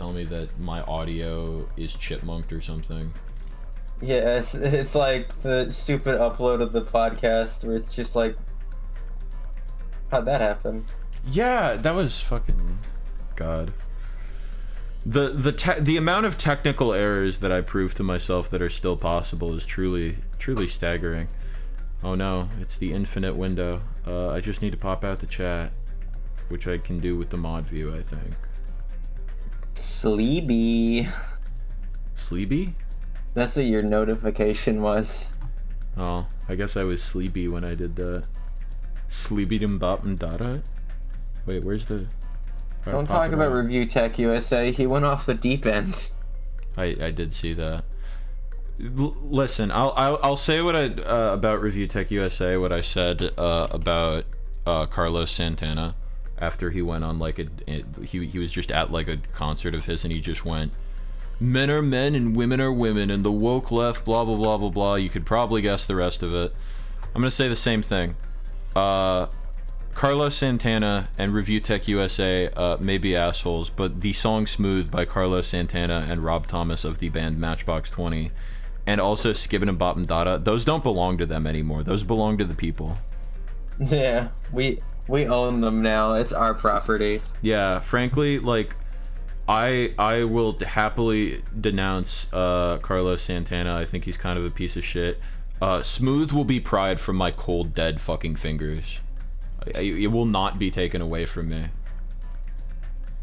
tell me that my audio is chipmunked or something. Yeah, it's like the stupid upload of the podcast where it's just like, how'd that happen? Yeah, that was fucking God. The amount of technical errors that I prove to myself that are still possible is truly staggering. Oh no, it's the infinite window. I just need to pop out the chat, which I can do with the mod view, I think. Sleepy. Sleepy? That's what your notification was. Oh, I guess I was sleepy when I did the sleepy dum bop and dada. Wait, where's the? Don't talk about Review Tech USA. He went off the deep end. I did see that. Listen, I'll say what I about Review Tech USA. What I said about Carlos Santana after he went on like he was just at like a concert of his and he just went, men are men and women are women and the woke left blah blah blah blah blah. You could probably guess the rest of it. I'm gonna say the same thing. Carlos Santana and Review Tech USA may be assholes, but the song Smooth by Carlos Santana and Rob Thomas of the band Matchbox 20, and also Skibbin' and Bop and Dada, those don't belong to them anymore. Those belong to the people. Yeah, we own them now. It's our property. Yeah, frankly, like, I will happily denounce Carlos Santana. I think he's kind of a piece of shit. Smooth will be pried from my cold, dead fucking fingers. It will not be taken away from me.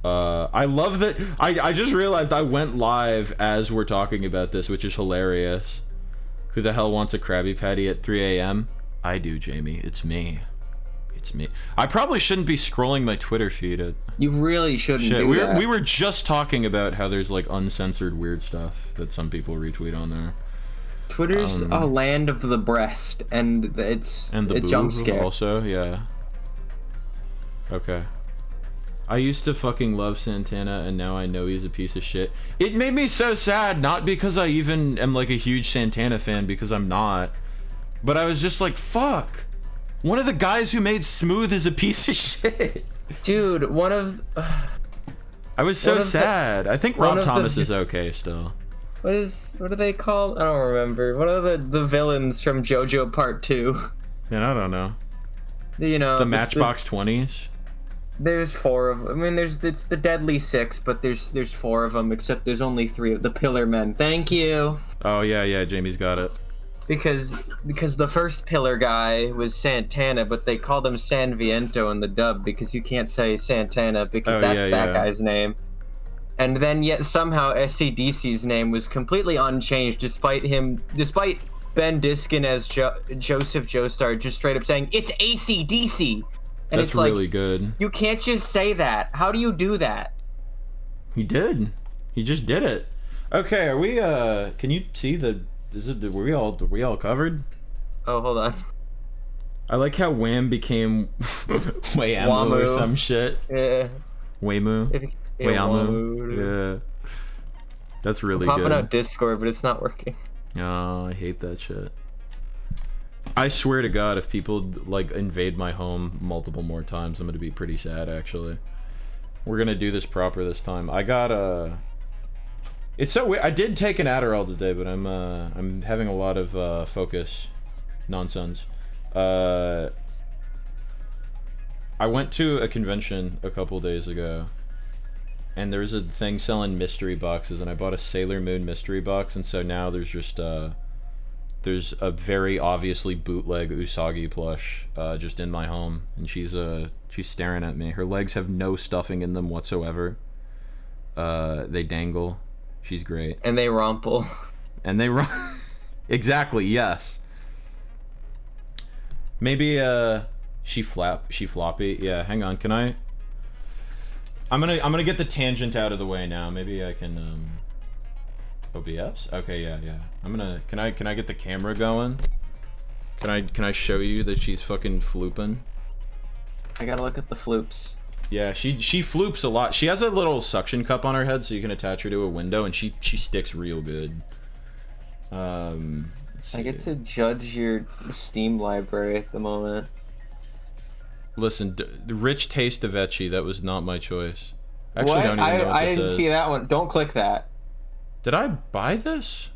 I love that. I just realized I went live as we're talking about this, which is hilarious. Who the hell wants a Krabby Patty at 3 a.m.? I do, Jamie. It's me. It's me. I probably shouldn't be scrolling my Twitter feed. You really shouldn't do that. We were just talking about how there's like uncensored weird stuff that some people retweet on there. Twitter's a land of the breast, and it's a jump scare. Also, yeah. Okay. I used to fucking love Santana, and now I know he's a piece of shit. It made me so sad, not because I even am like a huge Santana fan, because I'm not. But I was just like, fuck. One of the guys who made Smooth is a piece of shit. Dude, I was so sad. I think Rob Thomas is okay still. What are they called? I don't remember. What are the villains from JoJo Part 2? Yeah, I don't know. You know, the Matchbox 20s? There's 4 of them. I mean, it's the Deadly 6, but there's 4 of them, except there's only 3 of the Pillar Men. Thank you. Oh yeah, Jamie's got it. Because the first Pillar guy was Santana, but they called him San Viento in the dub because you can't say Santana because that's that guy's name. And then yet somehow SCDC's name was completely unchanged despite Ben Diskin as Joseph Joestar just straight up saying it's AC/DC. And that's it's like, really good. You can't just say that. How do you do that? He did. He just did it. Okay, are we can you see were we all covered? Oh, hold on. I like how Wham became Wayamo or some shit. Yeah. Waymoo. Wayamo. Yeah. That's really I'm good. popping out Discord, but it's not working. Oh, I hate that shit. I swear to God, if people like invade my home multiple more times, I'm gonna be pretty sad. Actually, we're gonna do this proper this time. I got It's so weird. I did take an Adderall today, but I'm having a lot of focus nonsense. I went to a convention a couple days ago, and there was a thing selling mystery boxes, and I bought a Sailor Moon mystery box, and so now there's just there's a very obviously bootleg Usagi plush just in my home, and she's staring at me. Her legs have no stuffing in them whatsoever. They dangle. She's great. And they rumple. And they exactly, yes. Maybe she floppy. Yeah, hang on. Can I I'm gonna get the tangent out of the way now. Maybe I can OBS? Okay, yeah. Can I get the camera going? Can I show you that she's fucking flooping? I gotta look at the floops. Yeah, she floops a lot. She has a little suction cup on her head so you can attach her to a window, and she sticks real good. I get to judge your Steam library at the moment. Listen, rich taste of ecchi, that was not my choice. Actually, don't even know what I this didn't is. see that one. Don't click that. Did I buy this?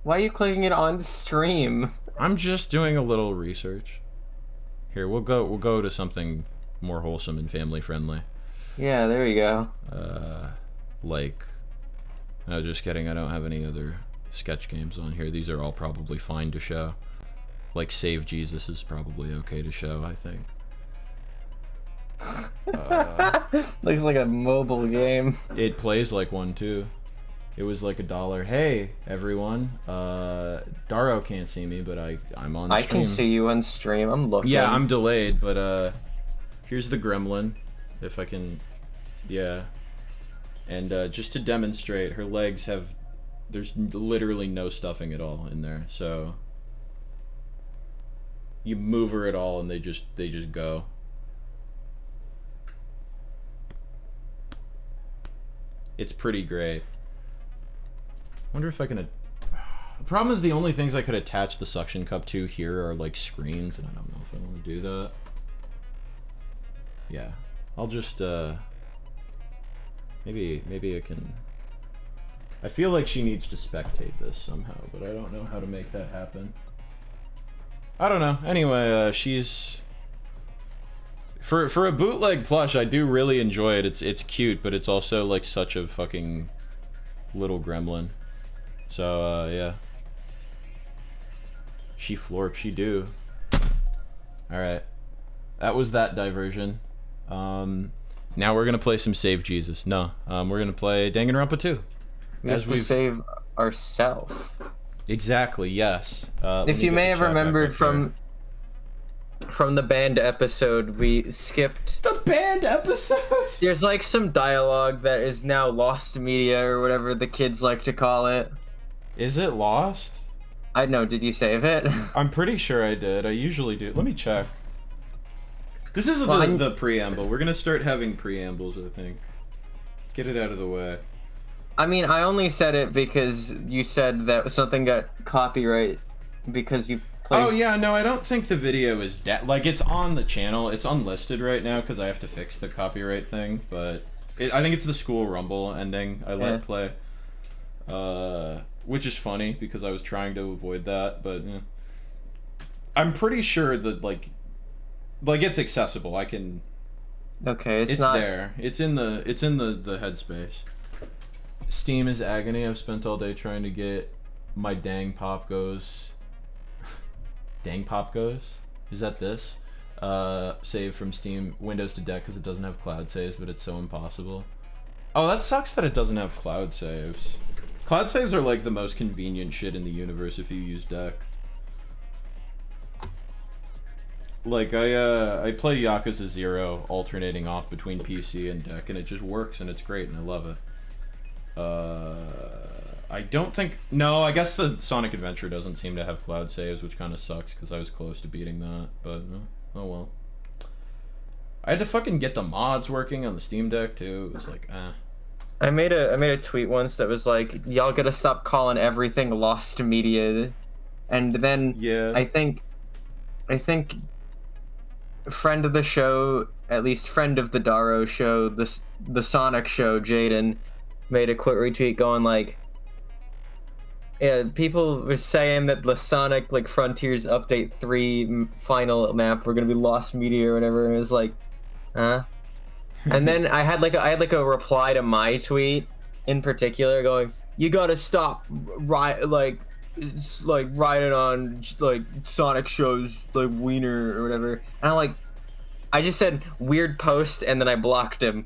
Why are you clicking it on stream? I'm just doing a little research. Here, we'll go to something more wholesome and family friendly. Yeah, there you go. Like, no, just kidding. I don't have any other sketch games on here. These are all probably fine to show. Like Save Jesus is probably okay to show, I think. Looks like a mobile game. It plays like one too. It was like $1. Hey everyone, Daro can't see me, but I'm on stream. I can see you on stream. I'm looking. Yeah, I'm delayed, but here's the gremlin, if I can. Yeah, and just to demonstrate, her legs have. There's literally no stuffing at all in there, so you move her at all, and they just go. It's pretty great. Wonder if I can. The problem is the only things I could attach the suction cup to here are like screens, and I don't know if I want to do that. Yeah, I'll just maybe I can. I feel like she needs to spectate this somehow, but I don't know how to make that happen. I don't know. Anyway, she's for a bootleg plush. I do really enjoy it. It's cute, but it's also like such a fucking little gremlin. So yeah. She florp, she do. Alright. That was that diversion. Now we're gonna play some Save Jesus. No. We're gonna play Danganronpa 2. We have to save ourselves. Exactly, yes. If you may have remembered from the band episode, we skipped... The band episode?! There's like some dialogue that is now lost media, or whatever the kids like to call it. Is it lost? I know, did you save it? I'm pretty sure I did. I usually do. Let me check. This is the preamble. We're gonna start having preambles, I think. Get it out of the way. I mean, I only said it because you said that something got copyright because you played... Oh yeah, no, I don't think the video is like, it's on the channel. It's unlisted right now because I have to fix the copyright thing, but I think it's the School Rumble ending I let play. Which is funny because I was trying to avoid that, but I'm pretty sure that like it's accessible. I can. Okay, it's not there. It's in the headspace. Steam is agony. I've spent all day trying to get my dang pop goes. Dang pop goes? Is that this? Save from Steam Windows to deck because it doesn't have cloud saves, but it's so impossible. Oh, that sucks that it doesn't have cloud saves. Cloud saves are like the most convenient shit in the universe if you use deck. Like I play Yakuza 0 alternating off between PC and deck, and it just works and it's great and I love it. I don't think... No, I guess the Sonic Adventure doesn't seem to have cloud saves, which kind of sucks because I was close to beating that, but oh well. I had to fucking get the mods working on the Steam Deck too. It was like, I made a tweet once that was like, y'all gotta stop calling everything lost media, and then I think friend of the show, at least friend of the Daro show, the Sonic show, Jaden, made a quick retweet going like, yeah, people were saying that the Sonic like Frontiers Update 3 final map were gonna be lost media or whatever, and it was like, huh? And then I had like a reply to my tweet in particular going, you gotta stop riding on like Sonic shows like wiener or whatever. And I'm like, I just said weird post and then I blocked him.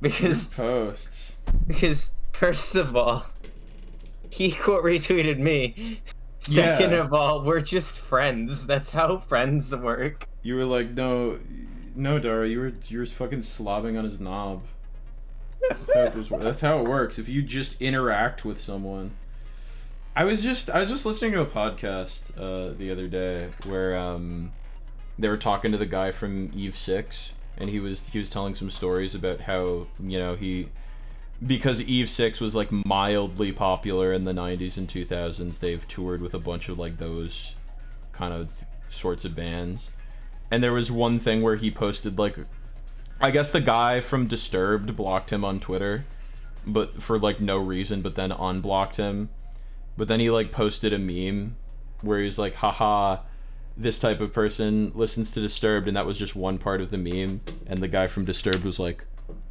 Because weird posts. Because first of all, he quote retweeted me. Second of all, we're just friends. That's how friends work. You were like, no, Dara, you were fucking slobbing on his knob. That's how it works. If you just interact with someone. I was just listening to a podcast the other day where they were talking to the guy from Eve 6, and he was telling some stories about how, you know, because Eve 6 was like mildly popular in the 90s and 2000s, they've toured with a bunch of like those kind of sorts of bands. And there was one thing where he posted like I guess the guy from Disturbed blocked him on Twitter, but for like no reason, but then unblocked him. But then he like posted a meme where he's like, haha, this type of person listens to Disturbed, and that was just one part of the meme. And the guy from Disturbed was like,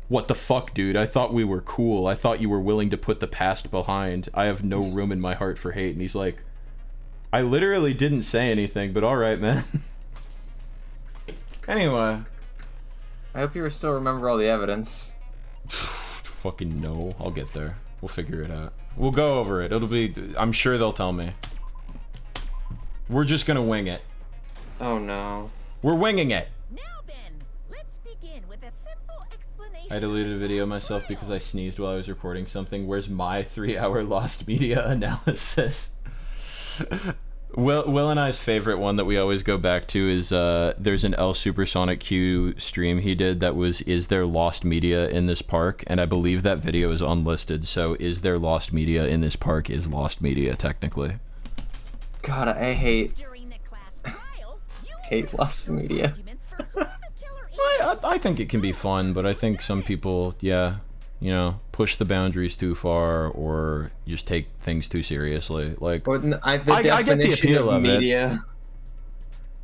what the fuck, dude? I thought we were cool. I thought you were willing to put the past behind. I have no room in my heart for hate. And he's like, I literally didn't say anything, but alright, man. Anyway. I hope you still remember all the evidence. Fucking no. I'll get there. We'll figure it out. We'll go over it. It'll be... I'm sure they'll tell me. We're just gonna wing it. Oh no. We're winging it! Now then, let's begin with a simple explanation. I deleted a video myself because I sneezed while I was recording something. Where's my 3-hour lost media analysis? Will and I's favorite one that we always go back to is there's an L Supersonic Q stream he did that was, is there lost media in this park? And I believe that video is unlisted, so is there lost media in this park is lost media technically. God, I hate During the class trial, you hate lost media. documents for who the killer is. I think it can be fun, but I think some people, yeah, you know, push the boundaries too far or just take things too seriously. Like, I get the appeal of media.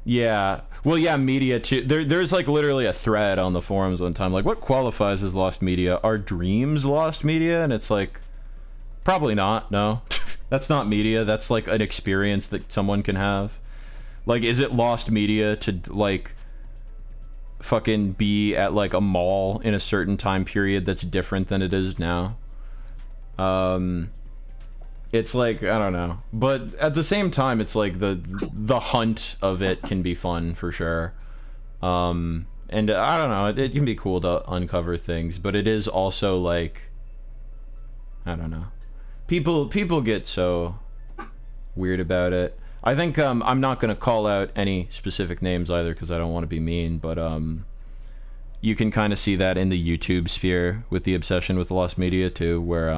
Yeah. Well, yeah, media too. There's like literally a thread on the forums one time, like, what qualifies as lost media? Are dreams lost media? And it's like, probably not, no. That's not media. That's like an experience that someone can have. Like, is it lost media to like fucking be at like a mall in a certain time period that's different than it is now? It's like, I don't know, but at the same time it's like the hunt of it can be fun for sure. And I don't know, it can be cool to uncover things, but it is also like, I don't know, people get so weird about it. I think I'm not going to call out any specific names either because I don't want to be mean, but you can kind of see that in the YouTube sphere with the obsession with lost media too, where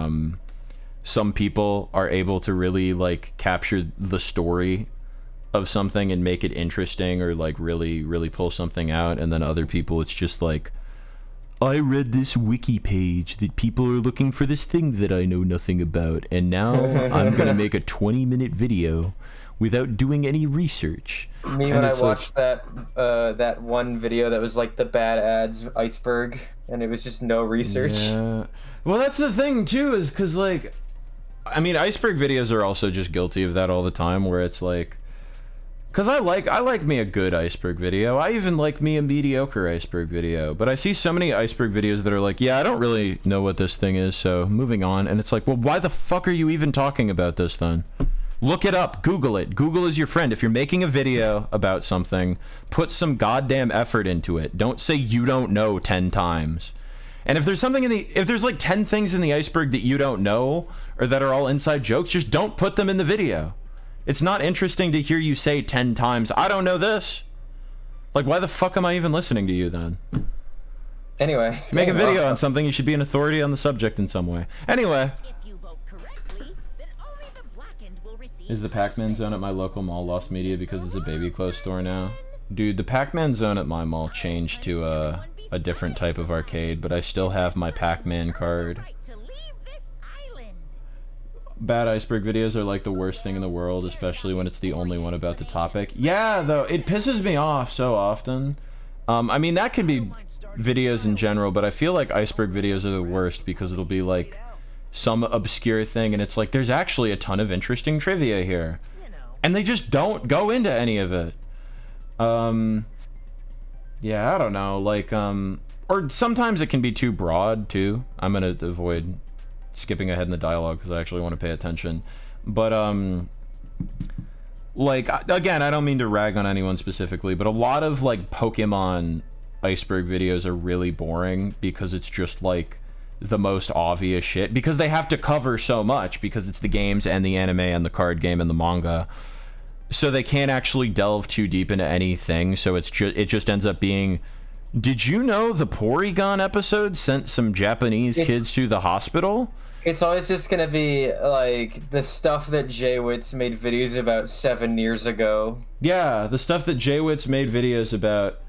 some people are able to really like capture the story of something and make it interesting or like really pull something out, and then other people it's just like, I read this wiki page that people are looking for this thing that I know nothing about, and now I'm gonna make a 20-minute video without doing any research. Me, when I watched that one video that was like the bad ads iceberg, and it was just no research. Yeah. Well, that's the thing too, is because like, I mean, iceberg videos are also just guilty of that all the time, where it's like, because I like me a good iceberg video. I even like me a mediocre iceberg video. But I see so many iceberg videos that are like, yeah, I don't really know what this thing is, so moving on. And it's like, well, why the fuck are you even talking about this then? Look it up. Google it. Google is your friend. If you're making a video about something, put some goddamn effort into it. Don't say you don't know 10 times. And if there's something if there's like 10 things in the iceberg that you don't know or that are all inside jokes, just don't put them in the video. It's not interesting to hear you say 10 times, I don't know this. Like, why the fuck am I even listening to you then? Anyway. Make a video on something, you should be an authority on the subject in some way. Anyway. If you vote correctly, then only the blackened will receive. Is the Pac-Man zone at my local mall lost media because it's a baby clothes store now? Dude, the Pac-Man zone at my mall changed to a different type of arcade, but I still have my Pac-Man card. Right to leave this island. Bad iceberg videos are like the worst thing in the world, especially when it's the only one about the topic. Yeah, though, it pisses me off so often. I mean, that could be videos in general, but I feel like iceberg videos are the worst because it'll be like some obscure thing and it's like, there's actually a ton of interesting trivia here. And they just don't go into any of it. Yeah, I don't know, like, or sometimes it can be too broad too. I'm gonna avoid skipping ahead in the dialogue because I actually want to pay attention. But like, again, I don't mean to rag on anyone specifically, but a lot of like Pokemon iceberg videos are really boring because it's just like the most obvious shit, because they have to cover so much because it's the games and the anime and the card game and the manga, so they can't actually delve too deep into anything. So it just ends up being, did you know the Porygon episode sent some Japanese kids to the hospital? It's always just gonna be like the stuff that Jaywitz made videos about 7 years ago. Yeah, the stuff that Jaywitz made videos about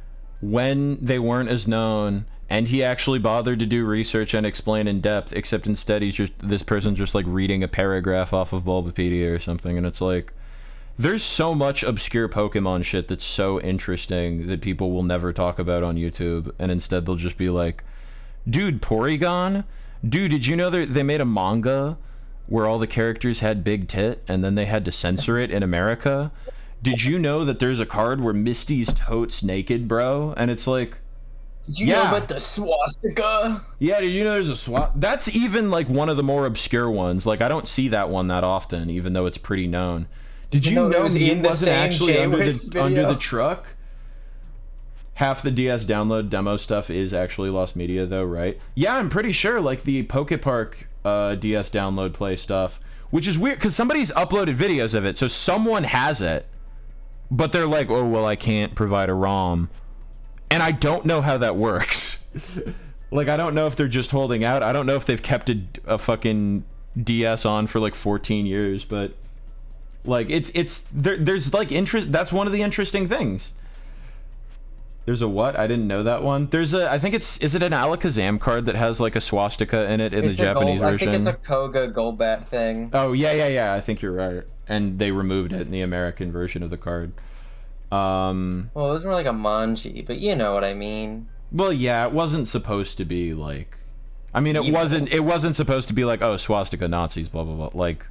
when they weren't as known and he actually bothered to do research and explain in depth, except instead this person's just like reading a paragraph off of Bulbapedia or something, and it's like, there's so much obscure Pokemon shit that's so interesting that people will never talk about on YouTube, and instead they'll just be like, dude, Porygon? Dude, did you know they made a manga where all the characters had big tit and then they had to censor it in America? Did you know that there's a card where Misty's totes naked, bro? And it's like, did you know about the swastika? Yeah, did you know there's a swastika? That's even like one of the more obscure ones. Like, I don't see that one that often, even though it's pretty known. Did you know he wasn't actually under the truck? Half the DS download demo stuff is actually lost media, though, right? Yeah, I'm pretty sure, like, the Pokepark DS download play stuff, which is weird, because somebody's uploaded videos of it, so someone has it, but they're like, oh, well, I can't provide a ROM. And I don't know how that works. Like, I don't know if they're just holding out. I don't know if they've kept a fucking DS on for, like, 14 years, but, like, there's, like, interest. That's one of the interesting things. There's a what? I didn't know that one. There's a, I think is it an Alakazam card that has like a swastika in it in the Japanese version? I think it's a Koga Golbat thing. Oh, yeah. I think you're right. And they removed it in the American version of the card. Well, it was more like a manji, but you know what I mean. Well, yeah, it wasn't supposed to be like, I mean, it wasn't supposed to be like, oh, swastika Nazis, blah, blah, blah. Like,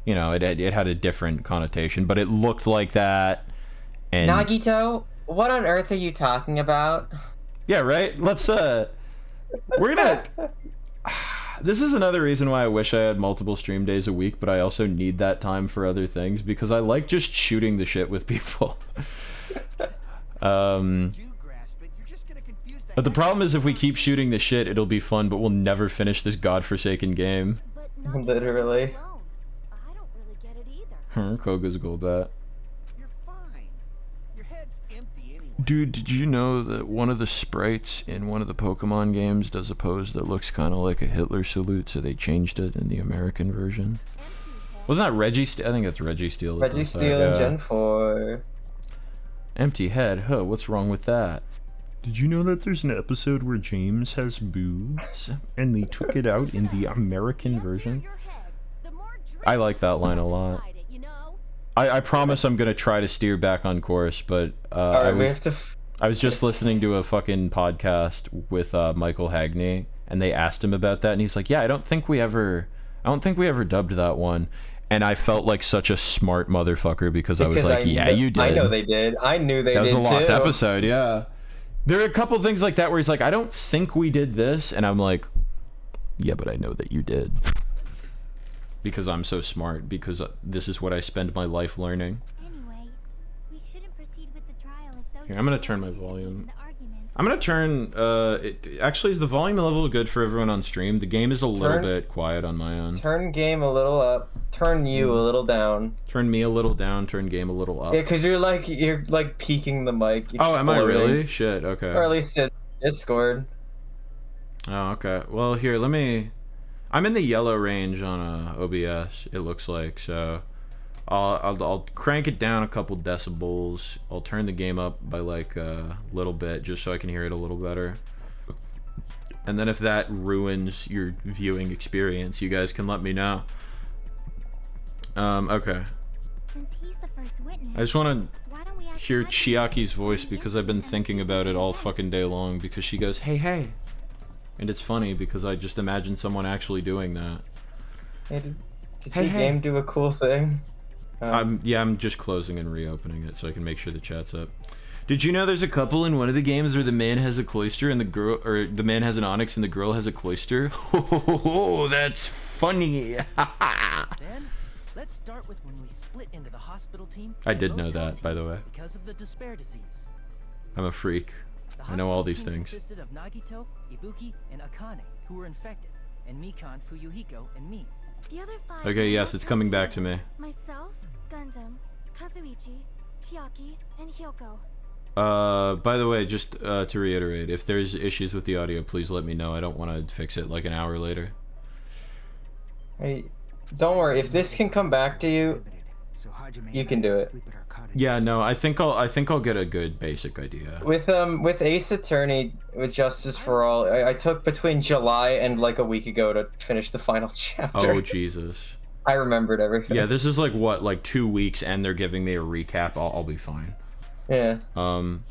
you know, it had a different connotation, but it looked like that. And Nagito? What on earth are you talking about? Yeah, right? Let's, we're gonna... This is another reason why I wish I had multiple stream days a week, but I also need that time for other things, because I like just shooting the shit with people. But the problem is if we keep shooting the shit, it'll be fun, but we'll never finish this godforsaken game. Literally. I don't really get it either. Koga's Golbat. Anyway. Dude, did you know that one of the sprites in one of the Pokemon games does a pose that looks kind of like a Hitler salute, so they changed it in the American version? Wasn't that Registeel? I think it's Registeel. Registeel in Gen 4. Empty head, huh? What's wrong with that? Did you know that there's an episode where James has boobs and they took it out in the American version? I like that line a lot. I promise I'm gonna try to steer back on course, but I was just listening to a fucking podcast with Michael Hagney, and they asked him about that, and he's like, "Yeah, I don't think we ever dubbed that one." And I felt like such a smart motherfucker because I was like, "Yeah, you did." I know they did. I knew they did. That was a lost too. episode, yeah. There are a couple things like that where he's like, "I don't think we did this," and I'm like, "Yeah, but I know that you did." Because I'm so smart, because this is what I spend my life learning. Anyway, we shouldn't proceed with the trial if those. Here, I'm gonna turn my volume. I'm gonna turn, actually, is the volume level good for everyone on stream? The game is a little bit quiet on my own. Turn game a little up, turn you a little down. Turn me a little down, turn game a little up. Yeah, because you're like peeking the mic. Oh, am I really? Shit, okay. Or at least it scored. Oh, okay. Well, here, I'm in the yellow range on OBS, it looks like, so I'll crank it down a couple decibels. I'll turn the game up by like a little bit just so I can hear it a little better. And then if that ruins your viewing experience, you guys can let me know. Okay. Since he's the first witness, I just want to hear Chiaki's voice because I've been thinking about it all fucking day long, because she goes, "Hey, hey." And it's funny because I just imagine someone actually doing that. Hey, did your game do a cool thing? I'm just closing and reopening it so I can make sure the chat's up. Did you know there's a couple in one of the games where the man has a cloister and the man has an onyx and the girl has a cloister? Oh, that's funny. Then let's start with when we split into the hospital team. I did know that, by the way. Because of the despair disease. I'm a freak. I know all these things. Consisted of Nagito, Ibuki, and Akane, who were infected, and Mikan, Fuyuhiko, and me. the other 5. Okay, yes, it's coming back to me. Myself, Gundam, Kazuichi, Chiaki, and Hyoko. By the way, just to reiterate, if there's issues with the audio, please let me know. I don't want to fix it like an hour later. Hey, don't worry. If this can come back to you, So Hajime You can do it. sleep at our cottages. Yeah, no, I think I'll get a good basic idea. With Ace Attorney, with Justice for All, I took between July and like a week ago to finish the final chapter. Oh Jesus. I remembered everything. Yeah, this is like what, like 2 weeks, and they're giving me a recap. I'll be fine. Yeah.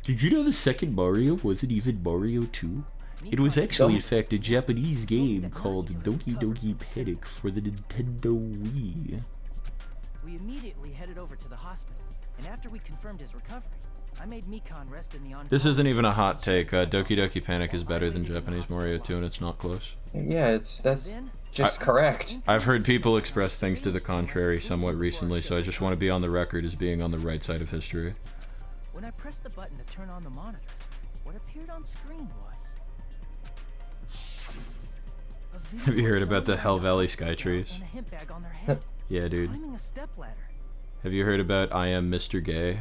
Did you know the second Mario wasn't even Mario 2? It was actually, in fact, a Japanese game called Doki Doki Panic for the Nintendo Wii. We immediately headed over to the hospital, and after we confirmed his recovery, I made Mikan rest in the on. This isn't even a hot take. Doki Doki Panic is better than Japanese Mario 2, and it's not close. Yeah, that's just correct. I've heard people express things to the contrary somewhat recently, so I just want to be on the record as being on the right side of history. When I pressed the button to turn on the monitor, what appeared on screen was... Have you heard about the Hell Valley Sky Trees? And a hemp bag on their head, Yeah, dude. climbing a stepladder. Have you heard about I Am Mr. Gay?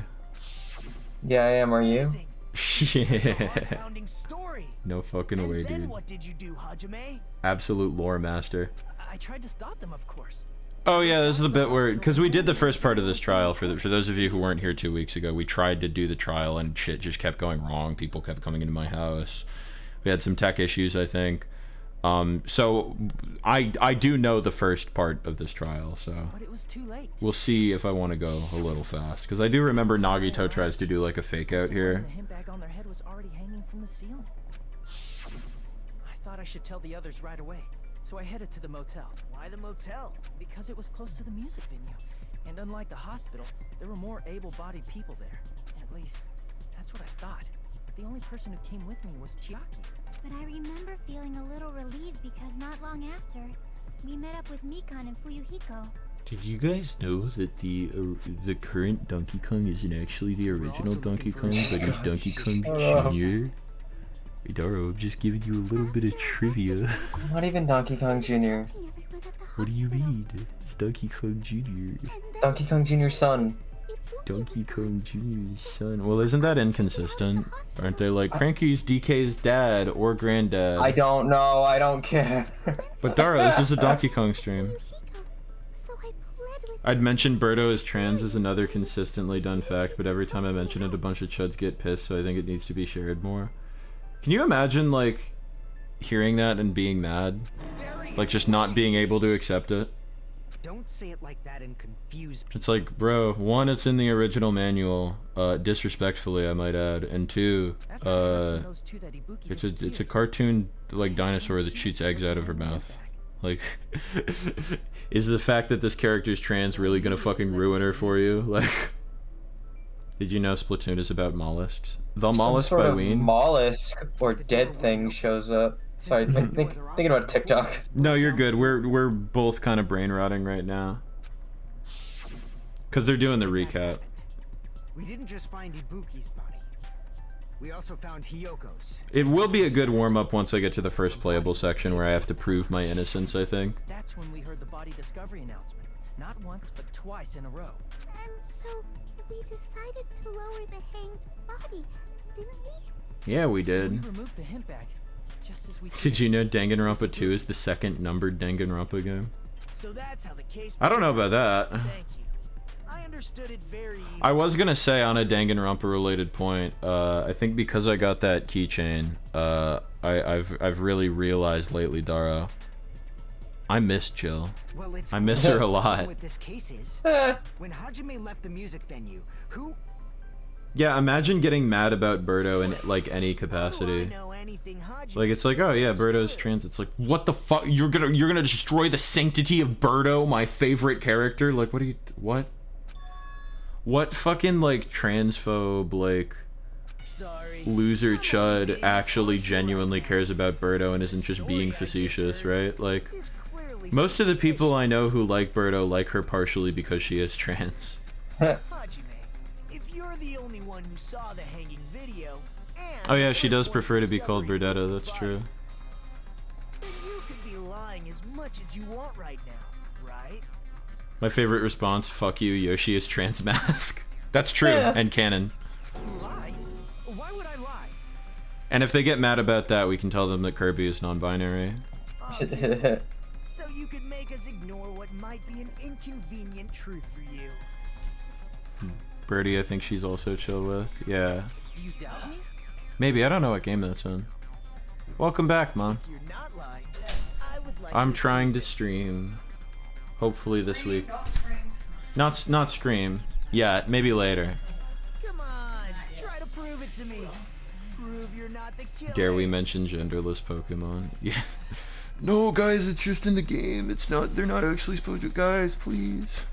Yeah, I am. Are you? Yeah. Founding story. No fucking And way, then dude. what did you do, Hajime? Absolute lore master. I tried to stop them, of course. Oh yeah, this is the bit where, because we did the first part of this trial, for those of you who weren't here 2 weeks ago, we tried to do the trial and shit just kept going wrong. People kept coming into my house. We had some tech issues, I think. So I do know the first part of this trial, so But it was too late. we'll see if I want to go a little fast, because I do remember Nagito tries to do like a fake out here. The hemp bag on their head was already hanging from the ceiling. I thought I should tell the others right away, so I headed to the motel. Why the motel? Because it was close to the music venue, and unlike the hospital, there were more able-bodied people there. At least, that's what I thought. But the only person who came with me was Chiaki. But I remember feeling a little relieved because not long after, we met up with Mikan and Fuyuhiko. Did you guys know that the current Donkey Kong isn't actually the original Donkey Kong, but is Donkey Kong Jr.? Hey, Daro, I'm just giving you a little bit of trivia. Not even Donkey Kong Jr. What do you mean? It's Donkey Kong Jr. Donkey Kong Jr.'s son. Donkey Kong Jr.'s son. Well, isn't that inconsistent? Aren't they like Cranky's DK's dad or granddad? I don't know. I don't care. But Dara, this is a Donkey Kong stream. So I pled with I'd mentioned Birdo is trans is another consistently done fact, but every time I mention it, a bunch of chuds get pissed, so I think it needs to be shared more. Can you imagine, like, hearing that and being mad? Like, just not being able to accept it? Don't say it like that and confuse people. It's like, bro, one, it's in the original manual, disrespectfully, I might add, and two, After I heard from those two that Ibuki it's a disappeared, cartoon, like, dinosaur that shoots eggs out of her mouth. Like, is the fact that this character's trans really gonna fucking ruin her for you? Like, did you know Splatoon is about mollusks? The mollusk Some sort by of Ween? mollusk or dead thing shows up. Sorry, thinking about TikTok. No, you're good. We're both kind of brain rotting right now. Cause they're doing the recap. We didn't just find Ibuki's body. We also found Hyoko's. It will be a good warm up once I get to the first playable section where I have to prove my innocence, I think. that's when we heard the body discovery announcement. Not once, but twice in a row. And so we decided to lower the hanged body, didn't we? Yeah, we We did. removed the hemp bag, just as we Did you know Danganronpa 2 is the second numbered Danganronpa game? So that's how the case. I don't know about that. Thank you. I understood it very easily. I was gonna say on a Danganronpa related point, I think because I got that keychain, I've really realized lately, Dara, I miss Jill. Well, it's I miss her a lot. What this case is, when Hajime left the music venue, who Yeah, imagine getting mad about Birdo in like any How do I capacity. know anything Hajime Like it's like, oh yeah, Birdo's trans. It's like, what the fuck? You're gonna destroy the sanctity of Birdo, my favorite character? Like, what are you? What? What fucking like transphobe like Sorry. loser chud actually genuinely cares about Birdo and isn't just being facetious, right? Like, Is clearly most of the people I know who like Birdo like her partially because she is trans. Hajime, if you're the only one who saw the hanging video, and Oh yeah, she the does first one prefer to be called discovering Birdetta. Ibuki's That's body, true. then you could be lying as much as you want right now, right? My favorite response: "Fuck you, Yoshi is trans mask." That's true and canon. lie. Why would I lie? And if they get mad about that, we can tell them that Kirby is non-binary. Obviously. So you could make us ignore what might be an inconvenient truth for you. Birdie, I think she's also chill with. Yeah. Do you doubt me? Maybe. I don't know what game that's in. Welcome back, Mom. You're not lying. I would like I'm to trying to believe it. stream. Hopefully this week. Not Scream. Yeah, maybe later. Come on, try to prove it to me. Prove you're not the killer. Dare we mention genderless Pokemon? Yeah. No, guys, it's just in the game. It's not. They're not actually supposed to. Guys, please.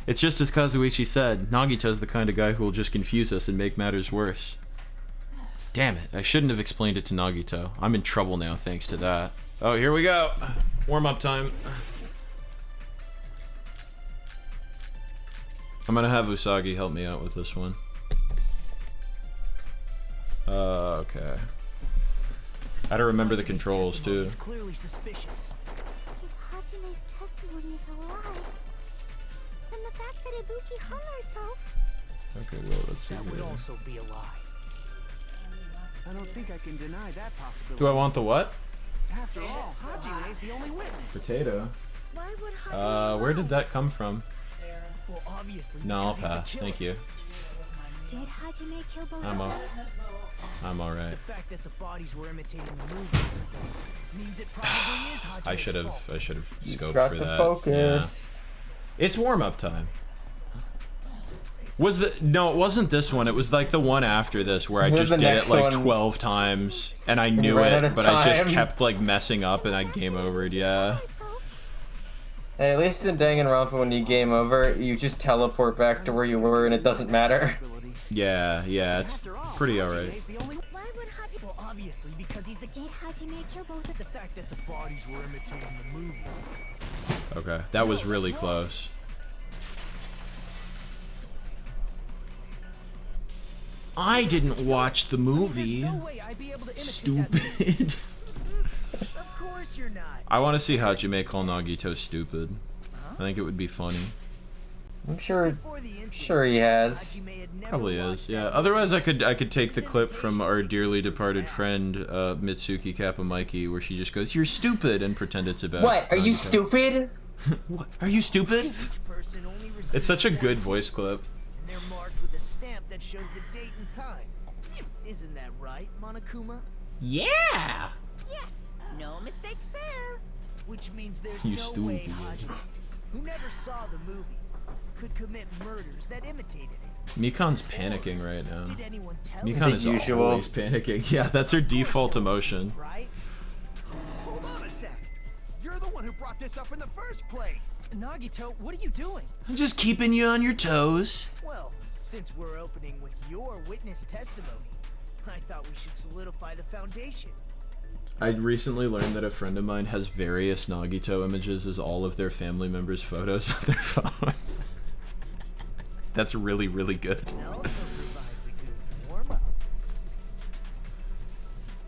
It's just as Kazuichi said. Nagito's the kind of guy who will just confuse us and make matters worse. Damn it! I shouldn't have explained it to Nagito. I'm in trouble now thanks to that. Oh, here we go. Warm-up time. I'm gonna have Usagi help me out with this one. Okay. I had to remember the controls too. It's clearly suspicious. If Hajime's testimony is a lie, then the fact that Ibuki hung herself. Okay, well, let's see That would here. also be a lie. I don't think I can deny that possibility. Do I want the what? After all, Hajime is the only witness. Potato. Why would Hajime Where lie? did that come from? Well, obviously. No, I'll because he's the pass. killer. Thank you. Did Hajime kill both I'm of all- them? I'm alright. The fact that the bodies were imitating the movie means it probably is Hajime's I should have fault. scoped Got for the that. focus. Yeah. It's warm-up time. Was the no? It wasn't this one. It was like the one after this where I Here's just the did it next like one. 12 times and I knew ran out it, of but I just time. kept like messing up and I game overed. Yeah. Herself? Hey, at least in Danganronpa, when you game over, you just teleport back to where you were, and it doesn't matter. Yeah. It's After all, pretty alright. Hajime's the only Why would Hajime? Well, obviously because he's the. Did Hajime kill both of The them? fact that the bodies were imitating the movie. Okay, that was really close. I didn't watch the movie. There's no way I'd be able to imitate that. Stupid. Of course you're not. I want to see Hajime call Nagito stupid. I think it would be funny. I'm sure, Before the incident, sure he has. Hajime had never Probably watched is, yeah. that Otherwise, I could take the clip from our dearly departed friend Mitsuki Kappa-Mikey, where she just goes, "You're stupid," and pretend it's about. What? Are you Nagito. stupid? What? Are you stupid? Each person only receives It's such a that good data, voice clip. and they're marked with a stamp that shows the date and time. Isn't that right, Monokuma? Yeah. Yes, no mistakes there. Which means there's You no way stupid. Hajime, who never saw the movie, could commit murders that imitated it. Mikan's panicking right now. Did anyone tell Mikan him? is usual. always panicking. Yeah, that's her default emotion. Right? Hold on a sec. You're the one who brought this up in the first place. Nagito, what are you doing? I'm just keeping you on your toes. Well, since we're opening with your witness testimony, I thought we should solidify the foundation. I recently learned that a friend of mine has various Nagito images as all of their family members' photos on their phone. That's really, really good. It also provides a good warm-up.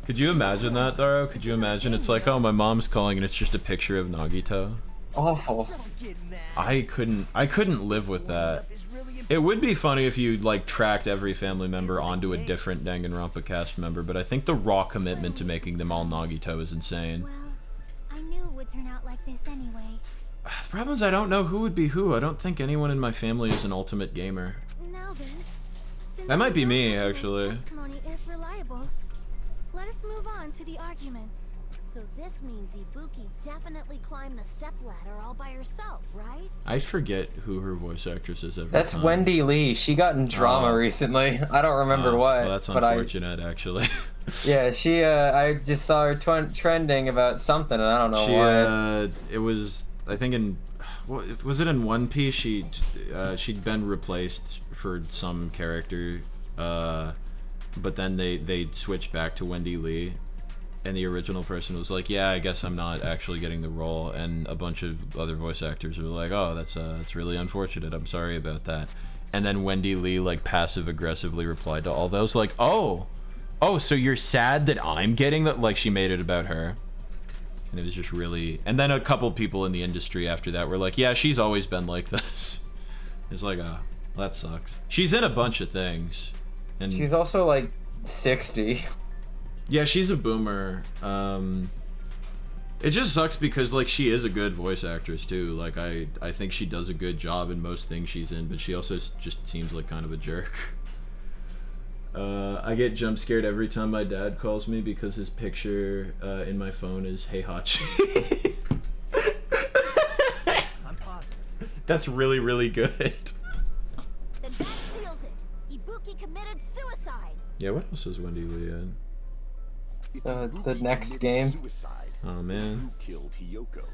Could you imagine that, Daro? Could you imagine it's like, oh, my mom's calling and it's just a picture of Nagito? Awful. Don't get mad. I couldn't live with that. Warm-up is really It would be funny if you like tracked every family member onto a different Danganronpa cast member, but I think the raw commitment to making them all Nagito is insane. Well, I knew it would turn out like this anyway. The problem is I don't know who would be who. I don't think anyone in my family is an ultimate gamer. Now then, since That might be we know me, Hajime's actually. testimony is reliable, let us move on to the arguments. So this means Ibuki definitely climbed the stepladder all by herself, right? I forget who her voice actress is every That's time. Wendy Lee. She got in drama Oh. recently. I don't remember what. Well, that's but unfortunate, actually. yeah, she. I just saw her trending about something, and I don't know She, what. it was, I think in, was it in One Piece? She'd been replaced for some character, but then they switched back to Wendy Lee, and the original person was like, yeah, I guess I'm not actually getting the role, and a bunch of other voice actors were like, oh, that's really unfortunate, I'm sorry about that. And then Wendy Lee like passive aggressively replied to all those like, oh, so you're sad that I'm getting that? Like, she made it about her. And it was just really, and then a couple people in the industry after that were like, yeah, she's always been like this. It's like, ah, that sucks. She's in a bunch of things, and She's also like 60. yeah, she's a boomer. It just sucks because like she is a good voice actress too. Like I think she does a good job in most things she's in, but she also just seems like kind of a jerk. I get jump scared every time my dad calls me because his picture in my phone is Hey Hachi. I'm positive. That's really, really good. Then that seals it. Ibuki committed suicide. Yeah, what else is Wendy Lee in? The next game. Oh man. Who killed Hiyoko?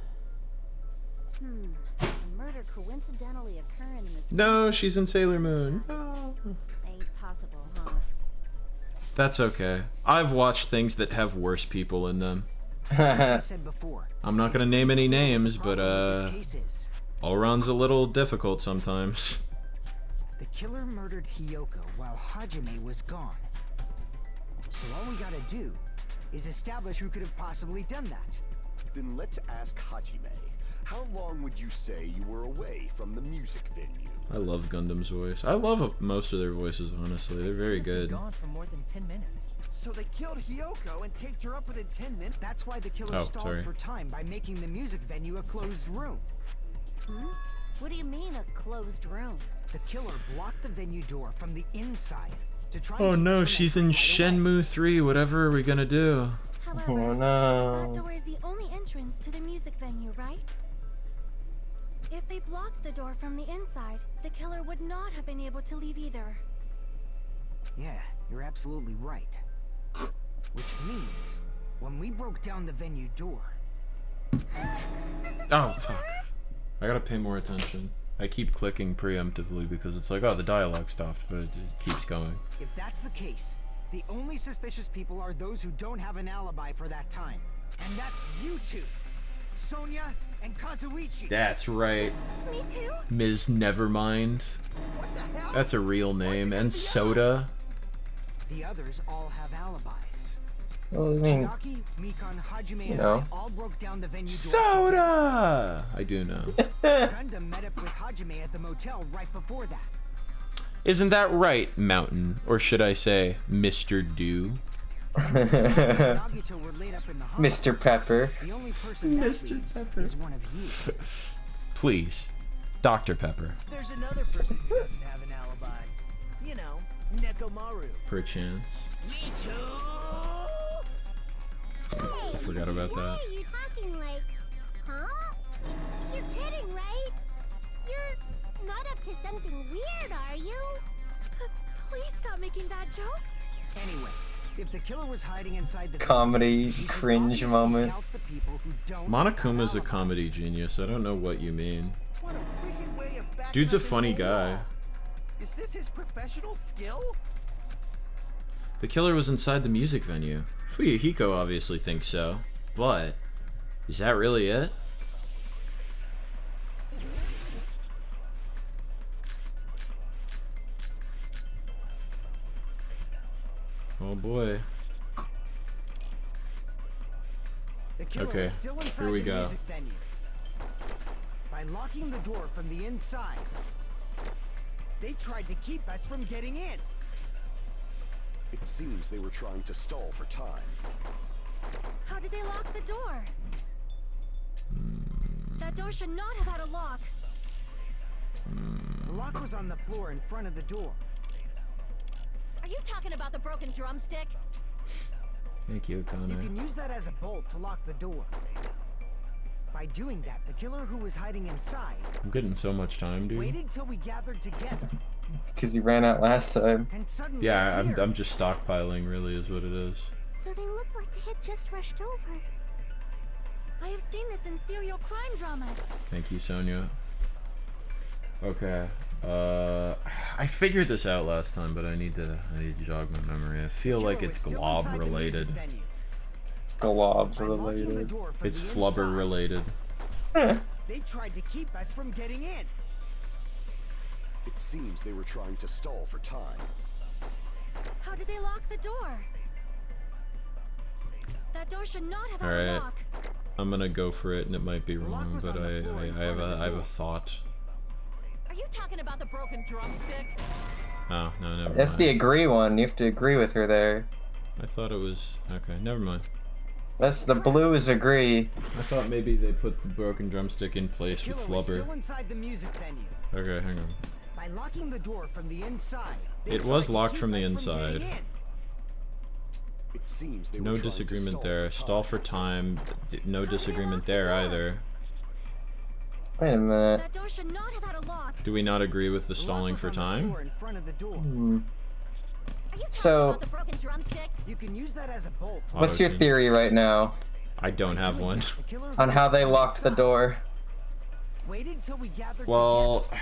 The murder coincidentally occurring in the No, she's in Sailor Moon. No. Ain't possible, huh? That's okay. I've watched things that have worse people in them. I said before. I'm not gonna name any names, but This case is Allround's a little difficult sometimes. the killer murdered Hiyoko while Hajime was gone. So all we gotta do is establish who could have possibly done that. Then let's ask Hajime. How long would you say you were away from the music venue? I love Gundam's voice. I love most of their voices, honestly. They're very good. Gone for more than 10 minutes. So they killed Hiyoko and taped her up within 10 minutes? That's why the killer Oh, stalled sorry. for time by making the music venue a closed room. What do you mean a closed room? The killer blocked the venue door from the inside to try Oh and no, keep she's the in next right away. Shenmue 3. Whatever are we gonna do? However, Oh that no. door is the only entrance to the music venue, right? If they blocked the door from the inside, the killer would not have been able to leave either. Yeah, you're absolutely right. Which means, when we broke down the venue door, Oh fuck. I gotta pay more attention. I keep clicking preemptively because it's like, oh, the dialogue stopped, but it keeps going. if that's the case, the only suspicious people are those who don't have an alibi for that time. And that's you two, Sonia and Kazuichi. That's right. Me too? Ms. Nevermind. What the hell? That's a real name. And Soda. The others all have alibis. Well, I mean, Chiaki, Mikan, Hajime, and know. I all broke down the venue door. Soda! I do know. Gundam met up with Hajime at the motel right before that. Isn't that right, Mountain? Or should I say, Mr. Dew? Nagito were laid up in the hospital. Mr. Pepper. The only person that Mr. leaves Pepper. is one of you. Please. Dr. Pepper. There's another person who doesn't have an alibi. You know, Nekomaru. Perchance. Me too! I forgot about Why that. are you talking like, huh? You're kidding, right? You're not up to something weird, are you? Please stop making bad jokes. Anyway, if the killer was hiding inside the Comedy he could cringe obviously moment. tout the people who don't Monokuma's a have comedy alibis. genius. I don't know what you mean. What a wicked way of backing Dude's a up into funny a guy. wall. Is this his professional skill? The killer was inside the music venue. Fuyuhiko obviously thinks so. But, is that really it? Oh boy. The killer Okay, is still inside here we the go. music venue. By locking the door from the inside, they tried to keep us from getting in. It seems they were trying to stall for time. How did they lock the door? That door should not have had a lock. The lock was on the floor in front of the door. Are you talking about the broken drumstick? Thank you, You Connor. can use that as a bolt to lock the door. By doing that, the killer who was hiding inside I'm getting so much time, dude. waited till we gathered together Because he ran out last time. and suddenly Yeah, appeared. I'm just stockpiling, really, is what it is. So they look like they had just rushed over. I have seen this in serial crime dramas. Thank you, Sonia. Okay. I figured this out last time, but I need to jog my memory. I feel Killer like was it's still glob inside the music related. venue. Glob By locking the related. door from It's the flubber inside, related. They tried to keep us from getting in. It seems they were trying to stall for time. How did they lock the door? That door should not have had a Alright. lock. I'm gonna go for it, and it might be lock wrong, was but on the floor in I have front of the a door. thought. Are you talking about the broken drumstick? Oh no, never That's mind. the agree one. You have to agree with her there. I thought it was okay. Never mind. That's the blues agree. I thought maybe they put the broken drumstick in place with Killer was Flubber. still inside the music venue. Okay, hang on. By locking the door from the inside, It was locked from the inside. It seems they were No trying to disagreement stall there. for Stall time. for time. No disagreement there either. Wait a minute. That door should not have had a lock. Do we not agree with the The lock stalling was for on the time? floor in front of the door. Are you talking So- about the broken drumstick? You can use that as a bolt. What's your theory right now I don't have one. The killer on how they locked the door? waited till we gathered Well, together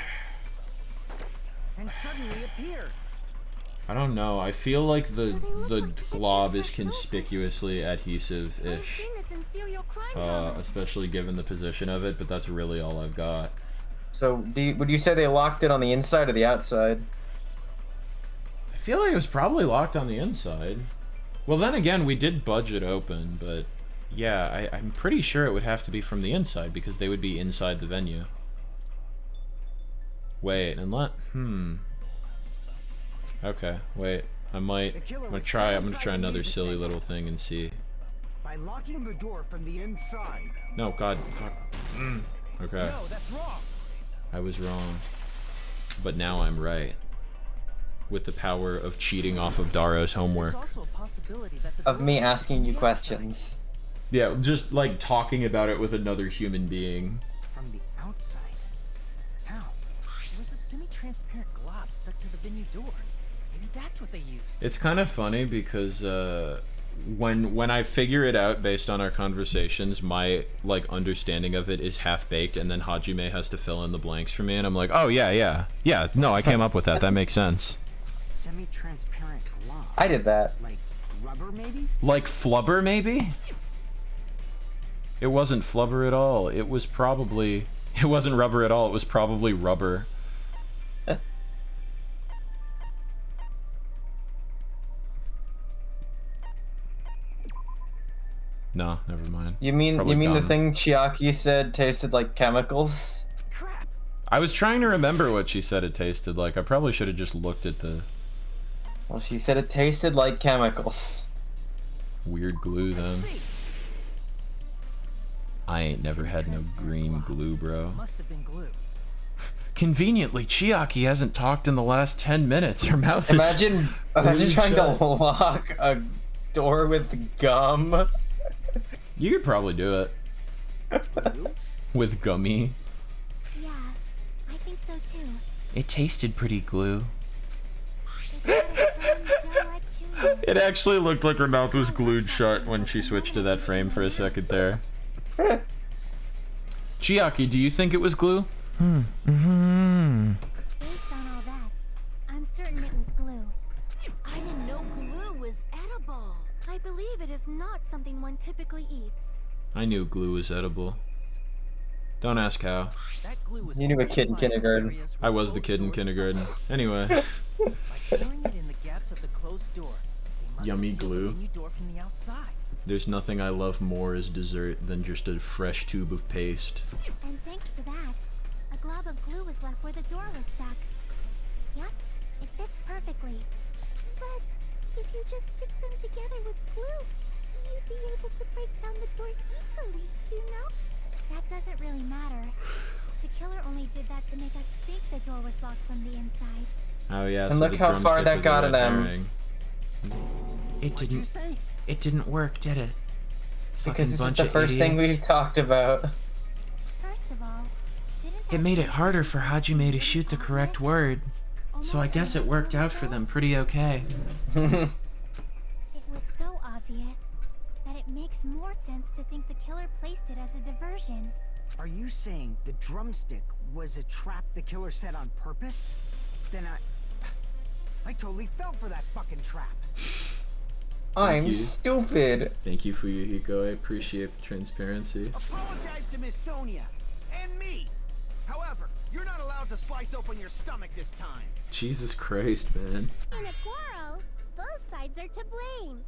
and suddenly appeared. I don't know. I feel like the glob is conspicuously I've adhesive-ish, seen this in serial crime dramas. especially given the position of it. But that's really all I've got. So, would you say they locked it on the inside or the outside? I feel like it was probably locked on the inside. Well, then again, we did budget open, but yeah, I'm pretty sure it would have to be from the inside because they would be inside the venue. Wait, and Okay, wait. I'm gonna try another silly little thing and see. By locking the door from the inside. No, God, fuck. Okay, No, that's wrong. I was wrong. But now I'm right. With the power of cheating off of Daro's homework. There's also a possibility that the Of door me was asking you from the questions. Yeah, just like talking about it with another human being. From the outside. How? outside. There was a semi-transparent glob stuck to the venue door. Maybe that's what they used. It's kind of funny because when I figure it out based on our conversations, my like understanding of it is half baked, and then Hajime has to fill in the blanks for me, and I'm like, oh yeah. No, I came up with that. That makes sense. Semi-transparent glob. I did that. Like rubber, maybe? Like flubber, maybe? It wasn't flubber at all. It wasn't rubber at all. It was probably rubber. No, never mind. You mean Probably the gum. thing Chiaki said tasted like chemicals? Crap! I was trying to remember what she said it tasted like. I probably should have just looked at the Well, she said it tasted like chemicals. weird glue then. See, I ain't never had no green glue, bro. must have been glue. Conveniently, Chiaki hasn't talked in the last 10 minutes. Her mouth is... Imagine glued trying shut. to lock a door with gum. You could probably do it. With gummy. Yeah, I think so too. It tasted pretty glue. It had a firm gel-like chewing. It actually looked like her mouth was glued shut when she switched to that frame for a second there. Chiaki, do you think it was glue? Based on all that, I'm certain it was glue. I didn't know glue was edible. I believe it is not something one typically eats. I knew glue was edible. Don't ask how. That glue was You knew a kid in applied to kindergarten. areas I where was the both kid in doors kindergarten. touched. Anyway. By pouring it in the gaps of the closed door, they must Yummy have sealed glue. the venue door from the outside. There's nothing I love more as dessert than just a fresh tube of paste. And thanks to that, a glob of glue was left where the door was stuck. Yep, it fits perfectly. But if you just stick them together with glue, you'd be able to break down the door easily, you know? That doesn't really matter. The killer only did that to make us think the door was locked from the inside. Oh yeah, And so look the how far drumstick that was a got red them. herring. What'd you say? It didn't work, did it? Because this is the first thing we've talked about. First of all, didn't It that made it make harder sense for that Hajime to it shoot the was correct obvious? word. So I Almost guess it every worked time out for show, them pretty okay. It was so obvious that it makes more sense to think the killer placed it as a diversion. Are you saying the drumstick was a trap the killer set on purpose? Then I totally fell for that fucking trap. I'm you. stupid. Thank you, Fuyuhiko. I appreciate the transparency. Apologize to Miss Sonia and me. However, you're not allowed to slice open your stomach this time. Jesus Christ, man. In a quarrel, both sides are to blame.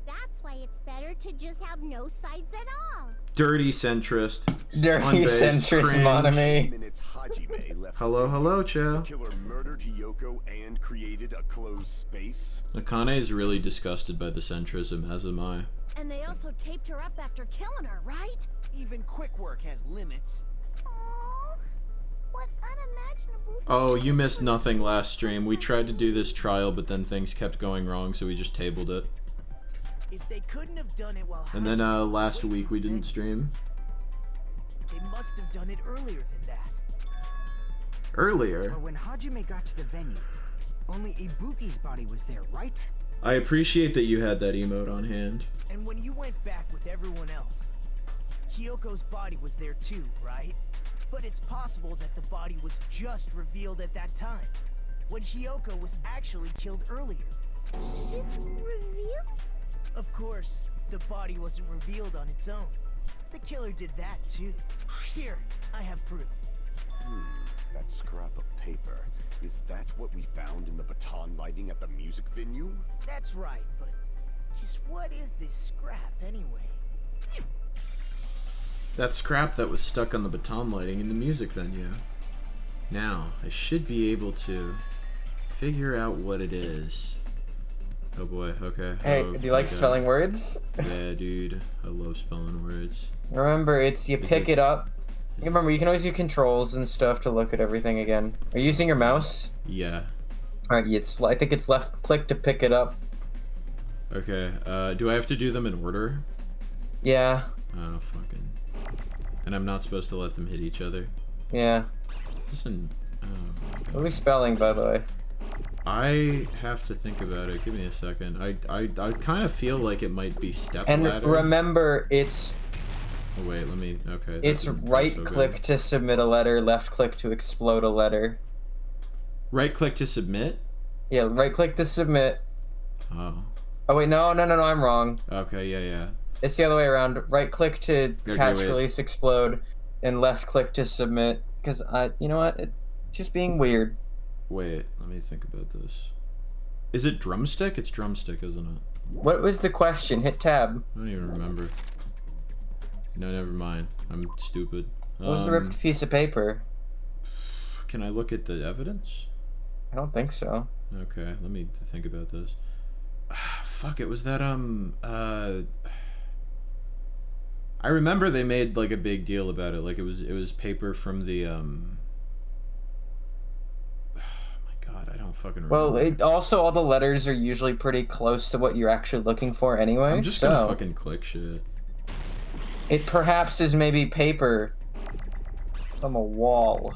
That's why it's better to just have no sides at all. Dirty centrist. Dirty Unbased, centrist cringe. Monami. Minutes Hajime left Hello, hello, Cho. Killer murdered Hiyoko and created a closed space. Akane is really disgusted by the centrism, as am I. And they also taped her up after killing her, right? Even quick work has limits. Oh, what unimaginable. Oh, you missed nothing last stream. We tried to do this trial, but then things kept going wrong, so we just tabled it. If they couldn't have done it while And then Hajime was last away week from we the didn't venue, stream. They must have done it earlier than that. Earlier? But when Hajime got to the venue, only Ibuki's body was there, right? I appreciate that you had that emote on hand. And when you went back with everyone else, Hiyoko's body was there too, right? But it's possible that the body was just revealed at that time, when Hiyoko was actually killed earlier. Just revealed? Of course, the body wasn't revealed on its own. The killer did that too. Here, I have proof. That scrap of paper. Is that what we found in the baton lighting at the music venue? That's right, but just what is this scrap anyway? That scrap that was stuck on the baton lighting in the music venue. Now, I should be able to figure out what it is. Oh boy, okay. Hey, Oh, do you like okay. spelling words? Yeah, dude. I love spelling words. Remember, it's you Is pick it- it up. You remember, you can always use controls and stuff to look at everything again. Are you using your mouse? Yeah. Alright, I think it's left click to pick it up. Okay, do I have to do them in order? Yeah, Oh, fucking. And I'm not supposed to let them hit each other? yeah. Is this an... Oh, my God. What are we spelling, by the way? I have to think about it. Give me a second. I kind of feel like it might be step And ladder. remember, it's Oh wait, let me. Okay. it's that's right so good. click to submit a letter, left click to explode a letter. Right click to submit. Yeah, right click to submit. Oh. Oh wait, no, I'm wrong. Okay. Yeah. Yeah. It's the other way around. Right click to Okay, catch, wait. release, explode, and left click to submit. Because you know what? It's just being weird. Wait. Let me think about this. Is it drumstick? It's drumstick, isn't it? What was the question? Hit tab. I don't even remember. No, never mind. I'm stupid. What was the ripped piece of paper? Can I look at the evidence? I don't think so. Okay, let me think about this. Fuck, it was that I remember they made like a big deal about it. Like it was paper from the my God, I don't fucking remember. Well, also all the letters are usually pretty close to what you're actually looking for anyway. I'm just so gonna fucking click shit. it perhaps is maybe paper from a wall.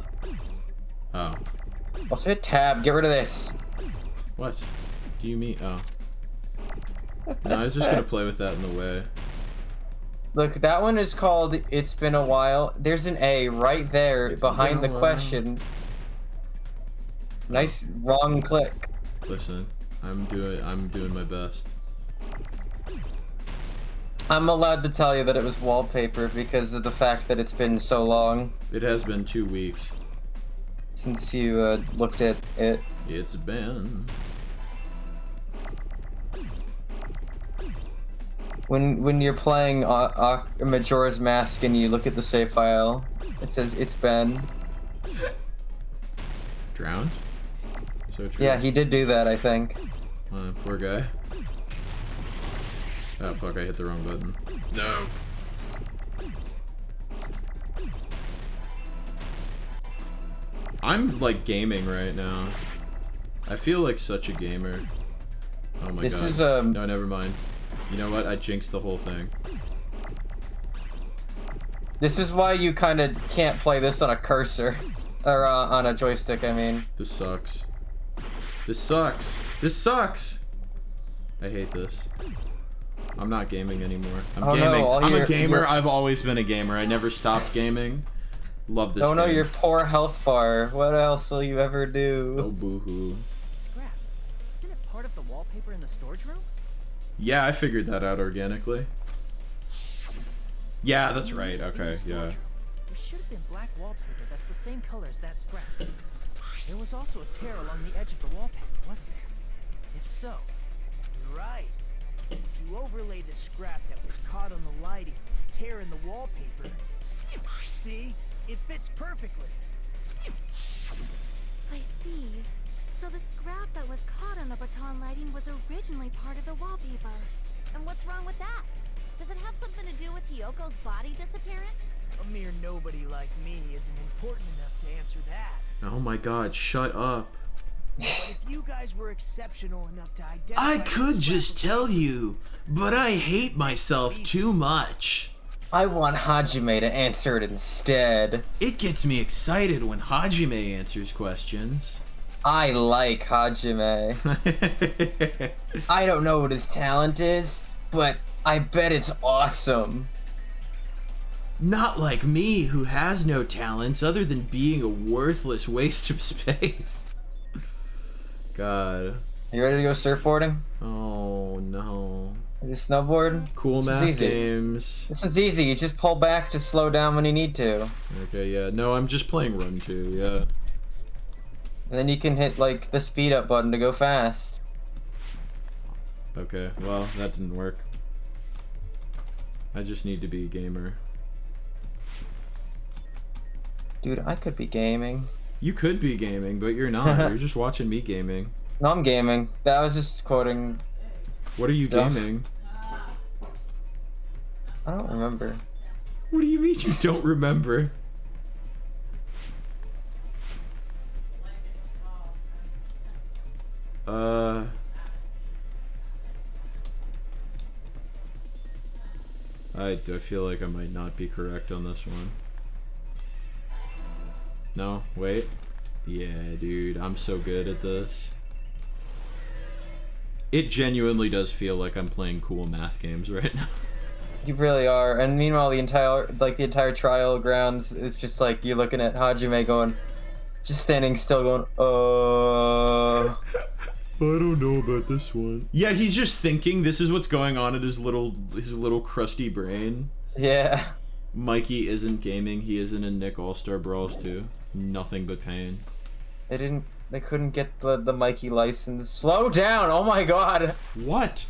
Oh. Also hit tab. Get rid of this. What? Do you mean? Oh. No, I was just gonna play with that in the way. Look, that one is called It's Been a While. There's an A right there It's behind the been a while. question. Nice wrong click. Listen, I'm doing my best. I'm allowed to tell you that it was wallpaper because of the fact that it's been so long It has been 2 weeks. since you looked at it. It's been. When you're playing Majora's Mask and you look at the save file, it says it's been. Drowned? So true. Yeah, he did do that, I think. Poor guy. Oh fuck, I hit the wrong button. No! I'm like gaming right now. I feel like such a gamer. Oh my This god. is, No, never mind. You know what? I jinxed the whole thing. This is why you kind of can't play this on a cursor. Or on a joystick, I mean. This sucks. This sucks. This sucks! I hate this. I'm not gaming anymore. I'm Oh, no, gaming. all I'm a your- gamer. your- I've always been a gamer. I never stopped gaming. Love this Oh no, game. your poor health bar. What else will you ever do? Oh boo-hoo. Scrap. Isn't it part of the wallpaper in the storage room? Yeah, I figured that out organically. Yeah, that's In the right. music Okay, venue yeah. storage room, there should have been black wallpaper that's the same color as that scrap. There was also a tear along the edge of the wallpaper, wasn't there? If so, You're right. If you overlay the scrap that was caught on the lighting with the tear in the wallpaper, see? It fits perfectly. I see. So the scrap that was caught on the baton lighting was originally part of the wallpaper. And what's wrong with that? Does it have something to do with Hiyoko's body disappearing? A mere nobody like me isn't important enough to answer that. Oh my god, shut up. But if you guys were exceptional enough to identify... I the could scrap just of tell paper- you, but I hate myself too much. I want Hajime to answer it instead. It gets me excited when Hajime answers questions. I like Hajime. I don't know what his talent is, but I bet it's awesome. Not like me, who has no talents other than being a worthless waste of space. God. You ready to go surfboarding? Oh no. You snowboard? Cool This math one's easy. games. This one's easy. You just pull back to slow down when you need to. Okay, yeah. No, I'm just playing Run 2, yeah. And then you can hit, like, the speed up button to go fast. Okay, well, that didn't work. I just need to be a gamer. Dude, I could be gaming. You could be gaming, but you're not. You're just watching me gaming. No, I'm gaming. That was just quoting. What are you Stuff. gaming? I don't remember. What do you mean you don't remember? I feel like I might not be correct on this one. No, wait. Yeah, dude, I'm so good at this. It genuinely does feel like I'm playing cool math games right now. You really are. And meanwhile, the entire trial grounds is just like you're looking at Hajime going, just standing still going, I don't know about this one. Yeah, he's just thinking this is what's going on in his little crusty brain. Yeah. Mikey isn't gaming, he isn't in Nick All-Star Brawls 2. Nothing but pain. They couldn't get the Mikey license. Slow down! Oh my god! What?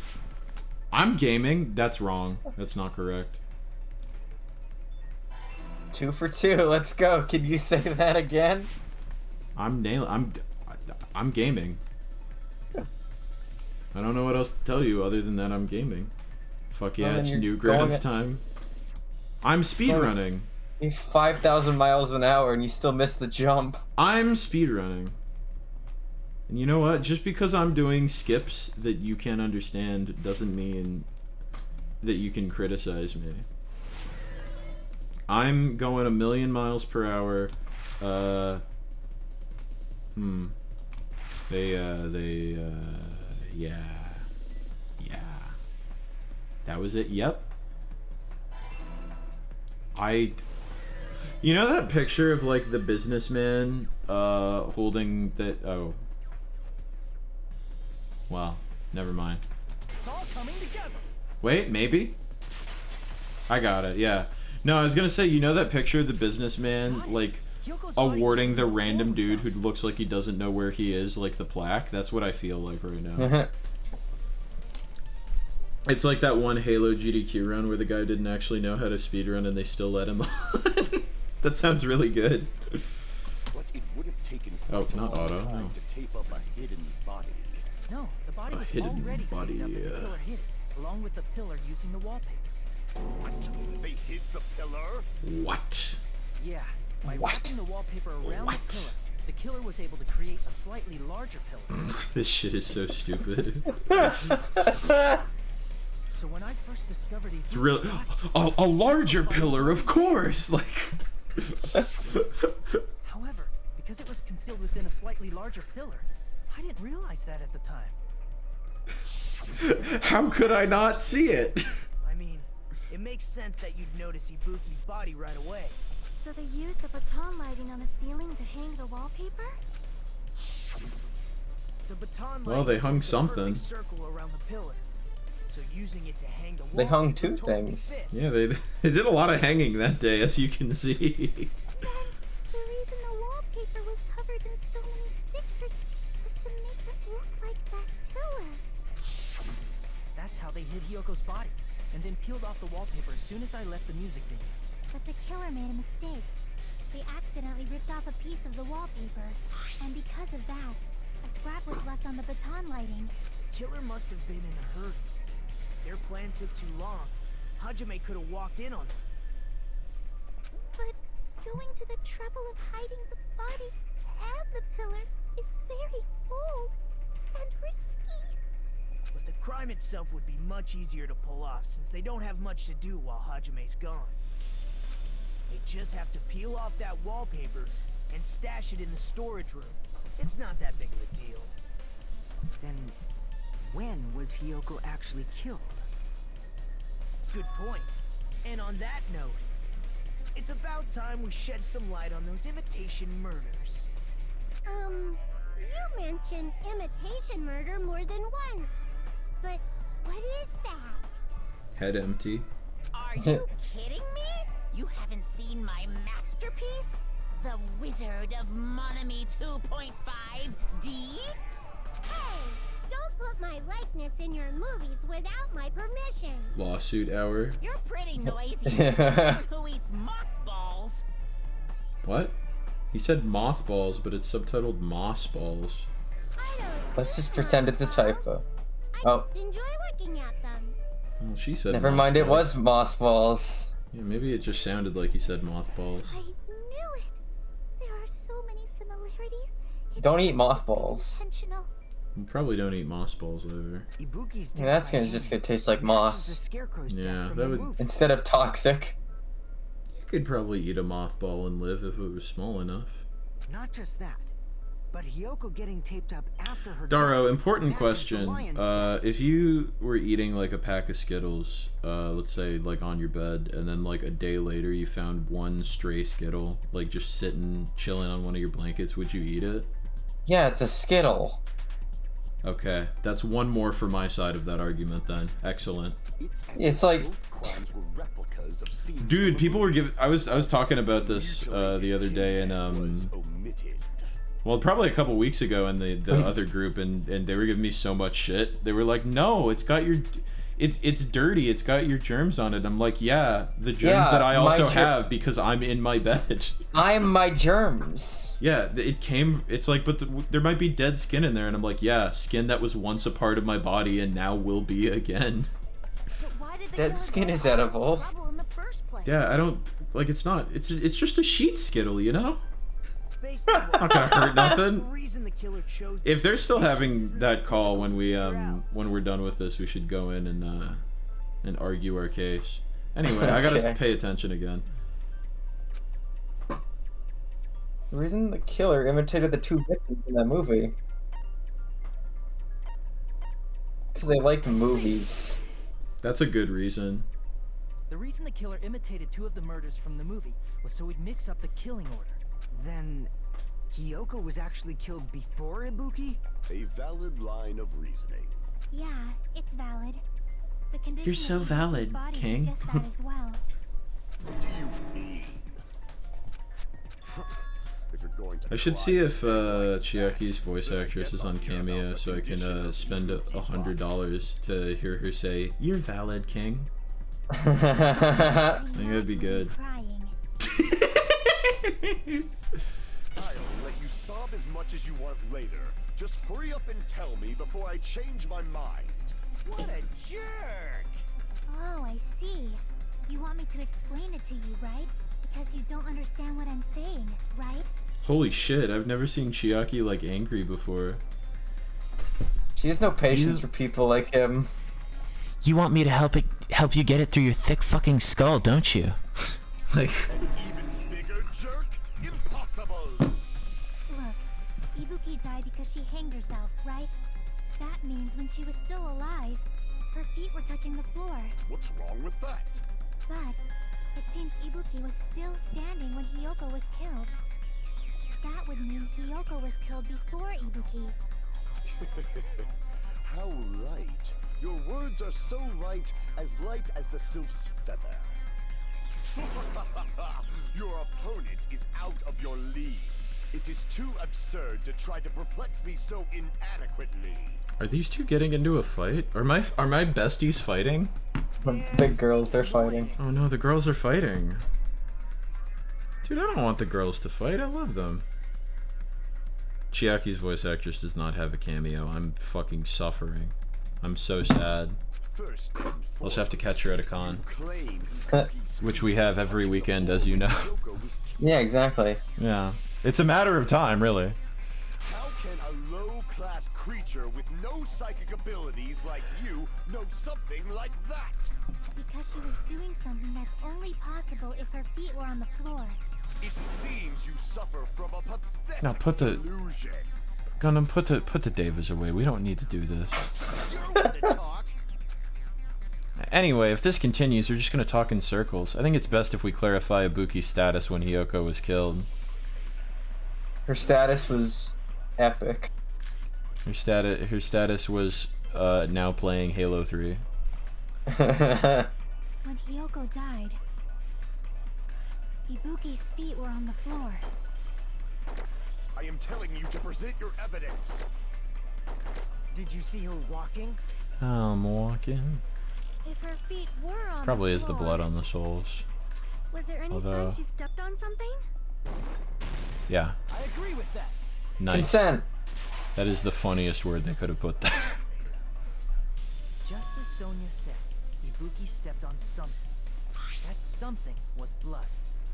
I'm gaming? That's wrong. That's not correct. 2 for 2, let's go. Can you say that again? I'm gaming. I don't know what else to tell you other than that I'm gaming. Fuck yeah, Well, it's then you're Newgrounds going time. I'm speedrunning. You're 5,000 miles an hour and you still miss the jump. I'm speedrunning. And you know what? Just because I'm doing skips that you can't understand doesn't mean that you can criticize me. I'm going 1,000,000 miles per hour. Yeah. That was it. Yep. You know that picture of like the businessman holding that? Oh. Well, never mind. It's all coming together. Wait, maybe? I got it, yeah. No, I was gonna say, you know that picture of the businessman, like, awarding the random dude who looks like he doesn't know where he is, like, the plaque? That's what I feel like right now. It's like that one Halo GDQ run where the guy didn't actually know how to speedrun and they still let him on. That sounds really good. But it would have taken Oh, quite a not long auto, time no. to tape up a hidden body. No, the body A was hidden already body, taped up and the yeah. killer hid it, along with the pillar using the wallpaper. What? They hid the pillar? What? Yeah, by What? wrapping the wallpaper around What? the pillar, the killer was able to create a slightly larger pillar. This shit is so stupid. So when I first discovered It's real. A larger pillar, of course! Like. However, because it was concealed within a slightly larger pillar, I didn't realize that at the time. How could I not see it? I mean, it makes sense that you'd notice Ibuki's body right away. So they used the baton lighting on the ceiling to hang the wallpaper? The baton Well, they lighting hung formed a something. perfect circle around the pillar. So using it to hang the They hung wallpaper 2 totally things. fits. Yeah, they did a lot of hanging that day, as you can see. Then the reason the wallpaper was covered in so many stickers was to make it look like that pillar. That's how they hid Hyoko's body, and then peeled off the wallpaper as soon as I left the music venue. But the killer made a mistake. They accidentally ripped ripped off a piece of the wallpaper, and because of that, a scrap was left on the baton lighting. Killer must have been in a hurry. Their plan took too long. Hajime could have walked in on them. But going to the trouble of hiding the body and the pillar is very bold and risky. But the crime itself would be much easier to pull off since they don't have much to do while Hajime's gone. They just have to peel off that wallpaper and stash it in the storage room. It's not that big of a deal. Then, when was Hiyoko actually killed? Good point. And on that note, it's about time we shed some light on those imitation murders. You mentioned imitation murder more than once. But what is that? Head empty. Are you kidding me? You haven't seen my masterpiece? The Wizard of Monami 2.5D? Hey, don't put my likeness in your movies without my permission. Lawsuit hour. You're pretty noisy. Who eats mothballs? What? He said mothballs, but it's subtitled moss balls. Let's Let's just pretend it's a typo. I Oh. just enjoy looking at them. Well, she said Never moss mind, it balls. was moss balls. Yeah, maybe it just sounded like he said mothballs. I knew it. There are so many similarities. It Don't eat must mothballs. be intentional. You probably don't eat moss balls either. Ibuki's Yeah, that's gonna just gonna taste like moss. Yeah, that would- Instead of toxic. You could probably eat a mothball and live if it was small enough. Not just that, but Hiyoko getting taped up after her Daro, death important matches the question. lion's death. If you were eating like a pack of Skittles, let's say like on your bed, and then like a day later you found one stray Skittle, like just sitting, chilling on one of your blankets, would you eat it? Yeah, it's a Skittle. Okay, that's one more for my side of that argument then. Excellent. It's like, Dude, people were giving. I was talking about this the other day, and well, probably a couple weeks ago in the other group, and they were giving me so much shit. They were like, "No, it's got your, it's dirty. It's got your germs on it." I'm like, "Yeah, the germs Yeah, that I also my have because I'm in my bed." I'm my germs. Yeah, it came. It's like, but there might be dead skin in there, and I'm like, "Yeah, skin that was once a part of my body and now will be again." But why did the Dead killer skin get is all this edible. trouble in the first place? Yeah, I don't like. It's not. It's just a sheet Skittle, you know. Based on what- Not gonna hurt nothing. The reason the killer chose If they're still these having isn't that call when we figure out. when we're done with this, we should go in and argue our case. Anyway, I gotta Okay. pay attention again. The reason the killer imitated the two victims in that movie. Because they like movies. That's a good reason. The reason the killer imitated two of the murders from the movie was so he'd mix up the killing order. Then, Hiyoko was actually killed before Ibuki? A valid line of reasoning. Yeah, it's valid. The condition You're so of Ibuki's valid, body King. suggests that as well. What do you mean? If you're going to I should cry, see if then Chiaki's voice actress is on Cameo, so I can spend $100 to hear her say, "You're valid, King." I think that'd be good. Crying. I'll let you sob as much as you want later. Just hurry up and tell me before I change my mind. What a jerk! Oh, I see. You want me to explain it to you, right? Because you don't understand what I'm saying, right? Holy shit! I've never seen Chiaki like angry before. She has no patience for people like him. You want me to help you get it through your thick fucking skull, don't you? Like, Even bigger jerk? Impossible! Look, Ibuki died because she hanged herself, right? That means when she was still alive, her feet were touching the floor. What's wrong with that? But it seems Ibuki was still standing when Hiyoko was killed. That would mean Hiyoko was killed before Ibuki. How right. Your words are so light as the sylph's feather. Your opponent is out of your league. It is too absurd to try to perplex me so inadequately. are these two getting into a fight? Are my besties fighting? The big girls are fighting. Oh no, the girls are fighting. Dude, I don't want the girls to fight. I love them. Chiaki's voice actress does not have a cameo. I'm fucking suffering. I'm so sad. I'll just have to catch her at a con. Which we have every weekend, as you know. Yeah, exactly. Yeah. It's a matter of time, really. How can a low-class creature with no psychic abilities like you know something like that? Because she was doing something that's only possible if her feet were on the floor. It seems you suffer from a pathetic Now put the illusion. Gundam, put the Davas away. We don't need to do this. You're one to talk. Anyway, if this continues, we're just gonna talk in circles. I think it's best if we clarify Ibuki's status when Hiyoko was killed. Her status was epic. Her status was now playing Halo 3. When Hiyoko died, Ibuki's feet were on the floor. I am telling you to present your evidence. Did you see her walking? I'm walking. If her feet were on Probably the is the floor, blood on the soles. Was there any Although- sign she stepped on something? Yeah. I agree with that. Nice. Consent. That is the funniest word they could have put there. Just as Sonia said, Ibuki stepped on something. That something was blood.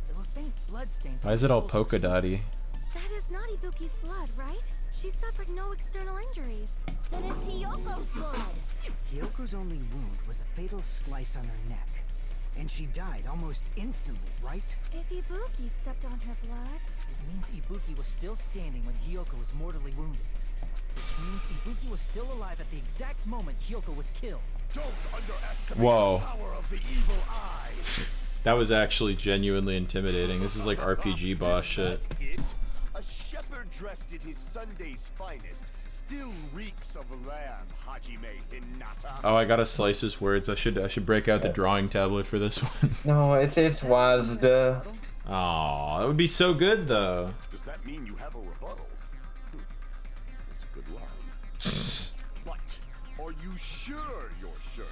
There were faint bloodstains. Why is it all polka dotty? That is not Ibuki's blood, right? She suffered no external injuries. Then it's Hiyoko's blood. Hyoko's only wound was a fatal slice on her neck. And she died almost instantly, right? If Ibuki stepped on her blood, It means Ibuki was still standing when Hiyoko was mortally wounded. Which means Ibuki was still alive at the exact moment Hiyoko was killed. Don't underestimate Whoa. the power of the evil eye. That was actually genuinely intimidating. This is like RPG boss shit. It, a shepherd dressed in his Sunday's finest, still reeks of lamb, Hajime Hinata. Oh, I gotta slice his words. I should break out the drawing tablet for this one. No, it's Wazda. Aw, that would be so good though. Does that mean you have a rebuttal? That's a good line. But are you sure you're sure?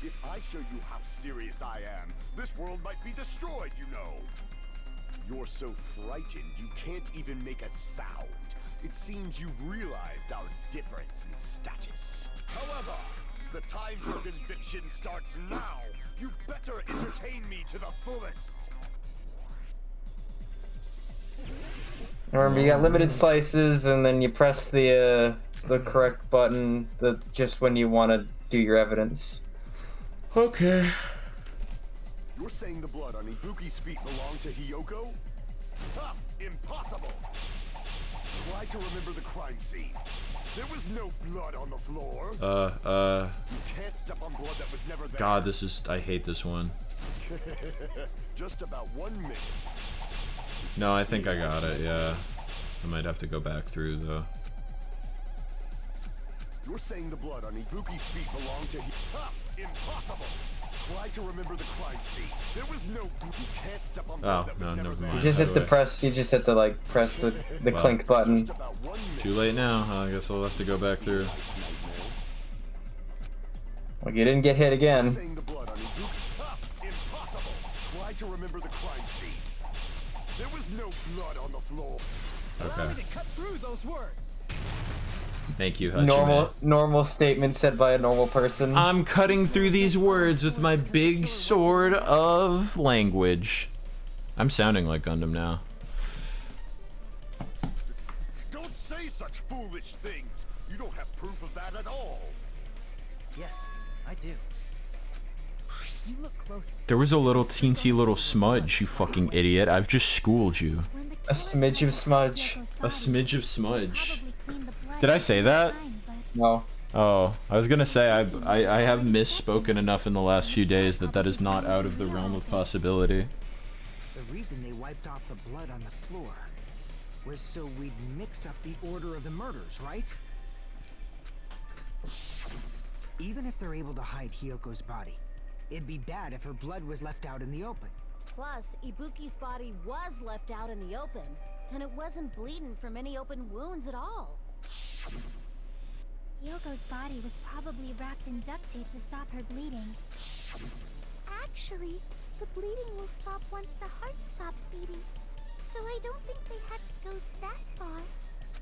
If I show you how serious I am, this world might be destroyed, you know. You're so frightened you can't even make a sound. It seems you've realized our difference in status. However, the time for conviction starts now. You better entertain me to the fullest. Remember, you got limited slices, and then you press the correct button just when you want to do your evidence. Okay. You're saying the blood on Ibuki's feet belonged to Hiyoko? Ha! Impossible! Try to remember the crime scene. There was no blood on the floor. You can't step on blood that was never there. God, I hate this one. Just about 1 minute. No, I think I got it, yeah. I might have to go back through though. You're saying the blood on Ibuki's feet belonged to Ha! Impossible! Try to remember the crime scene. There was no... You can't step on blood that was no, never never there. mind. You just hit the By the way. press. You just hit the press the Well. clink button. Just about 1 minute. Too late now. I guess I'll have to go back through. Well, you didn't get hit again. Saying the blood on Ibuki. Ha! Impossible! Try to remember the crime scene. There was no blood on the floor. Allow me Okay. to cut through those words. Thank you, Hachime. Normal statement said by a normal person. I'm cutting through these words with my big sword of language. I'm sounding like Gundam now. Don't say such foolish things. You don't have proof of that at all. Yes, I do. You look closely. There was a little teensy little smudge, you fucking idiot. I've just schooled you. when the A smidge of smudge. A smidge of smudge. probably cleaned the blood Did I say that? fine, but No. Oh, I was gonna say I have misspoken enough in the last few days that is not out of the realm of possibility. The reason they wiped off the blood on the floor was so we'd mix up the order of the murders, right? Even if they're able to hide Hyoko's body, it'd be bad if her blood was left out in the open. Plus, Ibuki's body was left out in the open, and it wasn't bleeding from any open wounds at all. Yoko's body was probably wrapped in duct tape to stop her bleeding. Actually, the bleeding will stop once the heart stops beating. So I don't think they had to go that far.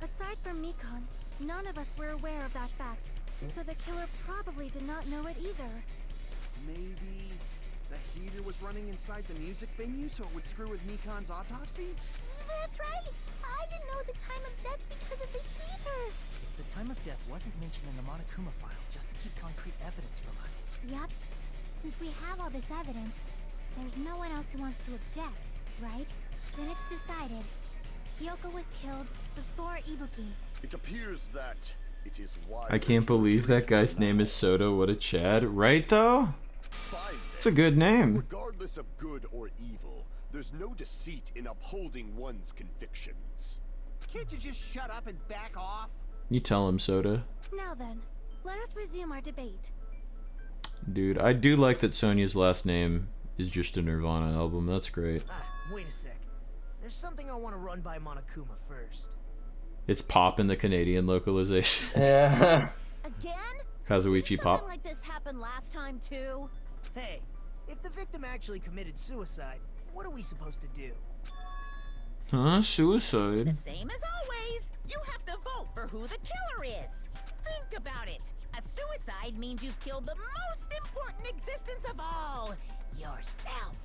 Aside from Mikon, none of us were aware of that fact. So the killer probably did not know it either. Maybe the heater was running inside the music venue so it would screw with Mikon's autopsy? That's right! I didn't know the time of death because of the heater! If the time of death wasn't mentioned in the Monokuma file just to keep concrete evidence from us. Yup. Since we have all this evidence, there's no one else who wants to object, right? Then it's decided. Hiyoko was killed before Ibuki. It appears that it is wise. I can't believe that guy's name is Soto. What a Chad. Right, though? It's a good name. Regardless of good or evil, there's no deceit in upholding one's convictions. Can't you just shut up and back off? You tell him, Soda. Now then, let us resume our debate. Dude, I do like that Sonya's last name is just a Nirvana album. That's great. Wait a sec. There's something I want to run by Monokuma first. It's Pop in the Canadian localization. Yeah. Again? Kazuichi Pop. Something like this happened last time too. Hey, if the victim actually committed suicide, what are we supposed to do? Huh? Suicide? The same as always. You have to vote for who the killer is. Think about it. A suicide means you've killed the most important existence of all, yourself.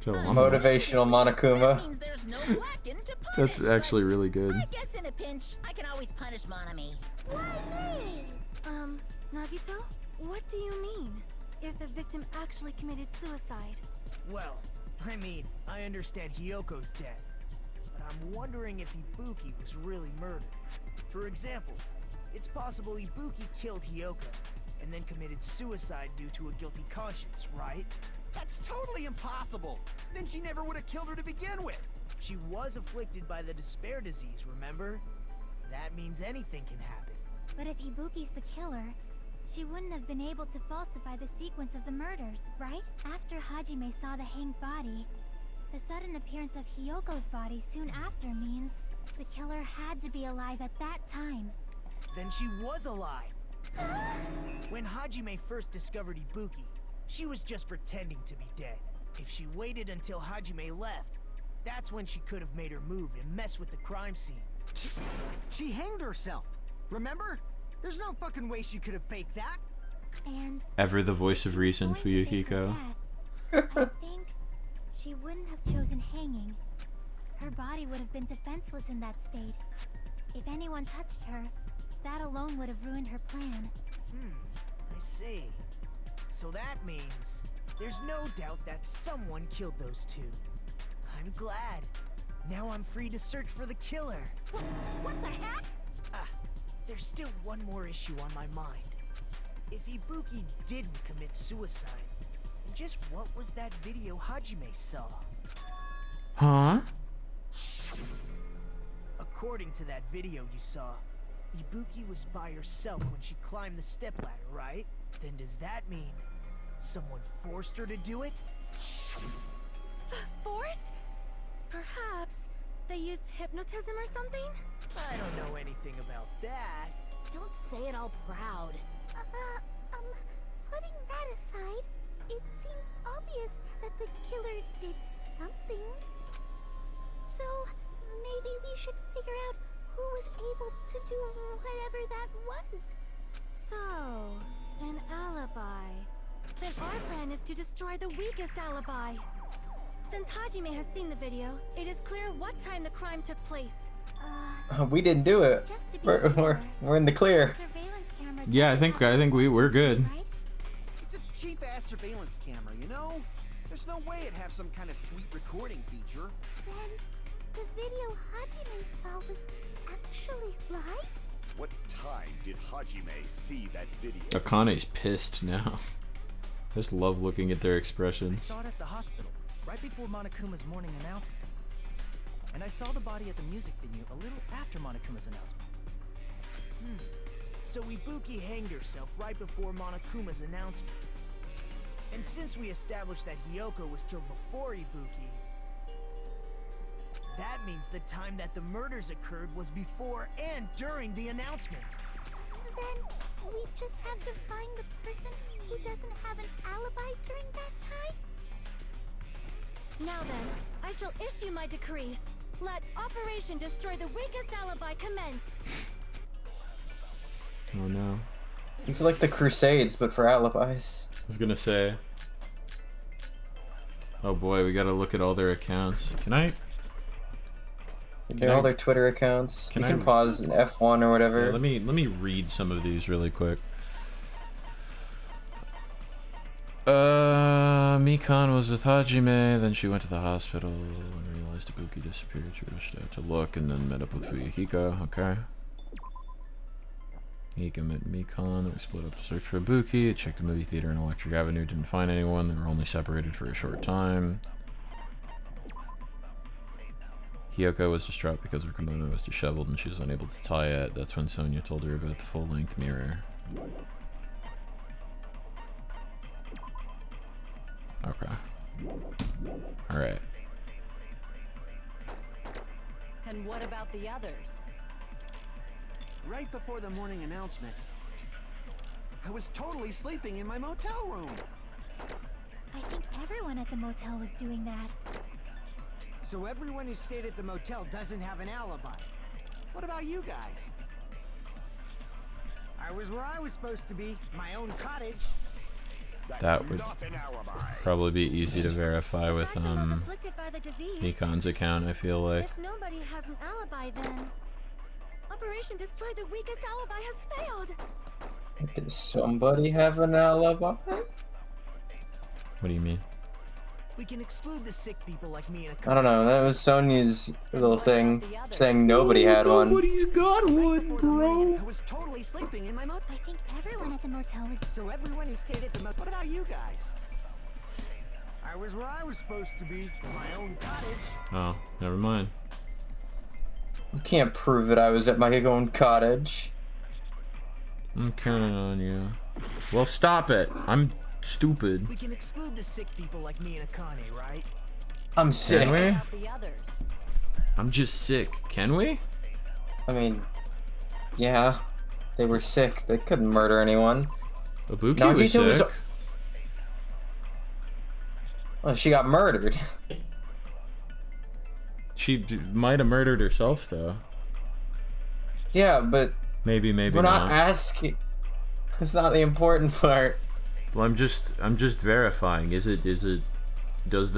Motivational Monokuma. That means there's no Blackened to punish. That's actually really good. I guess in a pinch, I can always punish Monami. Why me? Nagito? What do you mean? If the victim actually committed suicide? Well, I mean, I understand Hiyoko's death, but I'm wondering if Ibuki was really murdered. For example, it's possible Ibuki killed Hiyoko and then committed suicide due to a guilty conscience, right? That's totally impossible. Then she never would have killed her to begin with. She was afflicted by the despair disease, remember? That means anything can happen. But if Ibuki's the killer, she wouldn't have been able to falsify the sequence of the murders, right? After Hajime saw the hanged body, the sudden appearance of Hiyoko's body soon after means the killer had to be alive at that time. Then she was alive. When Hajime first discovered Ibuki, she was just pretending to be dead. If she waited until Hajime left, that's when she could have made her move and mess with the crime scene. She hanged herself, remember? There's no fucking way she could have faked that. And Ever the voice of reason for Yukiko. I think she wouldn't have chosen hanging. Her body would have been defenseless in that state. If anyone touched her, that alone would have ruined her plan. I see. So that means there's no doubt that someone killed those two. I'm glad. Now I'm free to search for the killer. What the heck? There's still one more issue on my mind. If Ibuki didn't commit suicide, then just what was that video Hajime saw? Huh? According to that video you saw, Ibuki was by herself when she climbed the stepladder, right? Then does that mean someone forced her to do it? Forced? Perhaps they used hypnotism or something? I don't know anything about that. Don't say it all proud. Putting that aside, it seems obvious that the killer did something. So, maybe we should figure out who was able to do whatever that was. So, an alibi. Then our plan is to destroy the weakest alibi. Since Hajime has seen the video, it is clear what time the crime took place. We didn't do it. Just to be We're in the clear. Surveillance camera Yeah, I think we're good. right? It's a cheap-ass surveillance camera, you know? There's no way it'd have some kind of sweet recording feature. Then the video Hajime saw was actually live? What time did Hajime see that video? Akane's pissed now. I just love looking at their I expressions. saw it at the hospital, right before Monokuma's morning announcement. And I saw the body at the music venue a little after Monokuma's announcement. So Ibuki hanged herself right before Monokuma's announcement. And since we established that Hiyoko was killed before Ibuki, that means the time that the murders occurred was before and during the announcement. Then we just have to find the person who doesn't have an alibi during that time? Now then, I shall issue my decree. Let Operation Destroy the Weakest Alibi commence. Oh no. It's like the Crusades, but for alibis. I was gonna say. Oh boy, we gotta look at all their accounts. Can I? All their Twitter accounts. You can pause an F1 or whatever. Yeah, let me read some of these really quick. Mikan was with Hajime, then she went to the hospital and realized Ibuki disappeared. She rushed out to look and then met up with Fuyuhiko. Okay. Hika met Mikan. They split up to search for Ibuki. They checked the movie theater in Electric Avenue. Didn't find anyone. They were only separated for a short time. Hiyoko was distraught because her kimono was disheveled and she was unable to tie it. That's when Sonia told her about the full-length mirror. Okay. Alright. And what about the others? Right before the morning announcement, I was totally sleeping in my motel room. I think everyone at the motel was doing that. So everyone who stayed at the motel doesn't have an alibi. What about you guys? I was where I was supposed to be, my own cottage. That would probably be easy to verify with Mikan's account, I feel like. If nobody has an alibi, then Operation Destroy the Weakest Alibi has failed. Does somebody have an alibi? What do you mean? We can exclude the sick people like me and I don't know, that was Sonia's little thing, saying nobody had one. Nobody's got one, bro. I was totally sleeping in my motel. I think everyone at the motel was... So everyone who stayed at the motel... What about you guys? I was where I was supposed to be, my own cottage. Oh, never mind. You can't prove that I was at my own cottage. I'm counting on you. Well, stop it. I'm stupid. We can exclude the sick people like me and Akane, right? I'm sick. Can we? About the others. I'm just sick. Can we? I mean, yeah, they were sick. They couldn't murder anyone. Ibuki was sick. Well, she got murdered. She might have murdered herself, though. Yeah, but maybe we're not asking. It's not the important part. Well, I'm just verifying. Does the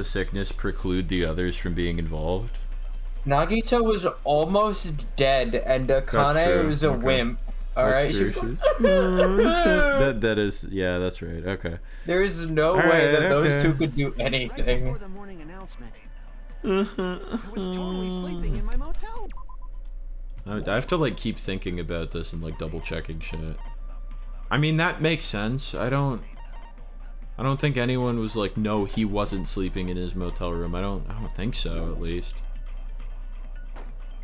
sickness preclude the others from being involved? Nagito was almost dead, and Akane was a wimp. Alright, that is, yeah, that's right. Okay. There is no way that those two could do anything. Right before the morning announcement, I was totally sleeping in my motel. I have to like keep thinking about this and like double checking shit. I mean, that makes sense. I don't think anyone was like, no, he wasn't sleeping in his motel room. I don't think so, at least.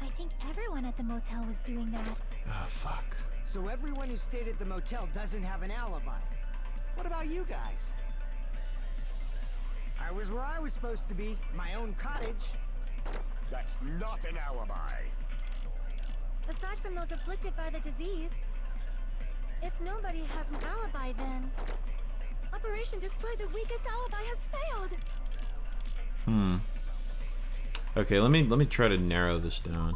I think everyone at the motel was doing that. Oh, fuck. So everyone who stayed at the motel doesn't have an alibi. What about you guys? I was where I was supposed to be, my own cottage. That's not an alibi. Aside from those afflicted by the disease, if nobody has an alibi, then Operation Destroy the Weakest Alibi has failed. Okay, let me try to narrow this down.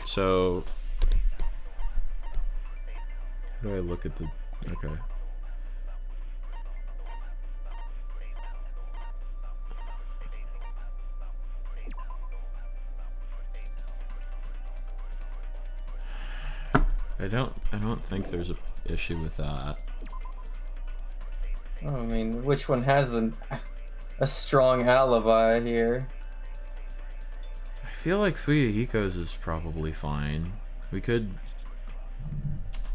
So, how do I look at the? Okay. I don't think there's a issue with that. Oh, I mean, which one has a strong alibi here? I feel like Fuyuhiko's is probably fine. We could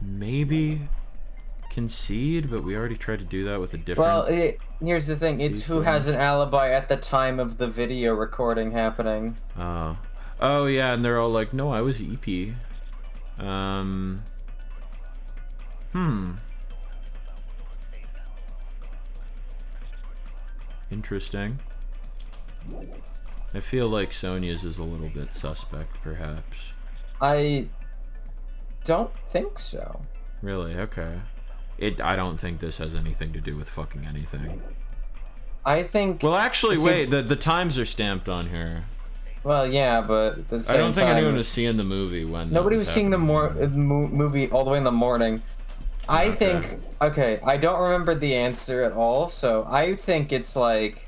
maybe concede, but we already tried to do that with a different... Well, here's the thing. It's who has an alibi at the time of the video recording happening. Oh, yeah, and they're all like, no, I was EP. Interesting. I feel like Sonia's is a little bit suspect, perhaps. I don't think so. Really? Okay. I don't think this has anything to do with fucking anything. I think. Well, actually, wait. The times are stamped on here. Well, yeah, but at the same I don't think time, anyone was seeing the movie when. Nobody was seeing the movie all the way in the morning. I think. Okay, I don't remember the answer at all, so I think it's like.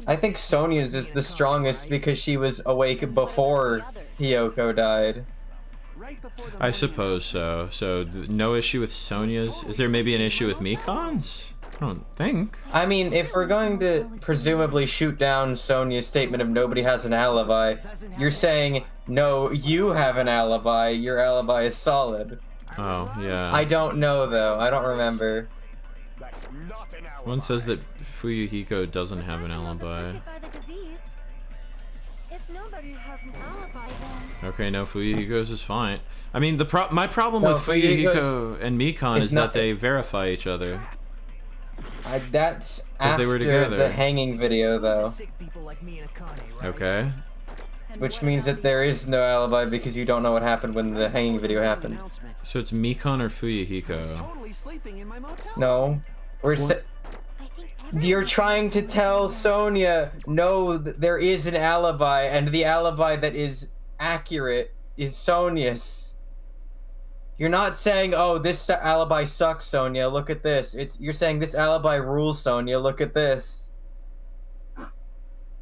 I think Sonya's is the strongest because she was awake before Hiyoko died. I suppose so. So no issue with Sonya's. Is there maybe an issue with Mikan's? I don't think. I mean, if we're going to presumably shoot down Sonya's statement of nobody has an alibi, you're saying, no, you have an alibi, your alibi is solid. Oh, yeah. I don't know, though. I don't remember. One says that Fuyuhiko doesn't have an alibi. Okay, no, Fuyuhiko's is fine. I mean, my problem with Fuyuhiko and Mikan is that they verify each other. That's after they were together. The hanging video, though. Okay. Which means that there is no alibi because you don't know what happened when the hanging video happened. So it's Mikan or Fuyuhiko? No. You're trying to tell Sonya, no, there is an alibi, and the alibi that is accurate is Sonya's. You're not saying, oh, this alibi sucks, Sonya, look at this. You're saying this alibi rules, Sonya, look at this.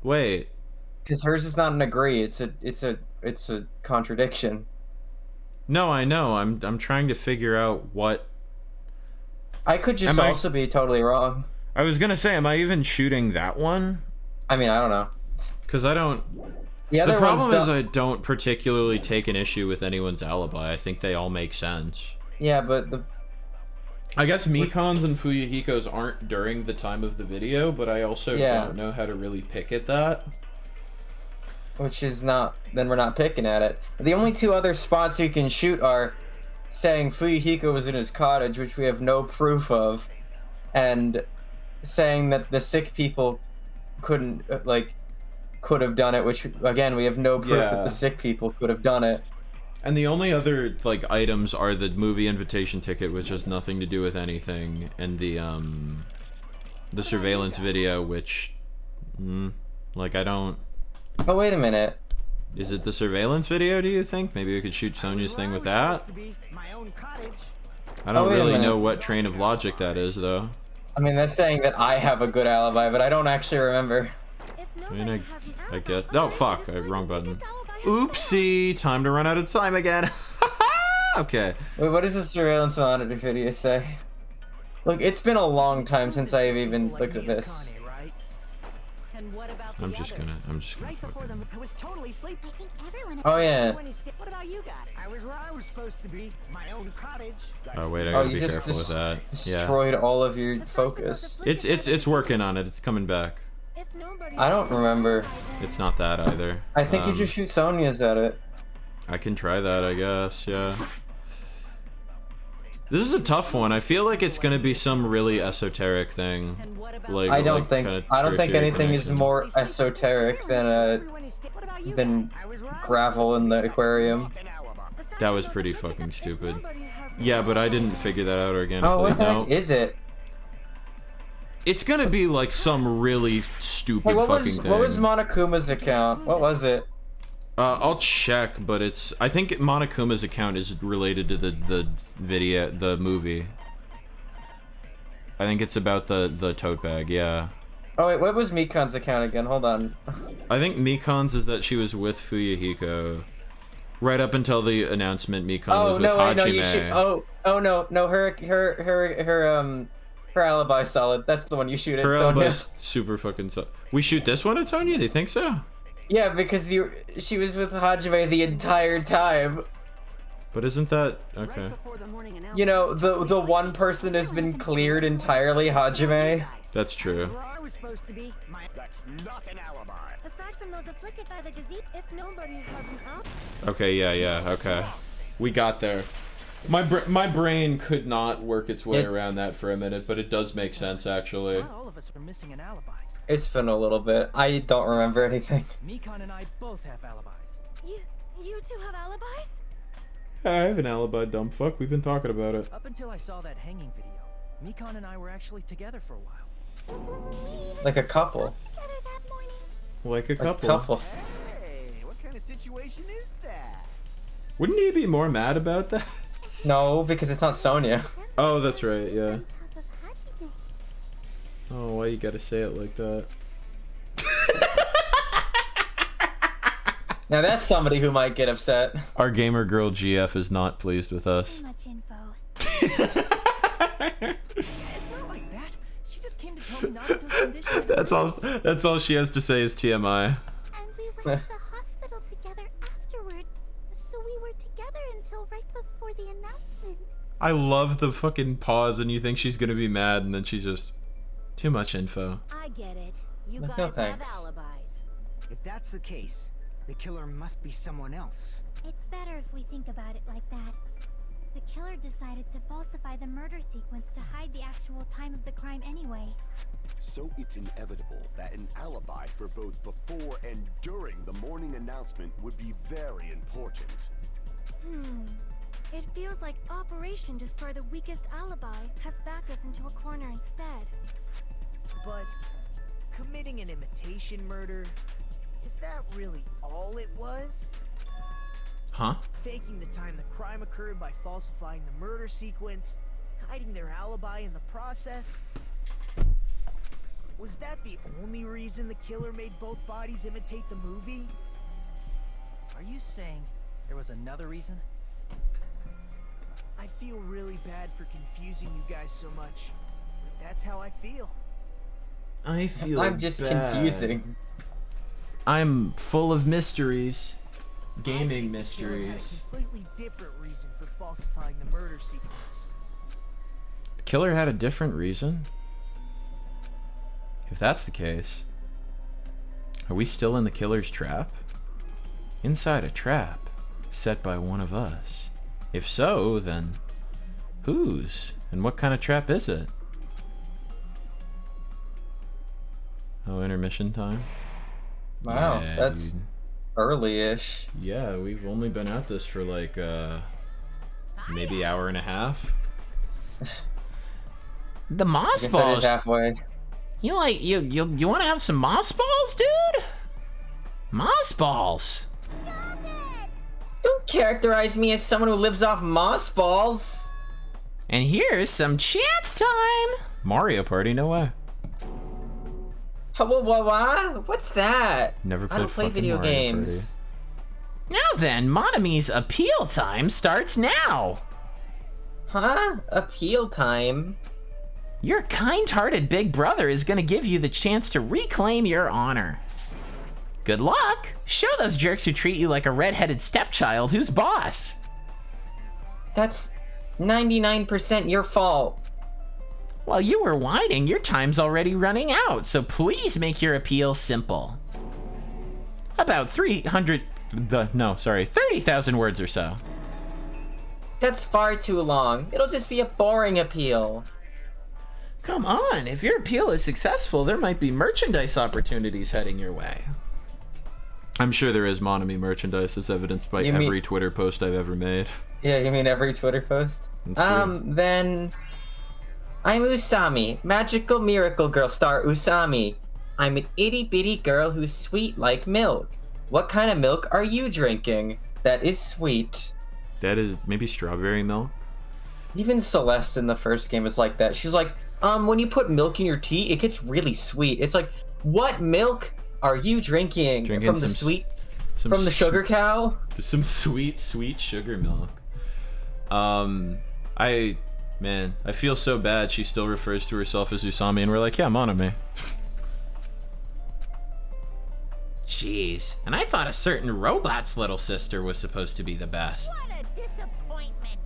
Wait. Because hers is not an agree, it's a contradiction. No, I know. I'm trying to figure out what. I could just also be totally wrong. I was gonna say, am I even shooting that one? I mean, I don't know. Because I don't. The problem is I don't particularly take an issue with anyone's alibi. I think they all make sense. Yeah, but I guess Mikan's and Fuyuhiko's aren't during the time of the video, but I also don't know how to really pick at that. Which is not, then we're not picking at it. The only two other spots you can shoot are saying Fuyuhiko was in his cottage, which we have no proof of, and saying that the sick people could have done it, which again we have no proof that the sick people could have done it. And the only other items are the movie invitation ticket, which has nothing to do with anything, and the surveillance video, which I don't. Oh, wait a minute. Is it the surveillance video, do you think? Maybe we could shoot Sonya's thing with that? I don't really know what train of logic that is, though. I mean, that's saying that I have a good alibi, but I don't actually remember. I mean, I guess. Oh, fuck. Wrong button. Oopsie. Time to run out of time again. Okay. Wait, what does the surveillance monitor video say? Look, it's been a long time since I've even looked at this. I'm just gonna fucking... I was totally sleeping. I think everyone. Oh yeah. What about you guys? I was where I was supposed to be. My own cottage. Oh wait, I gotta be careful with that. Destroyed all of your focus. It's working on it. It's coming back. I don't remember. It's not that either. I think you just shoot Sonya's at it. I can try that, I guess. Yeah. This is a tough one. I feel like it's gonna be some really esoteric thing. I don't think anything is more esoteric than gravel in the aquarium. That was pretty fucking stupid. Yeah, but I didn't figure that out organically. Oh, what the heck is it? It's gonna be like some really stupid fucking thing. What was Monokuma's account? What was it? I'll check, but I think Monokuma's account is related to the video, the movie. I think it's about the tote bag, yeah. Oh wait, what was Mikan's account again? Hold on. I think Mikan's is that she was with Fuyuhiko. Right up until the announcement, Mikan was with Hajime. No, you should. No, her alibi's solid. That's the one you shoot at. Her alibi's super fucking solid. We shoot this one at Sonya? Do you think so? Yeah, because she was with Hajime the entire time. But isn't that okay? You know, the one person has been cleared entirely, Hajime. That's true. That's not an alibi. Aside from those afflicted by the disease, if nobody has an alibi. Okay, yeah, okay. We got there. My brain could not work its way around that for a minute, but it does make sense actually. Not all of us are missing an alibi. It's been a little bit. I don't remember anything. Mikan and I both have alibis. You two have alibis? I have an alibi, dumb fuck. We've been talking about it. Up until I saw that hanging video, Mikan and I were actually together for a while. Like a couple. Like a couple. Hey, what kind of situation is that? Wouldn't he be more mad about that? No, because it's not Sonia. Oh, that's right, yeah. Oh, why you gotta say it like that? Now that's somebody who might get upset. Our gamer girl GF is not pleased with us. Too much info. It's not like that. She just came to tell me not to do conditions. That's all she has to say is TMI. And we went to the hospital together afterward. So we were together until right before the announcement. I love the fucking pause and you think she's gonna be mad and then she's just too much info. I get it. You No, guys have thanks. alibis. If that's the case, the killer must be someone else. It's better if we think about it like that. The killer decided to falsify the murder sequence to hide the actual time of the crime anyway. So it's inevitable that an alibi for both before and during the morning announcement would be very important. It feels like Operation Destroy the Weakest Alibi has backed us into a corner instead. But committing an imitation murder, is that really all it was? Huh? Faking the time the crime occurred by falsifying the murder sequence, hiding their alibi in the process? Was that the only reason the killer made both bodies imitate the movie? Are you saying there was another reason? I feel really bad for confusing you guys so much, but that's how I feel. I feel I'm just confusing. I'm full of mysteries. Gaming The killer had a mysteries. completely different reason for falsifying the murder sequence. The killer had a different reason? If that's the case, are we still in the killer's trap? Inside a trap set by one of us? If so, then whose? And what kind of trap is it? Oh, intermission time? Wow, Yeah, that's dude. early-ish. Yeah, we've only been at this for like maybe hour and a half. The moss I guess that is balls. halfway. You like you want to have some moss balls, dude? Moss balls. Stop it! Don't characterize me as someone who lives off moss balls. And here's some chance time. Mario Party, no way. What's that? Never I played don't play fucking video Mario games. Now then, Monami's appeal time starts now. Huh? Appeal time? Your kind-hearted big brother is gonna give you the chance to reclaim your honor. Good luck. Show those jerks who treat you like a red-headed stepchild who's boss. That's 99% your fault. While you were whining, your time's already running out, so please make your appeal simple. About 30,000 words or so. That's far too long. It'll just be a boring appeal. Come on, if your appeal is successful, there might be merchandise opportunities heading your way. I'm sure there is Monami merchandise, as evidenced by every Twitter post I've ever made. Yeah, you mean every Twitter post? That's true. Then... I'm Usami, magical miracle girl star Usami. I'm an itty-bitty girl who's sweet like milk. What kind of milk are you drinking? That is sweet. That is maybe strawberry milk? Even Celeste in the first game is like that. She's like, when you put milk in your tea, it gets really sweet. It's like, what milk are you drinking? From the sweet... From the sugar cow? Some sweet, sweet sugar milk. Man, I feel so bad she still refers to herself as Usami, and we're like, yeah, Monami. Jeez, and I thought a certain robot's little sister was supposed to be the best. What a disappointment.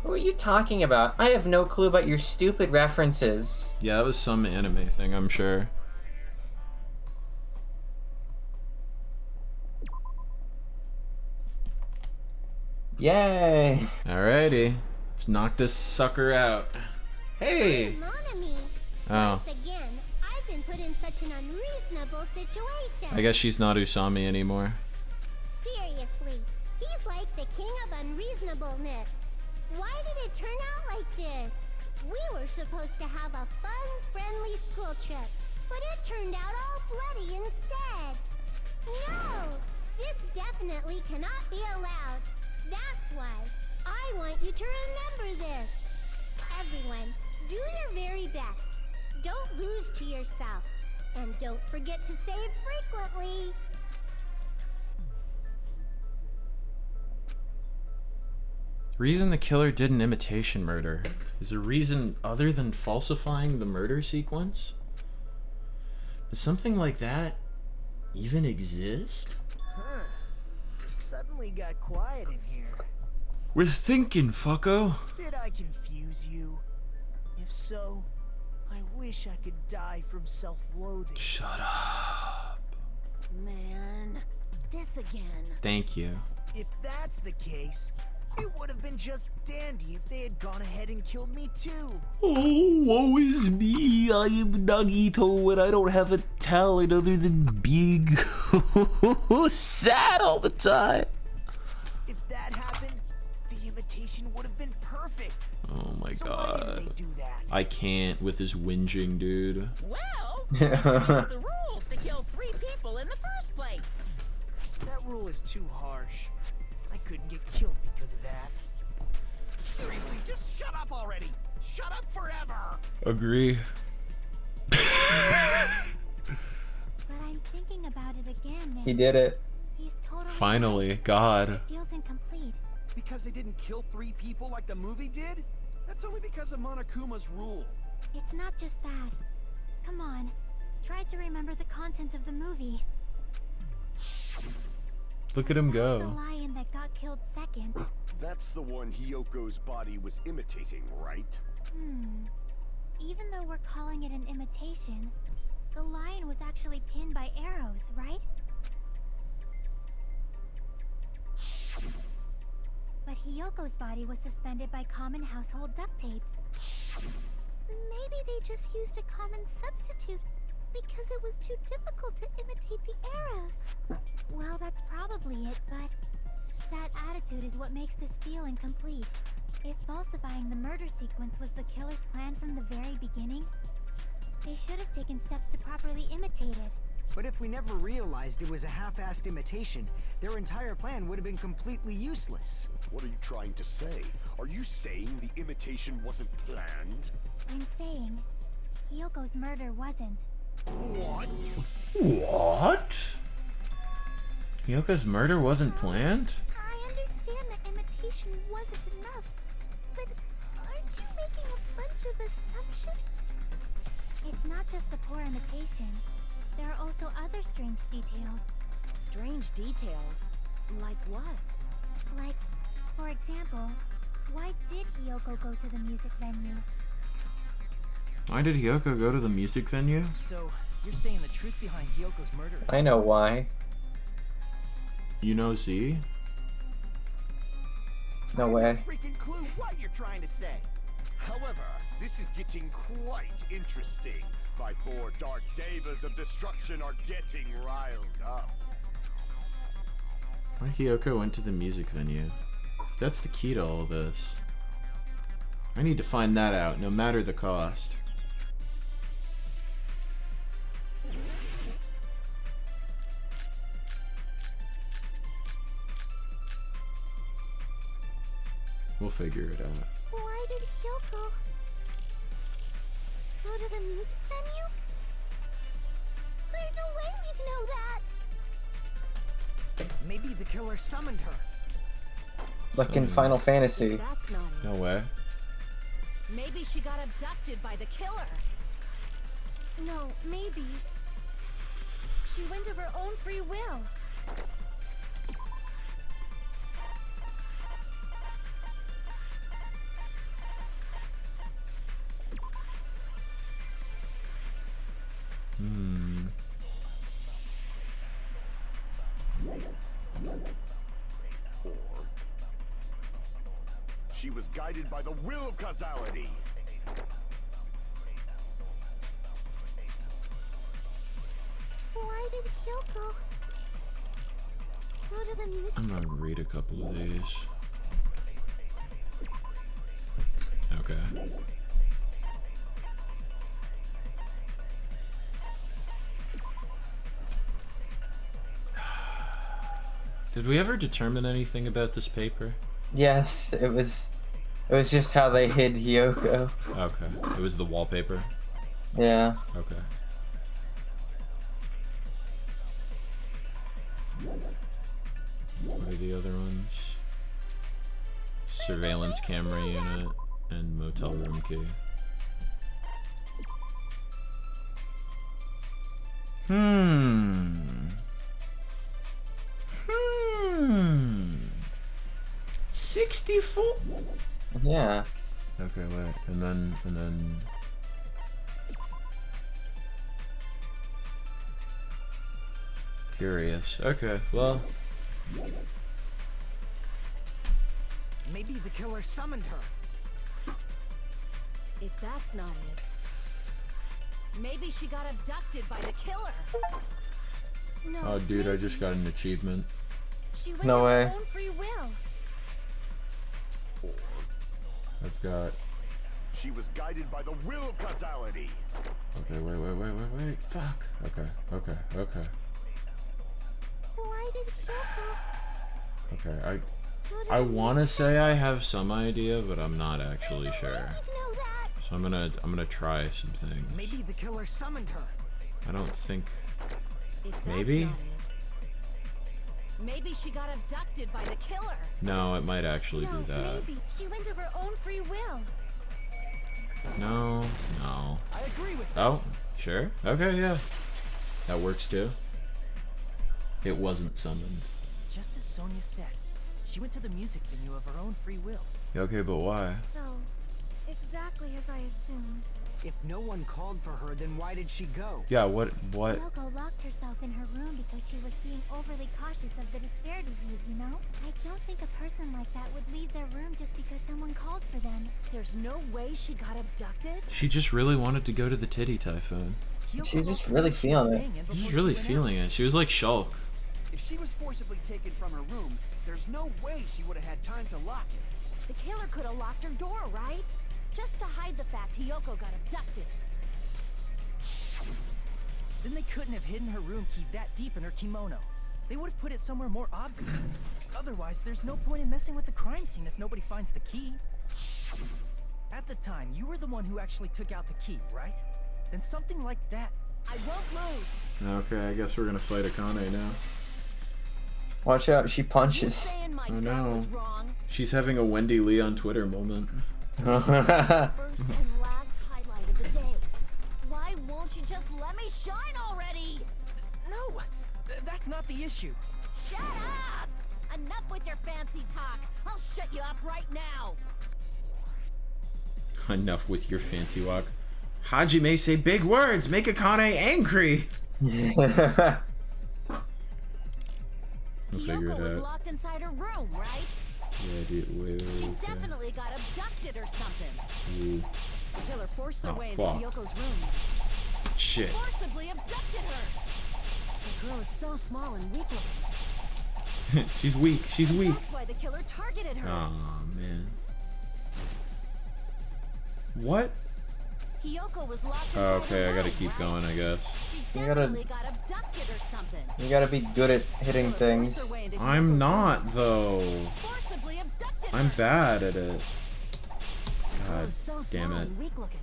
What are you talking about? I have no clue about your stupid references. Yeah, that was some anime thing, I'm sure. Yay! Alrighty, let's knock this sucker out. Hey! Monami. Oh, Once again, I've been put in such an unreasonable situation. I guess she's not Usami anymore. Seriously, he's like the king of unreasonableness. Why did it turn out like this? We were supposed to have a fun, friendly school trip, but it turned out all bloody instead. No! This definitely cannot be allowed. That's why I want you to remember this. Everyone, do your very best. Don't lose to yourself. And don't forget to save frequently. Reason the killer did an imitation murder. Is there a reason other than falsifying the murder sequence? Does something like that even exist? Huh. It suddenly got quiet in here. We're thinking, fucko. Did I confuse you? If so, I wish I could die from self-loathing. Shut up. Man, this again. Thank you. If that's the case, it would have been just dandy if they had gone ahead and killed me too. Oh, woe is me. I am Nagito and I don't have a talent other than being sad all the time. If that happened, the imitation would have been perfect. Oh my So why god. didn't they do that? I can't with his whinging, dude. Well, it's against the rules to kill 3 people in the first place. That rule is too harsh. I couldn't get killed because of that. Seriously, just shut up already. Shut up forever. Agree. But I'm thinking about it again, Nick. He did it. He's totally Finally, right. God. It feels incomplete. Because they didn't kill 3 people like the movie did? That's only because of Monokuma's rule. It's not just that. Come on. Try to remember the content of the movie. Look at him The go. lion that got killed second. That's the one Hyoko's body was imitating, right? Even though we're calling it an imitation, the lion was actually pinned by arrows, right? But Hyoko's body was suspended by common household duct tape. Maybe they just used a common substitute because it was too difficult to imitate the arrows. Well, that's probably it, but that attitude is what makes this feel incomplete. If falsifying the murder sequence was the killer's plan from the very beginning, they should have taken steps to properly imitate it. But if we never realized it was a half-assed imitation, their entire plan would have been completely useless. What are you trying to say? Are you saying the imitation wasn't planned? I'm saying Hyoko's murder wasn't. What? What? Hyoko's murder wasn't planned? I understand that imitation wasn't enough, but aren't you making a bunch of assumptions? It's not just the poor imitation. There are also other strange details. Strange details? Like what? Like, for example, why did Hyoko go to the music venue? Why did Hyoko go to the music venue? So, you're saying the truth behind Hyoko's murder is... I know why. You know Z? No I way. have no freaking clue what you're trying to say. However, this is getting quite interesting. My 4 dark devas of destruction are getting riled up. Why Hyoko went to the music venue? That's the key to all this. I need to find that out, no matter the cost. We'll figure it out. Why did Hyoko go to the music venue? There's no way we'd know that. Maybe the killer summoned her. Like in Final Fantasy. That's not it. No way. Maybe she got abducted by the killer. No, maybe. She went of her own free will. Or she was guided by the will of causality. Why did Hyoko go to the music? I'm gonna read a couple of these. Okay. Did we ever determine anything about this paper? Yes, it was just how they hid Hiyoko. Okay. It was the wallpaper? Yeah. Okay. What are the other ones? Surveillance camera unit and motel room key. Hmm. 64? Yeah. Okay, wait. And then curious. Okay, well. Maybe the killer summoned her. If that's not it, maybe she got abducted by the killer. No, Oh, dude, I just got an achievement. she went No of way. her own free will. I've got. She was guided by the will of causality. Okay, wait. Fuck. Okay. Why did Hiyoko? Okay, I want to say I have some idea, but I'm not actually sure. know that? So I'm gonna try some things. Maybe the killer summoned her. I don't think. If that's Maybe? not it, maybe she got abducted by the killer. No, it might actually No, do that. maybe she went of her own free will. No. I agree with that. Oh, sure. Okay, yeah. That works too. It wasn't summoned. It's just as Sonia said. She went to the music venue of her own free will. Okay, but why? So, exactly as I assumed. If no one called for her, then why did she go? Yeah, what? Hiyoko locked herself in her room because she was being overly cautious of the despair disease, you know? I don't think a person like that would leave their room just because someone called for them. There's no way she got abducted? She just really wanted to go to the titty typhoon. She's just really feeling it. She's really feeling it. She was like Shulk. If she was forcibly taken from her room, there's no way she would have had time to lock it. The killer could have locked her door, right? Just to hide the fact Hiyoko got abducted. Then they couldn't have hidden her room key that deep in her kimono. They would have put it somewhere more obvious. Otherwise, there's no point in messing with the crime scene if nobody finds the key. At the time, you were the one who actually took out the key, right? Then something like that. I won't lose. Okay, I guess we're gonna fight Akane now. Watch out, she You punches. saying my Oh, girl no. was wrong? She's having a Wendy Lee on Twitter moment. First and last highlight of the day. Why won't you just let me shine already? No, that's not the issue. Shut up! Enough with your fancy talk. I'll shut you up right now. Enough with your fancy walk. Hajime say big words, make Akane angry. We'll figure Hiyoko was it out. locked inside her room, right? Yeah, dude, wait. She definitely got abducted or something. Ooh. The killer forced their Oh, way into fuck. Hiyoko's room. Shit. Forcibly abducted her. The girl is so small and weak looking. She's weak. She's weak. That's why the killer targeted her. Aw, man. What? Hiyoko was locked inside Oh, okay, her I gotta room, keep right? going, I guess. She You gotta- definitely got abducted or something. You gotta be good at hitting Forced things. their way into I'm Hiyoko's not, room. though. Forcibly abducted I'm her. bad at it. The girl God was so damn small it. and weak looking.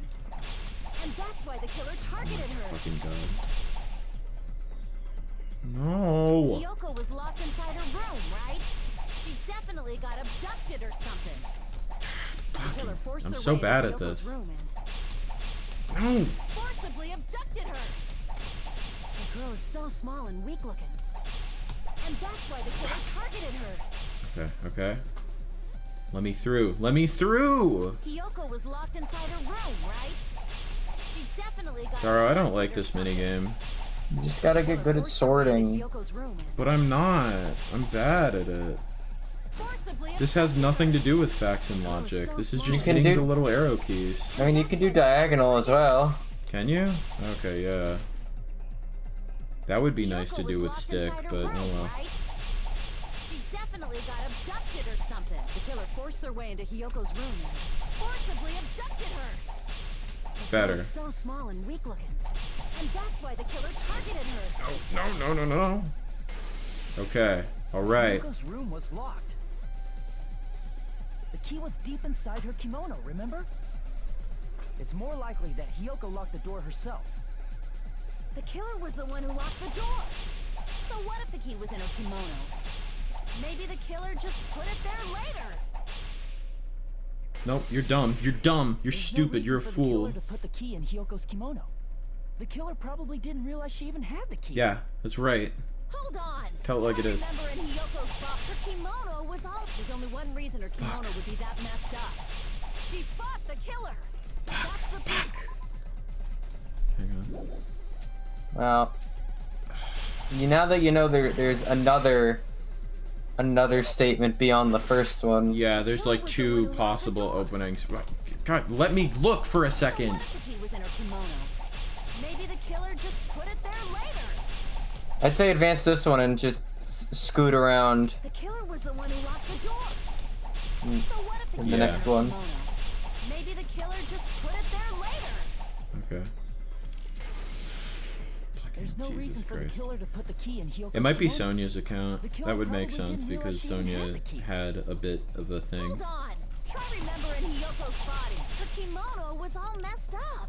And that's why the killer targeted her. Fucking God. No. Hiyoko was locked inside her room, right? She definitely got abducted or something. The killer forced I'm their so way bad into at Hiyoko's this. room No. and forcibly abducted her. The girl is so small and weak looking. And that's why the killer targeted her. Okay, okay. Let me through. Let me through. Hiyoko was locked inside her room, right? She definitely got Daro, I don't abducted like or this something. minigame. You just gotta get good at Forced their way into sorting. Hiyoko's room and But I'm not. I'm bad at it. forcibly This has abducted nothing her. to do with facts and logic. This is You just can hitting do- the little arrow keys. I mean, you can do diagonal as well. Can you? Okay, yeah. That would be nice to Hiyoko do was with locked stick, inside her but room, oh well. right? She definitely got abducted or something. The killer forced their way into Hiyoko's room and forcibly abducted her. The girl Better. was so small and weak looking. And that's why the killer targeted her. No. Okay. All right. Hyoko's room was locked. The key was deep inside her kimono, remember? It's more likely that Hiyoko locked the door herself. The killer was the one who locked the door. So what if the key was in her kimono? Maybe the killer just put it there later. Nope, you're dumb. You're dumb. You're There's no stupid. reason You're a for the fool. killer to put the key in Hyoko's kimono. The killer probably didn't realize she even had the key. Yeah, that's right. Hold on. Tell it like it is. Remember in Hiyoko's box, her kimono was all. There's only one reason her kimono would be that messed up. She fought the killer. That's the peak. Hang on. Well, now that you know there's another statement beyond the first one. Yeah, there's like 2 possible openings. God, let me look for a second. What if the key was in her kimono? Maybe the killer just put it there later. I'd say advance this one and just scoot around The killer was the one who locked the door. So what if the in killer the Yeah. next was one. kimono? Maybe the killer just put it there later. Okay. There's no Jesus reason for Christ. the killer to put the key in Hyoko's It might be kimono. Sonia's account. The killer That would make probably sense didn't realize because she even had Sonia the key. had a bit of a thing. Hold on. Try remembering Hiyoko's body. Her kimono was all messed up.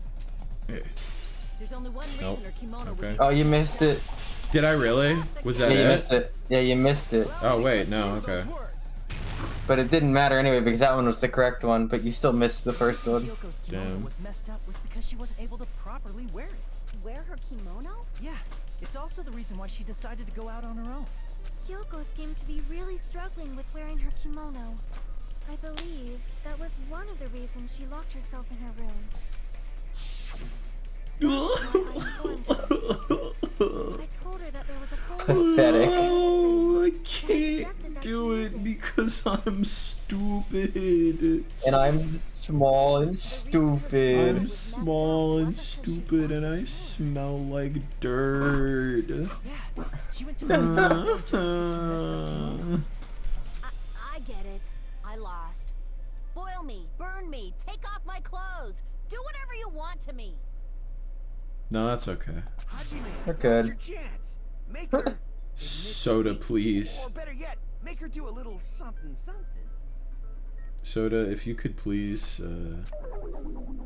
There's only one reason Nope. her kimono would Okay. be. Oh, you missed it. Did I really? Was that Yeah, you it? missed it. Yeah, you missed it. Oh wait, no, okay. But it didn't matter anyway because that one was the correct one. But you still missed the first one. Hyoko's kimono Damn. was messed up was because she wasn't able to properly wear it. Wear her kimono? Yeah, it's also the reason why she decided to go out on her own. Hyoko seemed to be really struggling with wearing her kimono. I believe that was one of the reasons she locked herself in her room. I told her that there was a hole. Pathetic. Oh, I can't do it because I'm stupid. And I'm small and I'm stupid. small and stupid and I smell like dirt. Yeah, she went to I get it. I lost. Boil me, burn me, take off my clothes. Do whatever you want to me. No, that's okay. Hajime, We're good. now's your chance. Make her admit Soda, defeat, please. Or better yet, make her do a little something something. Soda, if you could please,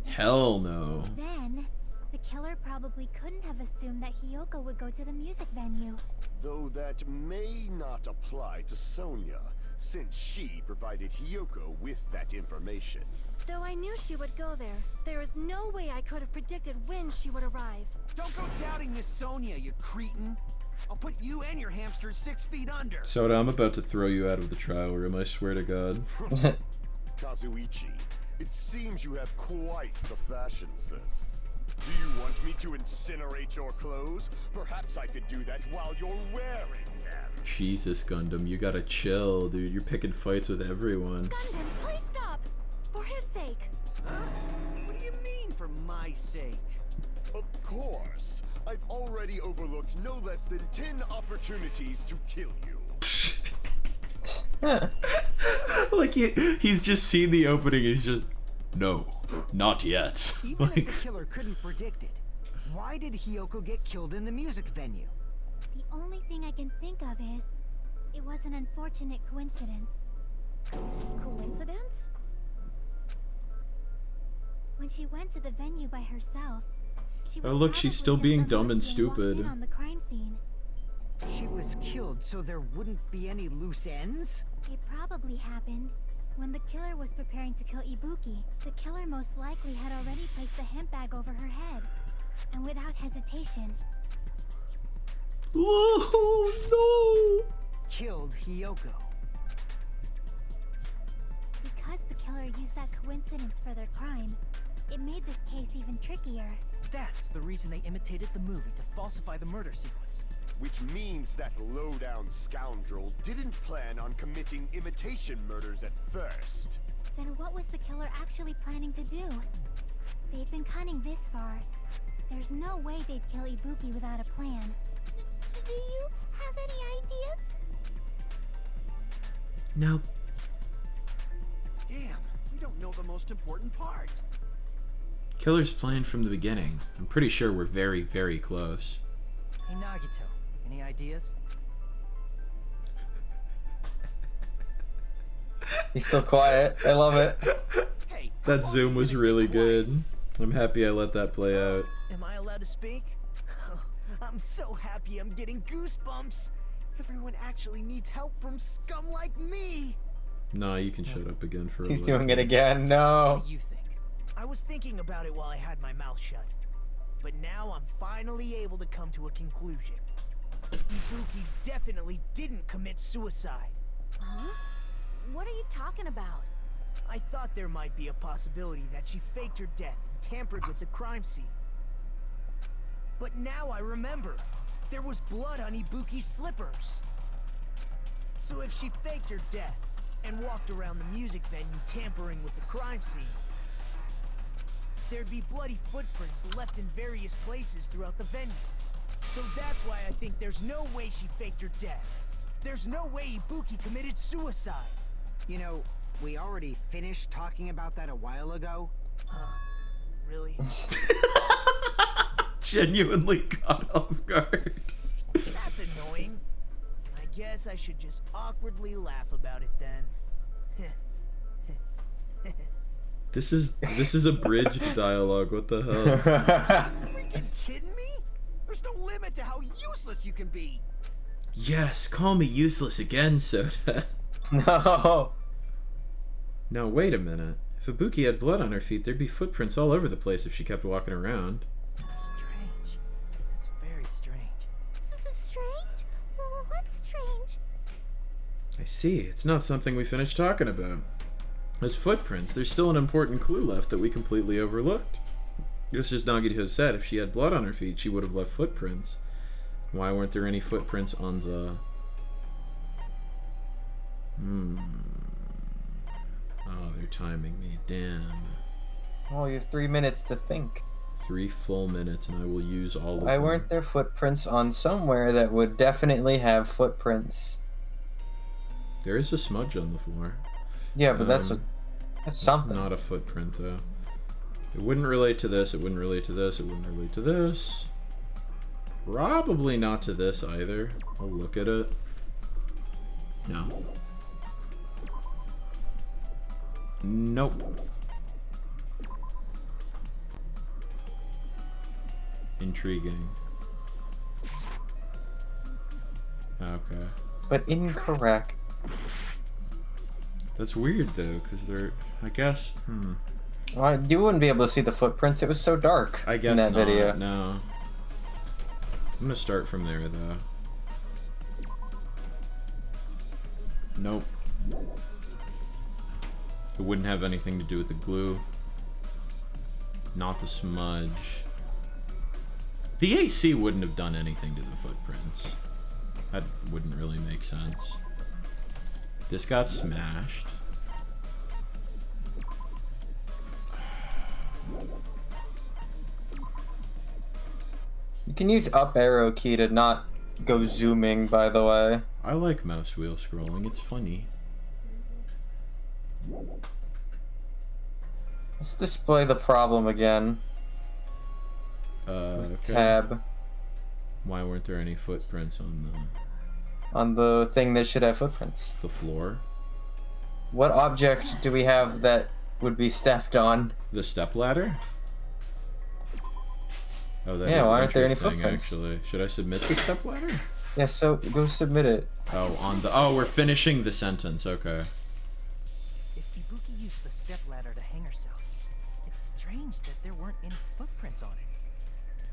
hell no. Then, the killer probably couldn't have assumed that Hiyoko would go to the music venue. Though that may not apply to Sonia, since she provided Hiyoko with that information. Though I knew she would go there, there is no way I could have predicted when she would arrive. Don't go doubting Miss Sonia, you cretin. I'll put you and your hamsters 6 feet under. Soda, I'm about to throw you out of the trial room, I swear to God. Kazuichi, it seems you have quite the fashion sense. Do you want me to incinerate your clothes? Perhaps I could do that while you're wearing them. Jesus, Gundam, you gotta chill, dude. You're picking fights with everyone. Gundam, please stop! For his sake! Huh? What do you mean, for my sake? Of course. I've already overlooked no less than 10 opportunities to kill you. Like, he's just seen the opening, he's just, no, not yet. Even if the killer couldn't predict it, why did Hiyoko get killed in the music venue? The only thing I can think of is, it was an unfortunate coincidence. Coincidence? When she went to the venue by herself, she was Oh, look, she's probably still just being as dumb and lucky walked in stupid. on the crime scene. She was killed so there wouldn't be any loose ends? It probably happened when the killer was preparing to kill Ibuki. The killer most likely had already placed a hemp bag over her head, and without hesitation, Oh, no! Killed Hiyoko. because the killer used that coincidence for their crime, it made this case even trickier. That's the reason they imitated the movie to falsify the murder sequence. Which means that low-down scoundrel didn't plan on committing imitation murders at first. Then what was the killer actually planning to do? They've been cunning this far. There's no way they'd kill Ibuki without a plan. Do you have any ideas? Nope. Damn, we don't know the most important part. Killer's planned from the beginning. I'm pretty sure we're very, very close. Hey Nagito, any ideas? He's still quiet. I love it. Hey, That zoom was really good. I'm happy I let that play out. am I allowed to speak? I'm so happy I'm getting goosebumps. Everyone actually needs help from scum like me. Nah, you can shut up again for a He's little. doing it again. No. What do you think? I was thinking about it while I had my mouth shut. But now I'm finally able to come to a conclusion. Ibuki definitely didn't commit suicide. Huh? What are you talking about? I thought there might be a possibility that she faked her death and tampered with the crime scene. But now I remember, there was blood on Ibuki's slippers. So if she faked her death and walked around the music venue tampering with the crime scene, there'd be bloody footprints left in various places throughout the venue. So that's why I think there's no way she faked her death. There's no way Ibuki committed suicide. You know, we already finished talking about that a while ago. Really? Genuinely caught off guard. That's annoying. I guess I should just awkwardly laugh about it then. This is abridged dialogue. What the hell? Freaking kidding me? There's no limit to how useless you can be. Yes, call me useless again, Soda. No. Now wait a minute. If Ibuki had blood on her feet, there'd be footprints all over the place if she kept walking around. That's strange. It's very strange. This is strange? What's strange? I see. It's not something we finished talking about. As footprints, there's still an important clue left that we completely overlooked. Just as Nagito said, if she had blood on her feet, she would have left footprints. Why weren't there any footprints on the... Oh, they're timing me. Damn. Oh, you have 3 minutes to think. 3 full minutes, and I will use all of them. Why weren't there footprints on somewhere that would definitely have footprints? There is a smudge on the floor. Yeah, but that's something. It's not a footprint, though. It wouldn't relate to this, it wouldn't relate to this, it wouldn't relate to this. Probably not to this either. I'll look at it. No. Nope. Intriguing. Okay. But incorrect. That's weird though, because they're, I guess, Well, you wouldn't be able to see the footprints. It was so dark. I guess in that not, video. no. I'm gonna start from there though. Nope. It wouldn't have anything to do with the glue. Not the smudge. The AC wouldn't have done anything to the footprints. That wouldn't really make sense. This got smashed. You can use up arrow key to not go zooming, by the way. I like mouse wheel scrolling, it's funny. Let's display the problem again. Okay. Tab. Why weren't there any footprints on the thing that should have footprints? The floor? What object do we have that would be stepped on? The stepladder? Oh, that yeah, is why aren't there any interesting, footprints? actually. Should I submit the stepladder? Yeah, so go submit it. Oh, on the... Oh, we're finishing the sentence, okay. If Ibuki used the stepladder to hang herself, it's strange that there weren't any footprints on it.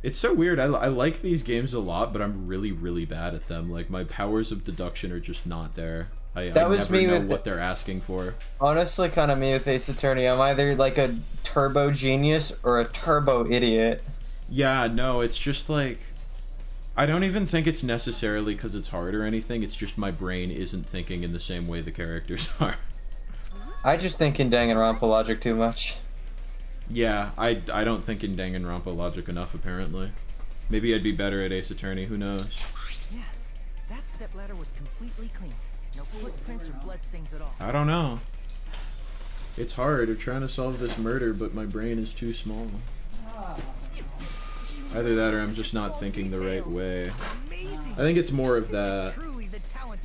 It's so weird. I like these games a lot, but I'm really, really bad at them. Like, my powers of deduction are just not there. I never know what they're asking for. Honestly, kind of me with Ace Attorney. I'm either like a turbo genius or a turbo idiot. Yeah, no, it's just like... I don't even think it's necessarily because it's hard or anything. It's just my brain isn't thinking in the same way the characters are. I just think in Danganronpa logic too much. Yeah, I don't think in Danganronpa logic enough, apparently. Maybe I'd be better at Ace Attorney, who knows? Yeah, that stepladder was completely clean. No footprints or bloodstains at all. I don't know. It's hard. I'm trying to solve this murder, but my brain is too small. Either that or I'm just not thinking the right way. I think it's more of that.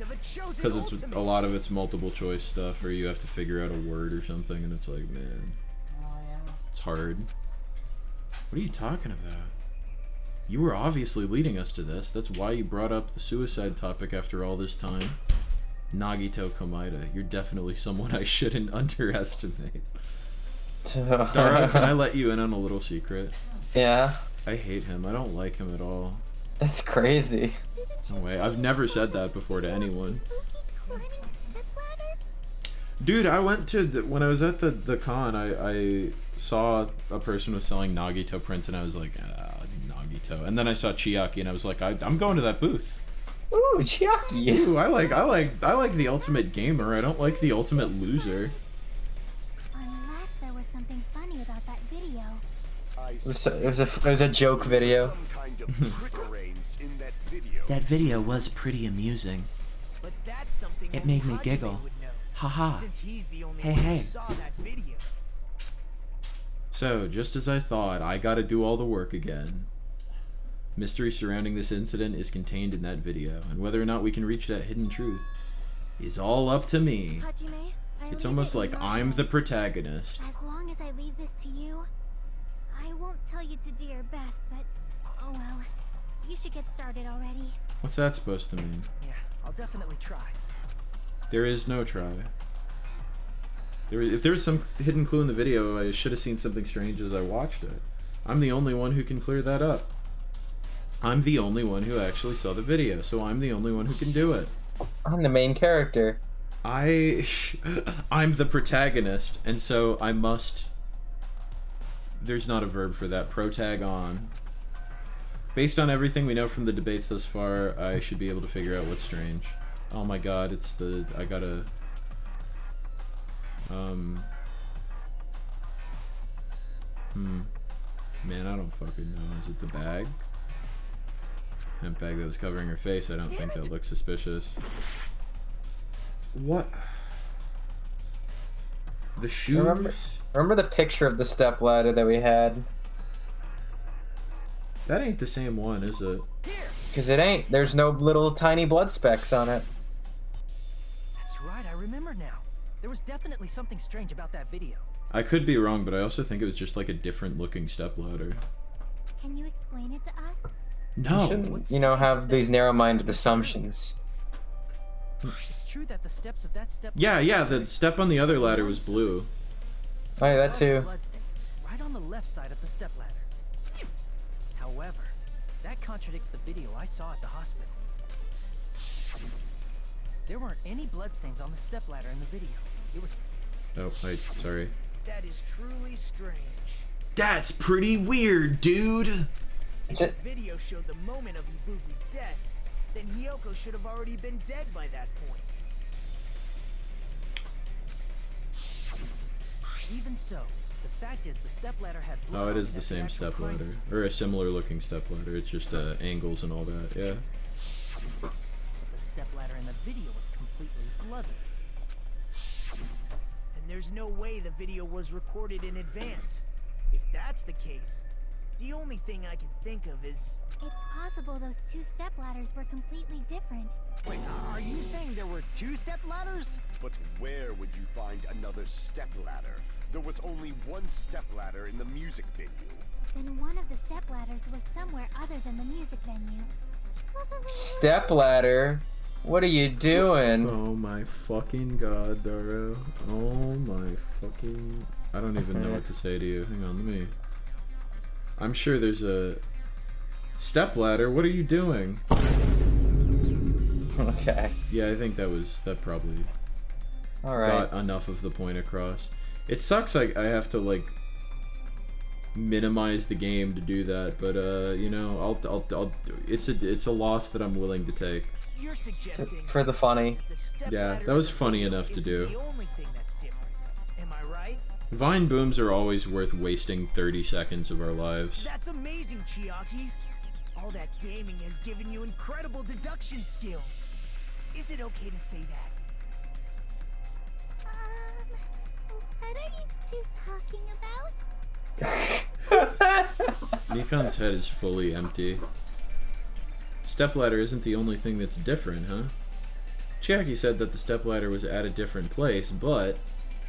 equivalent of a chosen Because it's ultimate. a lot of it's multiple choice stuff, or you have to figure out a word or something, and it's like, man, it's hard. What are you talking about? You were obviously leading us to this. That's why you brought up the suicide topic after all this time. Nagito Komaeda, you're definitely someone I shouldn't underestimate. Dara, can I let you in on a little secret? Yeah. I hate him. I don't like him at all. That's crazy. No way. I've never said that before to anyone. Dude, I went to when I was at the con, I saw a person was selling Nagito prints, and I was like, Nagito. And then I saw Chiaki, and I was like, I'm going to that booth. Ooh, Chiaki. Ooh, I like the ultimate gamer. I don't like the ultimate loser. Unless there was something funny about that video. It was a joke video. Some kind of trick arranged in that video. That video was pretty amusing. But that's something It only made me Hajime giggle. would know, Haha. since he's the only Hey, one hey. who saw that video. So, just as I thought, I gotta do all the work again. Mystery surrounding this incident is contained in that video, and whether or not we can reach that hidden truth is all up to me. Hajime, I It's leave almost it in like your I'm the hands. protagonist. As long as I leave this to you, I won't tell you to do your best, but oh well. You should get started already. What's that supposed to mean? Yeah, I'll definitely try. There is no try. If there was some hidden clue in the video, I should have seen something strange as I watched it. I'm the only one who can clear that up. I'm the only one who actually saw the video, so I'm the only one who can do it. I'm the main character. I'm the protagonist, and so I must... There's not a verb for that. Protag on. Based on everything we know from the debates thus far, I should be able to figure out what's strange. Oh my god, it's the... I gotta... Man, I don't fucking know. Is it the bag? Hemp bag that was covering her face. I don't think that looks suspicious. What? The shoes? Remember the picture of the stepladder that we had? That ain't the same one, is it? Because it ain't. There's no little tiny blood specks on it. That's right, I remember now. There was definitely something strange about that video. I could be wrong, but I also think it was just like a different looking stepladder. Can you explain it to us? No. You shouldn't, you know, have these narrow-minded assumptions. It's true that the steps of that step... Yeah, the step on the other ladder was blue. Oh, yeah, that too. Bloodstain, right on the left side of the step ladder. However, that contradicts the video I saw at the hospital. There weren't any bloodstains on the step ladder in the video. It was... Oh, sorry. That is truly strange. That's pretty weird, dude! The video showed the moment of Ibuki's death, then Hiyoko should have already been dead by that point. Even so, the fact is the stepladder had blood Oh, it on is the at same actual crime stepladder. scene. Or a similar looking stepladder. It's just angles and all that, yeah. But the stepladder in the video was completely bloodless. And there's no way the video was recorded in advance. If that's the case, the only thing I can think of is... It's possible those two stepladders were completely different. Wait, are you saying there were two step ladders? But where would you find another stepladder? There was only one stepladder in the music venue. Then one of the stepladders was somewhere other than the music venue. Stepladder? What are you doing? Oh my fucking god, Daro. Oh my fucking... I don't even know what to say to you. Hang on, let me... I'm sure there's a... Stepladder? What are you doing? Okay. Yeah, I think that probably Alright. got enough of the point across. It sucks I have to, like, minimize the game to do that, but, you know, I'll it's a loss that I'm willing to take. You're suggesting For the funny. the stepladder Yeah, that was in the funny video enough to isn't do. The only thing that's different. Am I right? Vine booms are always worth wasting 30 seconds of our lives. That's amazing, Chiaki. All that gaming has given you incredible deduction skills. Is it okay to say that? What are you two talking about? Nikon's head is fully empty. Stepladder isn't the only thing that's different, huh? Chiaki said that the stepladder was at a different place, but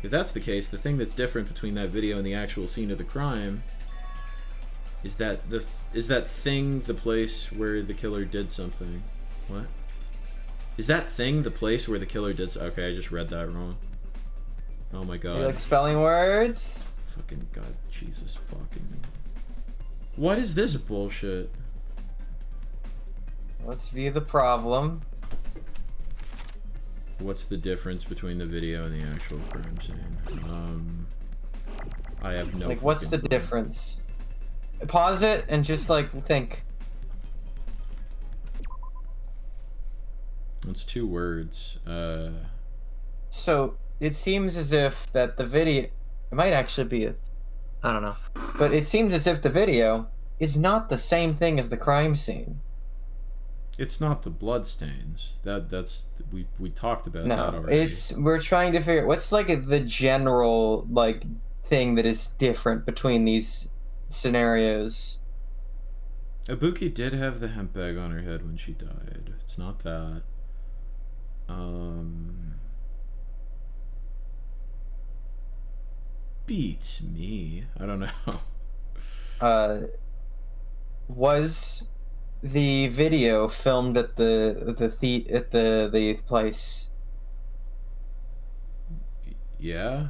if that's the case, the thing that's different between that video and the actual scene of the crime is that is that thing the place where the killer did something. What? Is that thing the place where the killer did okay, I just read that wrong. Oh my god. You like spelling words? Fucking god, Jesus fucking. What is this bullshit? Let's view the problem. What's the difference between the video and the actual crime scene? I have no. Like, what's the clue. difference? Pause it and just like think. It's 2 words. So it seems as if that the video, it might actually be I don't know, but it seems as if the video is not the same thing as the crime scene. It's not the blood stains. That's we talked about that No, already. we're trying to figure what's like the general like thing that is different between these scenarios. Ibuki did have the hemp bag on her head when she died. It's not that. Beats me. I don't know. Was the video filmed at the place? Yeah.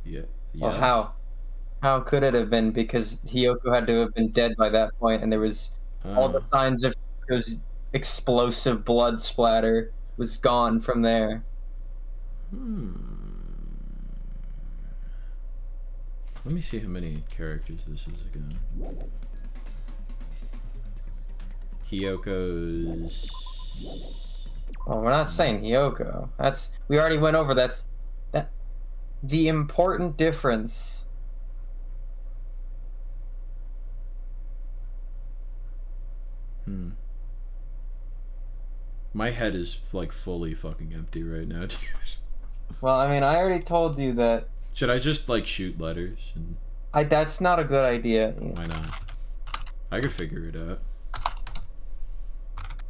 Yeah. Well, Yes. how could it have been? Because Hiyoko had to have been dead by that point, and there was all the signs of those explosive blood splatter was gone from there. Let me see how many characters this is again. Hiyoko's. Well, we're not saying Hiyoko. We already went over that. The important difference. My head is like fully fucking empty right now, dude. Well, I mean, I already told you that. Should I just like shoot letters? And... That's not a good idea. Why not? I could figure it out.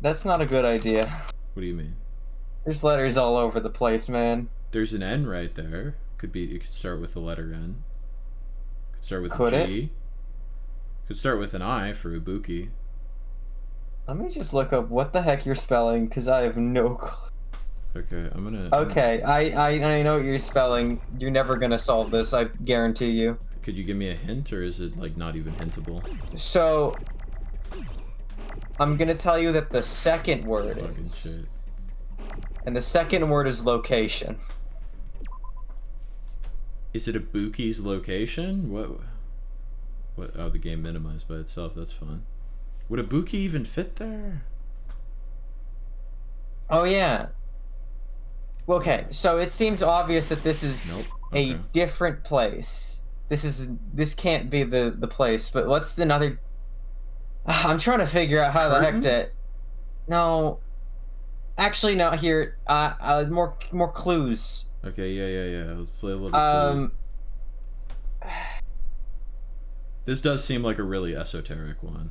That's not a good idea. What do you mean? There's letters all over the place, man. There's an N right there. It could start with the letter N. Could start with Could a it? G. Could start with an I for Ibuki. Let me just look up what the heck you're spelling, because I have no clue. Okay, I'm gonna... Okay, I know what you're spelling. You're never gonna solve this, I guarantee you. Could you give me a hint, or is it, like, not even hintable? So... I'm gonna tell you that the second word Fucking is... shit. And the second word is location. Is it Ibuki's location? What? Oh, the game minimized by itself. That's fun. Would Ibuki even fit there? Oh, yeah. Okay, so it seems obvious that this is a different place. This can't be the place, but what's another... I'm trying to figure out how the heck to... No. Actually, no, here. More clues. Okay, yeah. Let's play a little clue. This does seem like a really esoteric one.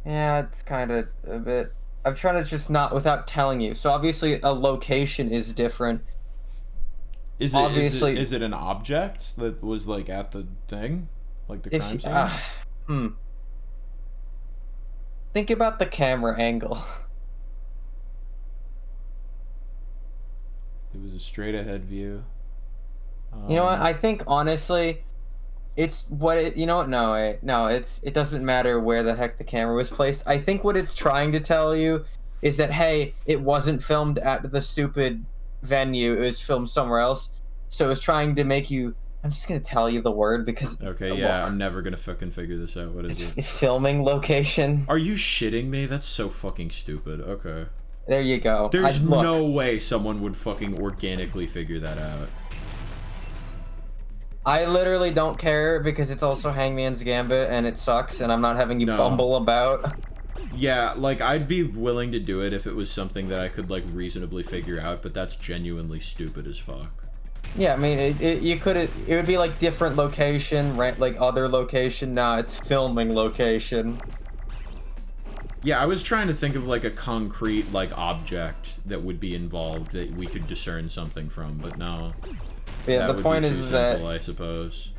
Yeah, it's kind of a bit... I'm trying to just not... Without telling you. So obviously a location is different. Is it an object that was like at the thing? Like the crime scene? Think about the camera angle. It was a straight ahead view. You know what? I think honestly, it's what it. You know what? No, it doesn't matter where the heck the camera was placed. I think what it's trying to tell you is that hey, it wasn't filmed at the stupid venue. It was filmed somewhere else. So it's trying to make you. I'm just gonna tell you the word because. Okay, yeah, I'm never gonna fucking figure this out. What is it? It's filming location. Are you shitting me? That's so fucking stupid. Okay. There you go. There's no way someone would fucking organically figure that out. I literally don't care because it's also Hangman's Gambit and it sucks and I'm not having you bumble about. Yeah, like I'd be willing to do it if it was something that I could like reasonably figure out, but that's genuinely stupid as fuck. Yeah, I mean, it would be like different location, right? Like other location. Nah, it's filming location. Yeah, I was trying to think of like a concrete like object that would be involved that we could discern something from, but no. Yeah, that the point is simple, that I suppose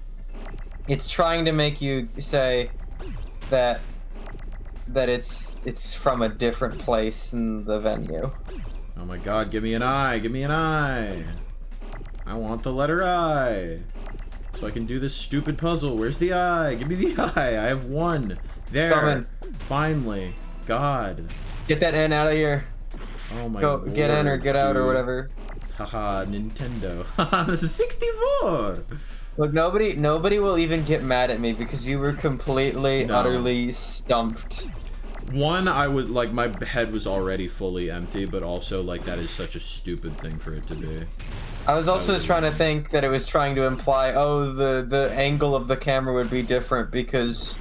it's trying to make you say that it's from a different place in the venue. Oh my god, give me an eye, give me an eye. I want the letter I. So I can do this stupid puzzle. Where's the eye? Give me the eye. I have one. There. Finally. God. Get that N out of here. Oh my god. Go, get in or get out dude. Or whatever. Haha, Nintendo. This is 64! Look, nobody will even get mad at me because you were completely, utterly stumped. One, I would, like, my head was already fully empty, but also, like, that is such a stupid thing for it to be. I was also trying to think that it was trying to imply, oh, the angle of the camera would be different because,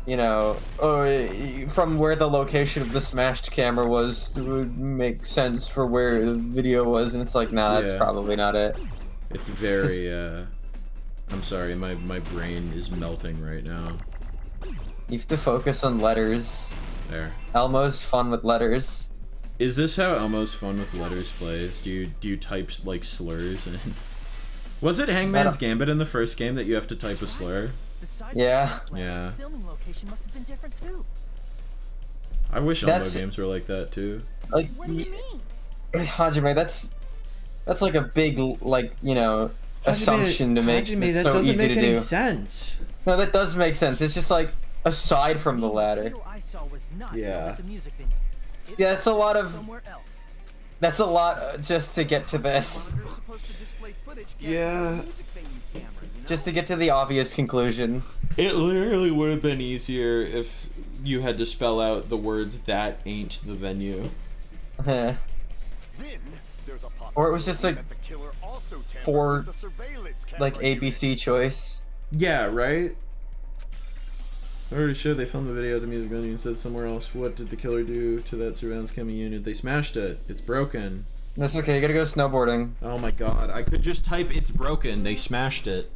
you know, from where the location of the smashed camera was, it would make sense for where the video was, and it's like, nah, that's probably not it. It's very, I'm sorry, my brain is melting right now. You have to focus on letters. There. Elmo's fun with letters. Is this how Elmo's fun with letters plays? Do you type, like, slurs in? Was it Hangman's Gambit in the first game that you have to type a slur? Yeah. Yeah. The filming location must have been different too. I wish Elmo games were like that too. Like, What do you mean? Hajime, that's like a big, like, you know, assumption to make. Hajime, that so doesn't easy make to any do. sense. No, that does make sense. It's just like aside from the ladder. Yeah. Yeah, that's a lot of. That's a lot just to get to this. Yeah. Just to get to the obvious conclusion. It literally would have been easier if you had to spell out the words "that ain't the venue." Or it was just like 4 like ABC choice. Yeah, right? I already showed they filmed the video at the music venue and said somewhere else. What did the killer do to that surveillance camera unit? They smashed it. It's broken. That's okay, you gotta go snowboarding. Oh my god, I could just type "it's broken." They smashed it.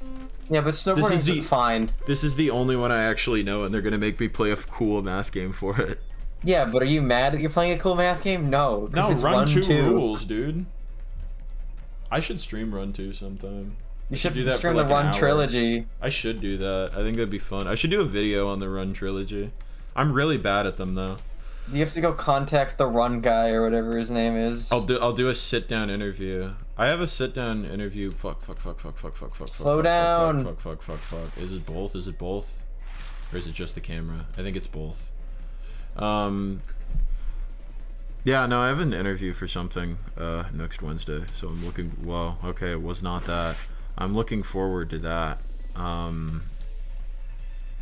Yeah, but snowboarding's fine. This is the only one I actually know, and they're gonna make me play a cool math game for it. Yeah, but are you mad that you're playing a cool math game? No, No, it's Run 2 rules, dude. I should stream Run 2 sometime. You should do that stream for like the Run an hour. trilogy. I should do that. I think that'd be fun. I should do a video on the Run trilogy. I'm really bad at them though. You have to go contact the Run guy or whatever his name is. I'll do a sit down interview. I have a sit down interview. Fuck. Slow down. Fuck. Is it both? Is it both? Or is it just the camera? I think it's both. Yeah, no, I have an interview for something next Wednesday, so I'm looking. Whoa, okay, it was not that. I'm looking forward to that.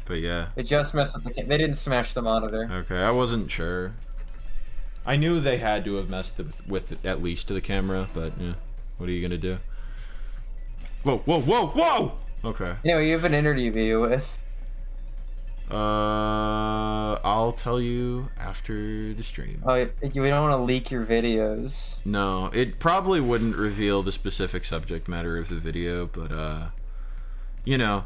But yeah. They just messed with the they didn't smash the monitor. Okay, I wasn't sure. I knew they had to have messed with at least the camera, but yeah, what are you gonna do? Whoa! Okay. You know, you have an interview with. I'll tell you after the stream. Oh, we don't want to leak your videos. No, it probably wouldn't reveal the specific subject matter of the video, but you know,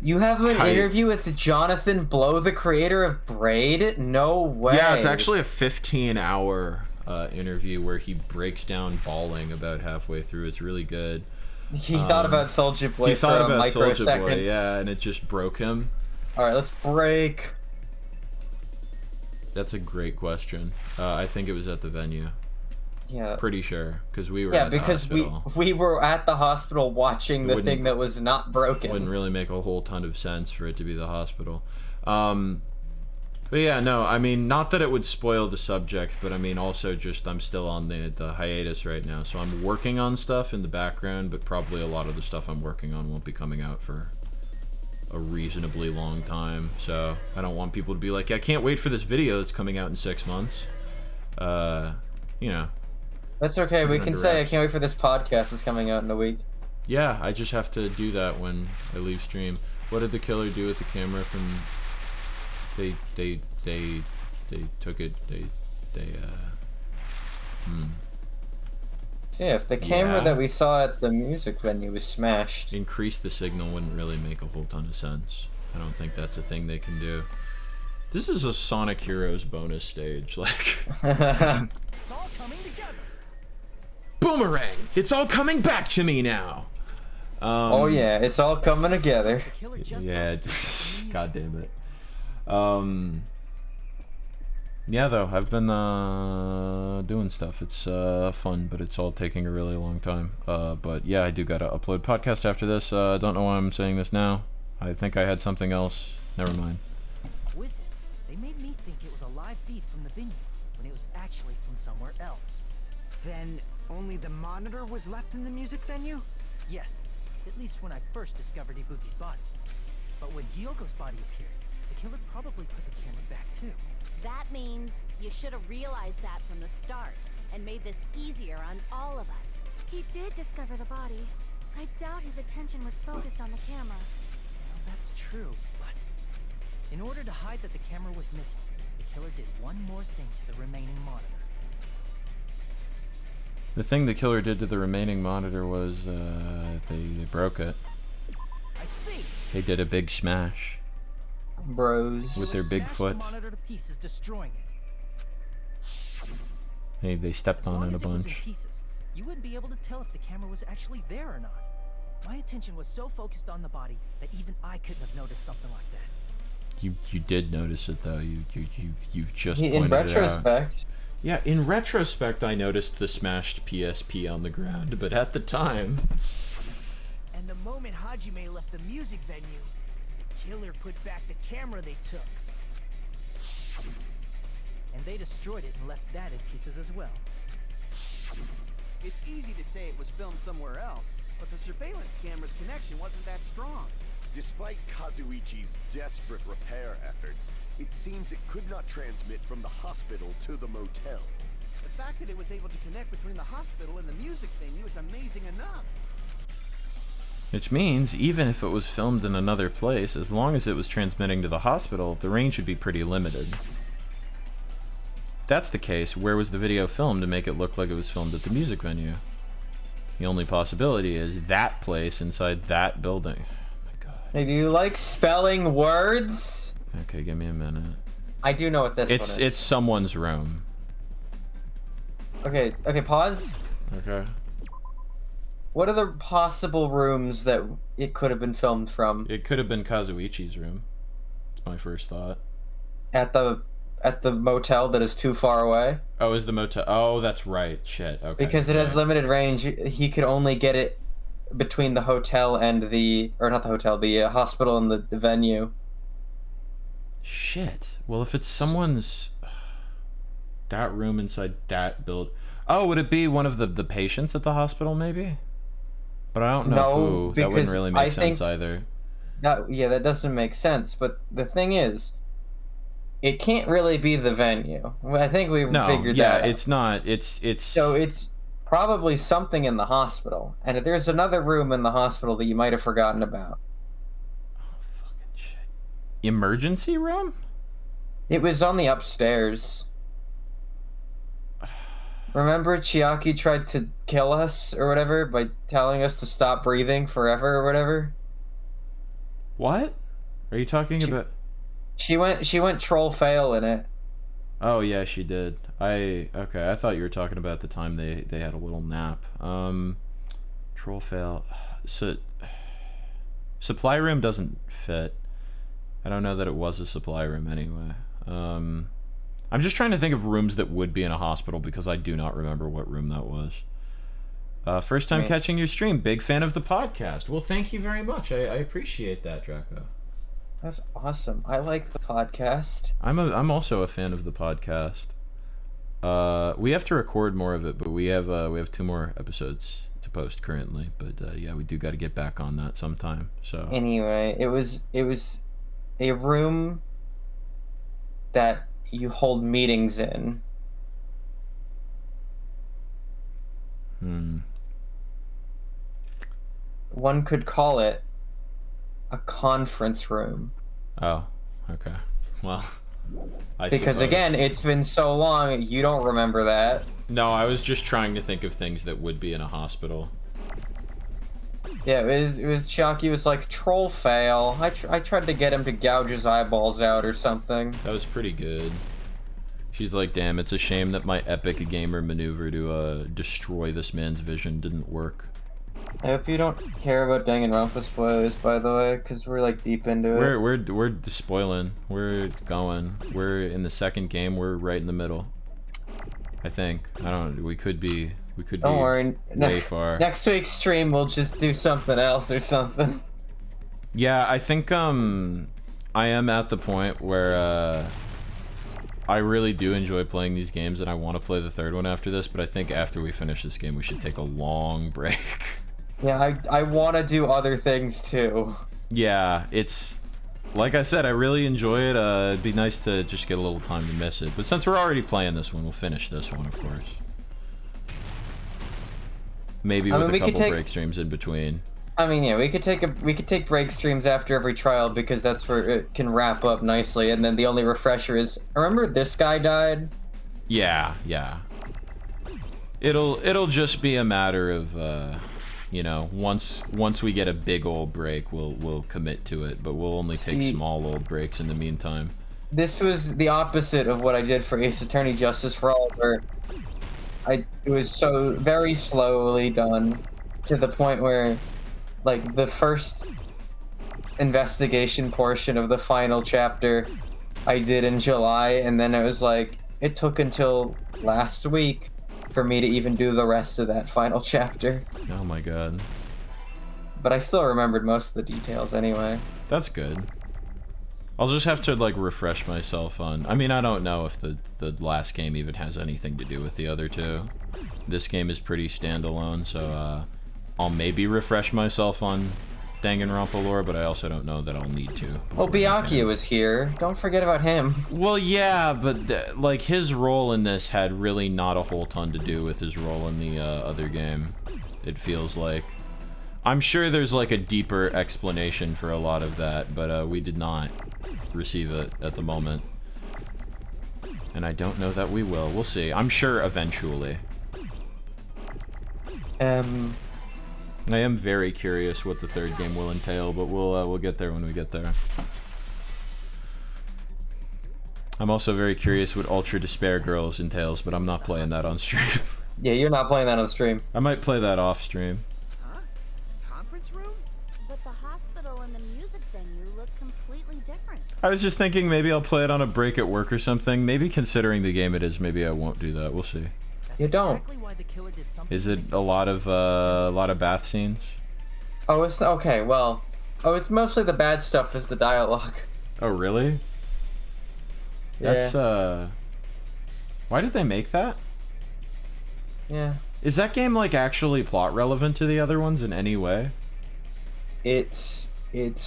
You have an interview with Jonathan Blow, the creator of Braid? No way. Yeah, it's actually a 15-hour interview where he breaks down bawling about halfway through. It's really good. He thought about Soulja Boy for a microsecond. Boy, yeah, and it just broke him. Alright, let's break. That's a great question. I think it was at the venue. Yeah. Pretty sure, because we were Yeah, at the because hospital. we were at the hospital watching the thing that was not broken. Wouldn't really make a whole ton of sense for it to be the hospital. But yeah, no, I mean, not that it would spoil the subject, but I mean, also just I'm still on the hiatus right now, so I'm working on stuff in the background, but probably a lot of the stuff I'm working on won't be coming out for a reasonably long time, so I don't want people to be like, I can't wait for this video that's coming out in 6 months. You know. That's okay, we can say I can't wait for this podcast that's coming out in a week. Yeah, I just have to do that when I leave stream. What did the killer do with the camera from... They took it, So yeah, if the camera that we saw at the music venue was smashed... Increase the signal wouldn't really make a whole ton of sense. I don't think that's a thing they can do. This is a Sonic Heroes bonus stage, like... It's all coming together. Boomerang! It's all coming back to me now! Oh yeah, it's all coming together. Yeah, god damn it. Yeah, though, I've been doing stuff. It's fun, but it's all taking a really long time. But yeah, I do gotta upload podcast after this. Don't know why I'm saying this now. I think I had something else. Never mind. With it, they made me think it was a live feed from the venue, when it was actually from somewhere else. Then only the monitor was left in the music venue? Yes, at least when I first discovered Ibuki's body. But when Hyoko's body appeared, the killer probably put the camera back too. That means you should have realized that from the start and made this easier on all of us. He did discover the body. I doubt his attention was focused on the camera. Well, that's true, but in order to hide that the camera was missing, the killer did one more thing to the remaining monitor. The thing the killer did to the remaining monitor was, they broke it. I see. They did a big smash. Bros. With their big foot. The monitor to pieces, destroying it. Hey, they stepped on it a As long as it was bunch. in pieces, you wouldn't be able to tell if the camera was actually there or not. My attention was so focused on the body that even I couldn't have noticed something like that. You did notice it though. You've just In pointed it out. retrospect. Yeah, in retrospect, I noticed the smashed PSP on the ground, but at the time, And the moment Hajime left the music venue, the killer put back the camera they took. And they destroyed it and left that in pieces as well. It's easy to say it was filmed somewhere else, but the surveillance camera's connection wasn't that strong. Despite Kazuichi's desperate repair efforts, it seems it could not transmit from the hospital to the motel. The fact that it was able to connect between the hospital and the music venue is amazing enough. which means even if it was filmed in another place, as long as it was transmitting to the hospital, the range would be pretty limited. If that's the case, where was the video filmed to make it look like it was filmed at the music venue? The only possibility is that place inside that building. Oh my god. Hey, do you like spelling words? Okay, give me a minute. I do know what this one is. It's someone's room. Okay, pause. Okay. What are the possible rooms that it could have been filmed from? It could have been Kazuichi's room. That's my first thought. At the motel that is too far away? Oh, is the motel? Oh, that's right. Shit. Okay. Because it has limited range. He could only get it between the hotel and the hospital and the venue. Shit. Well, if it's someone's that room inside that build. Oh, would it be one of the patients at the hospital maybe? But I don't know who. That wouldn't really make sense either. That doesn't make sense. But the thing is, it can't really be the venue. I think we've figured that out. It's not. It's So it's probably something in the hospital. And if there's another room in the hospital that you might have forgotten about. Oh, fucking shit. Emergency room? It was on the upstairs. Remember Chiaki tried to kill us or whatever by telling us to stop breathing forever or whatever? What? Are you talking about? She went troll fail in it. Oh yeah, she did. I thought you were talking about the time they had a little nap. Troll fail. So supply room doesn't fit. I don't know that it was a supply room anyway. I'm just trying to think of rooms that would be in a hospital because I do not remember what room that was. First time catching your stream. Big fan of the podcast. Well, thank you very much. I appreciate that, Draco. That's awesome. I like the podcast. I'm also a fan of the podcast. We have to record more of it, but we have 2 more episodes to post currently. But yeah, we do got to get back on that sometime. So anyway, it was a room that you hold meetings in. One could call it a conference room. Oh, okay. Well, because again, it's been so long, you don't remember that. No, I was just trying to think of things that would be in a hospital. Yeah, it was Chiaki was like, troll fail. I tried to get him to gouge his eyeballs out or something. That was pretty good. She's like, damn, it's a shame that my epic gamer maneuver to destroy this man's vision didn't work. I hope you don't care about Danganronpa spoilers, by the way, because we're like deep into it. We're spoiling. We're going. We're in the second game. We're right in the middle. I think. I don't. We could be. Don't worry. Way far. Next week's stream, we'll just do something else or something. Yeah, I think I am at the point where I really do enjoy playing these games, and I want to play the third one after this. But I think after we finish this game, we should take a long break. Yeah, I want to do other things too. Yeah, it's like I said, I really enjoy it. It'd be nice to just get a little time to miss it. But since we're already playing this one, we'll finish this one, of course. Maybe with a couple break streams in between. I mean, yeah, we could take break streams after every trial because that's where it can wrap up nicely. And then the only refresher is, remember this guy died? Yeah, yeah. It'll just be a matter of you know, once we get a big old break, we'll commit to it, but we'll only take small old breaks in the meantime. This was the opposite of what I did for Ace Attorney Justice for All, where it was so very slowly done to the point where, like, the first investigation portion of the final chapter I did in July, and then it was like, it took until last week for me to even do the rest of that final chapter. Oh my god. But I still remembered most of the details anyway. That's good. I'll just have to, like, refresh myself on... I mean, I don't know if the last game even has anything to do with the other two. This game is pretty standalone, so I'll maybe refresh myself on Danganronpa lore, but I also don't know that I'll need to. Oh, Byakuya was here. Don't forget about him. Well, yeah, but like his role in this had really not a whole ton to do with his role in the other game. It feels like. I'm sure there's like a deeper explanation for a lot of that, but we did not receive it at the moment. And I don't know that we will. We'll see. I'm sure eventually. I am very curious what the third game will entail, but we'll get there when we get there. I'm also very curious what Ultra Despair Girls entails, but I'm not playing that on stream. Yeah, you're not playing that on stream. I might play that off stream. Huh? Conference room? But the hospital and the music venue look completely different. I was just thinking maybe I'll play it on a break at work or something. Maybe considering the game it is, maybe I won't do that. We'll see. You don't. Is it a lot of bath scenes? Oh, it's okay. Well, it's mostly the bad stuff is the dialogue. Oh, really? Yeah. That's why did they make that? Yeah. Is that game like actually plot relevant to the other ones in any way? It's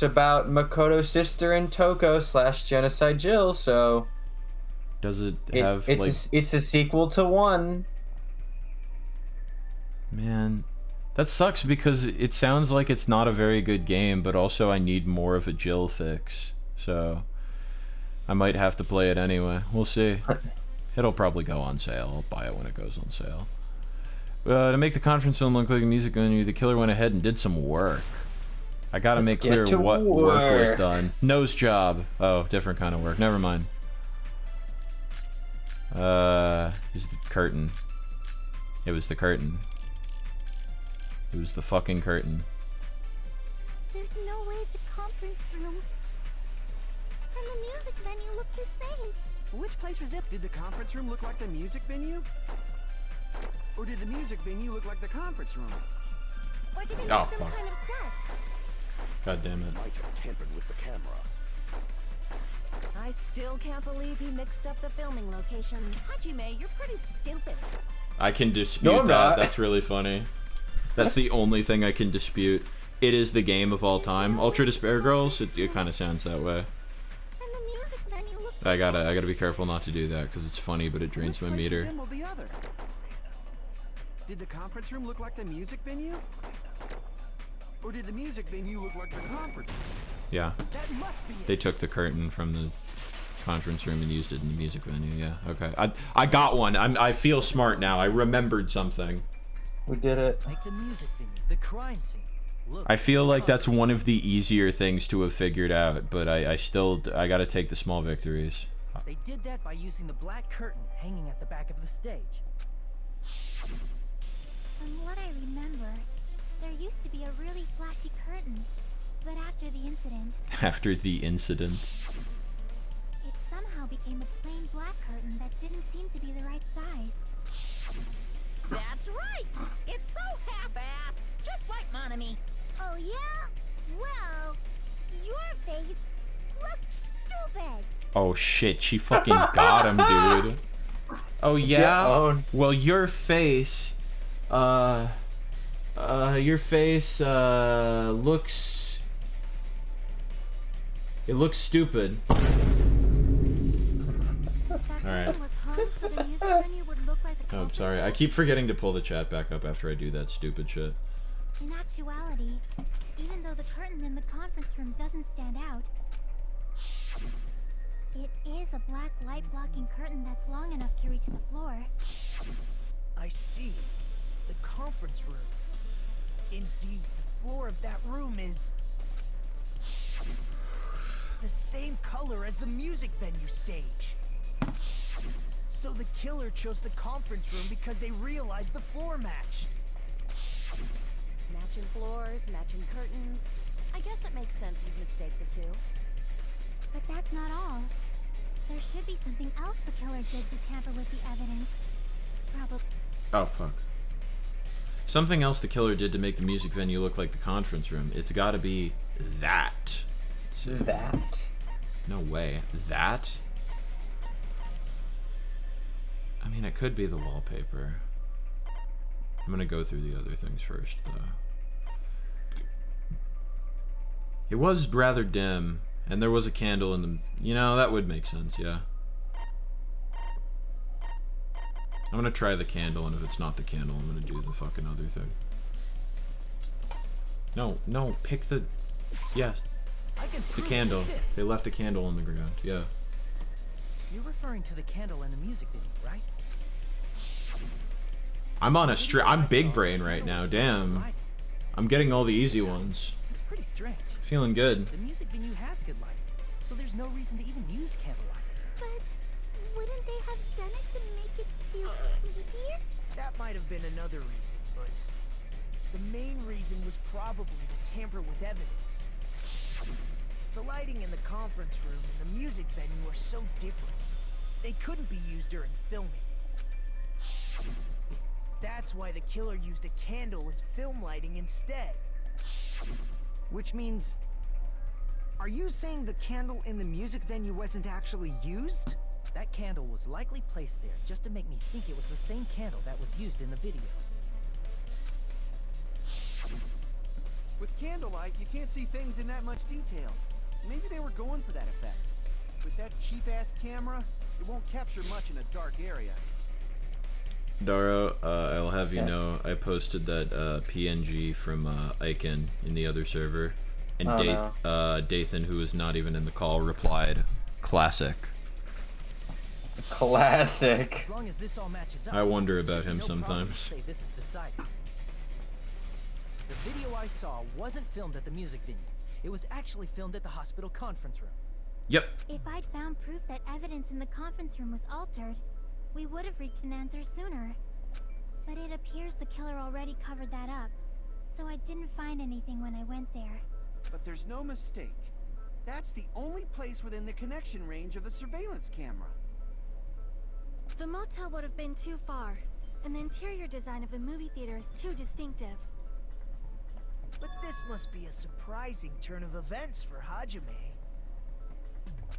about Makoto's sister and Toko / Genocide Jill, so does it have it's a sequel to 1. Man, that sucks because it sounds like it's not a very good game, but also I need more of a Jill fix. So I might have to play it anyway. We'll see. It'll probably go on sale. I'll buy it when it goes on sale. To make the conference film look like a music venue, the killer went ahead and did some work. I gotta make clear what work was done. Nose job. Oh, different kind of work. Never mind. Is the curtain. It was the curtain. It was the fucking curtain. There's no way the conference room and the music venue look the same. Which place was it? Did the conference room look like the music venue? Or did the music venue look like the conference room? Or did it Oh, make some fuck. kind of set? God damn it. Might have tampered with the camera. I still can't believe he mixed up the filming locations. Hajime, you're pretty stupid. I can dispute No, I'm that. not. That's really funny. That's the only thing I can dispute. It is the game of all time. Ultra Despair Girls, it kind of sounds that way. And the music venue look I gotta be careful not to do that because it's funny, but it drains my Which place meter. resembled the other? Did the conference room look like the music venue? Or did the music venue look like the conference? Yeah, That must be it. they took the curtain from conference room and used it in the music venue. Yeah, okay. I got one. I feel smart now. I remembered something. We did it. Like the music venue, the crime scene. Look, I feel like that's one of the easier things to have figured out, but I gotta take the small victories. They did that by using the black curtain hanging at the back of the stage. From what I remember, there used to be a really flashy curtain, but after the incident, After the incident. it somehow became a plain black curtain that didn't seem to be the right size. That's right! It's so half-assed, just like Monami. Oh yeah? Well, your face looks stupid. Oh shit, she fucking got him, dude. Oh yeah? Well, your face, looks... It looks stupid. Alright. Oh, I'm sorry. I keep forgetting to pull the chat back up after I do that stupid shit. In actuality, even though the curtain in the conference room doesn't stand out, it is a black light-blocking curtain that's long enough to reach the floor. I see. The conference room. Indeed, the floor of that room is the same color as the music venue stage. So the killer chose the conference room because they realized the floor match. Matching floors, matching curtains. I guess it makes sense you'd mistake the two. But that's not all. There should be something else the killer did to tamper with the evidence. Probably. Oh, fuck. Something else the killer did to make the music venue look like the conference room. It's gotta be that. That? No way. That? I mean, it could be the wallpaper. I'm gonna go through the other things first, though. It was rather dim, and there was a candle in the... You know, that would make sense, yeah. I'm gonna try the candle, and if it's not the candle, I'm gonna do the fucking other thing. No, no, pick the... Yes. The candle. They left a candle on the ground, yeah. You're referring to the candle in the music video, right? I'm on a I'm big brain right now, damn. I'm getting all the easy ones. It's pretty strange. Feeling good. The music venue has good lighting, so there's no reason to even use candlelight. But wouldn't they have done it to make it feel creepier? That might have been another reason, but the main reason was probably to tamper with evidence. The lighting in the conference room and the music venue are so different. They couldn't be used during filming. That's why the killer used a candle as film lighting instead. Which means... Are you saying the candle in the music venue wasn't actually used? That candle was likely placed there just to make me think it was the same candle that was used in the video. With candlelight, you can't see things in that much detail. Maybe they were going for that effect. With that cheap-ass camera, it won't capture much in a dark area. Daro, I'll have you know, I posted that PNG from Aiken in the other server, and Dathan, who is not even in the call, replied, "Classic." Classic. As long as this all matches up, I wonder about him sometimes. Say this is decided. The video I saw wasn't filmed at the music venue. It was actually filmed at the hospital conference room. Yep. If I'd found proof that evidence in the conference room was altered, we would have reached an answer sooner. But it appears the killer already covered that up, so I didn't find anything when I went there. But there's no mistake. That's the only place within the connection range of the surveillance camera. The motel would have been too far, and the interior design of the movie theater is too distinctive. But this must be a surprising turn of events for Hajime.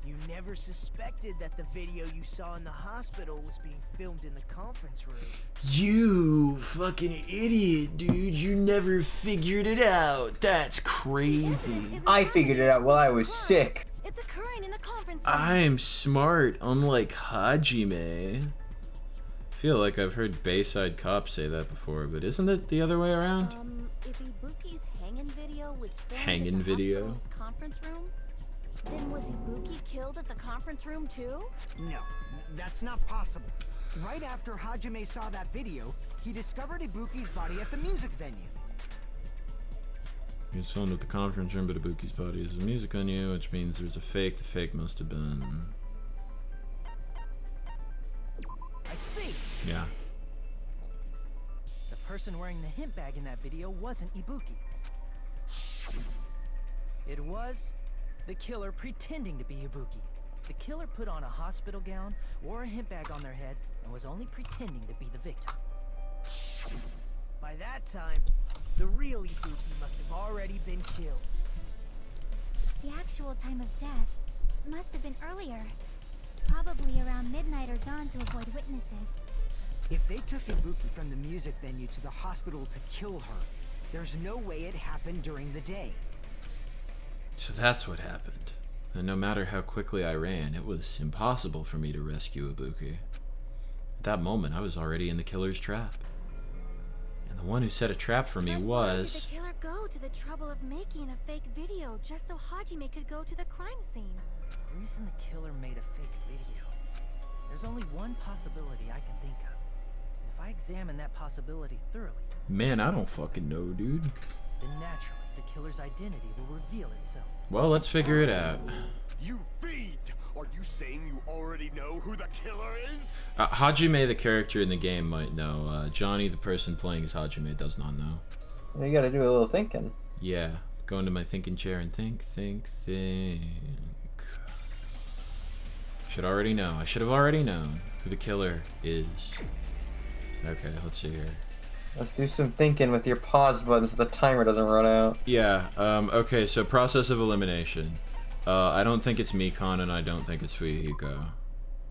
You never suspected that the video you saw in the hospital was being filmed in the conference room. You fucking idiot, dude. You never figured it out. That's crazy. I figured it out while I was sick. It's occurring in the conference room. I'm smart, unlike Hajime. I feel like I've heard Bayside Cop say that before, but isn't it the other way around? If Ibuki's hanging video was filmed Hanging in the video? hospital's conference room, Then was Ibuki killed at the conference room too? No, that's not possible. Right after Hajime saw that video, he discovered Ibuki's body at the music venue. He was filmed at the conference room, but Ibuki's body is a music venue, which means there's a fake. The fake must have been... I see. Yeah. The person wearing the hint bag in that video wasn't Ibuki. It was the killer pretending to be Ibuki. The killer put on a hospital gown, wore a hint bag on their head, and was only pretending to be the victim. By that time, the real Ibuki must have already been killed. The actual time of death must have been earlier. Probably around midnight or dawn to avoid witnesses. If they took Ibuki from the music venue to the hospital to kill her, there's no way it happened during the day. So that's what happened. And no matter how quickly I ran, it was impossible for me to rescue Ibuki. At that moment, I was already in the killer's trap. And the one who set a trap for me But was... why did the killer go to the trouble of making a fake video just so Hajime could go to the crime scene? The reason the killer made a fake video. There's only one possibility I can think of. And if I examine that possibility thoroughly, Man, I don't fucking know, dude. then naturally the killer's identity will reveal itself. Well, let's figure it out. You fiend! Are you saying you already know who the killer is? Hajime, the character in the game, might know. Johnny, the person playing as Hajime, does not know. You gotta do a little thinking. Yeah, go into my thinking chair and think. Should already know. I should have already known who the killer is. Okay, let's see here. Let's do some thinking with your pause button so the timer doesn't run out. Yeah, okay, so process of elimination. I don't think it's Mikon and I don't think it's Fuyuhiko.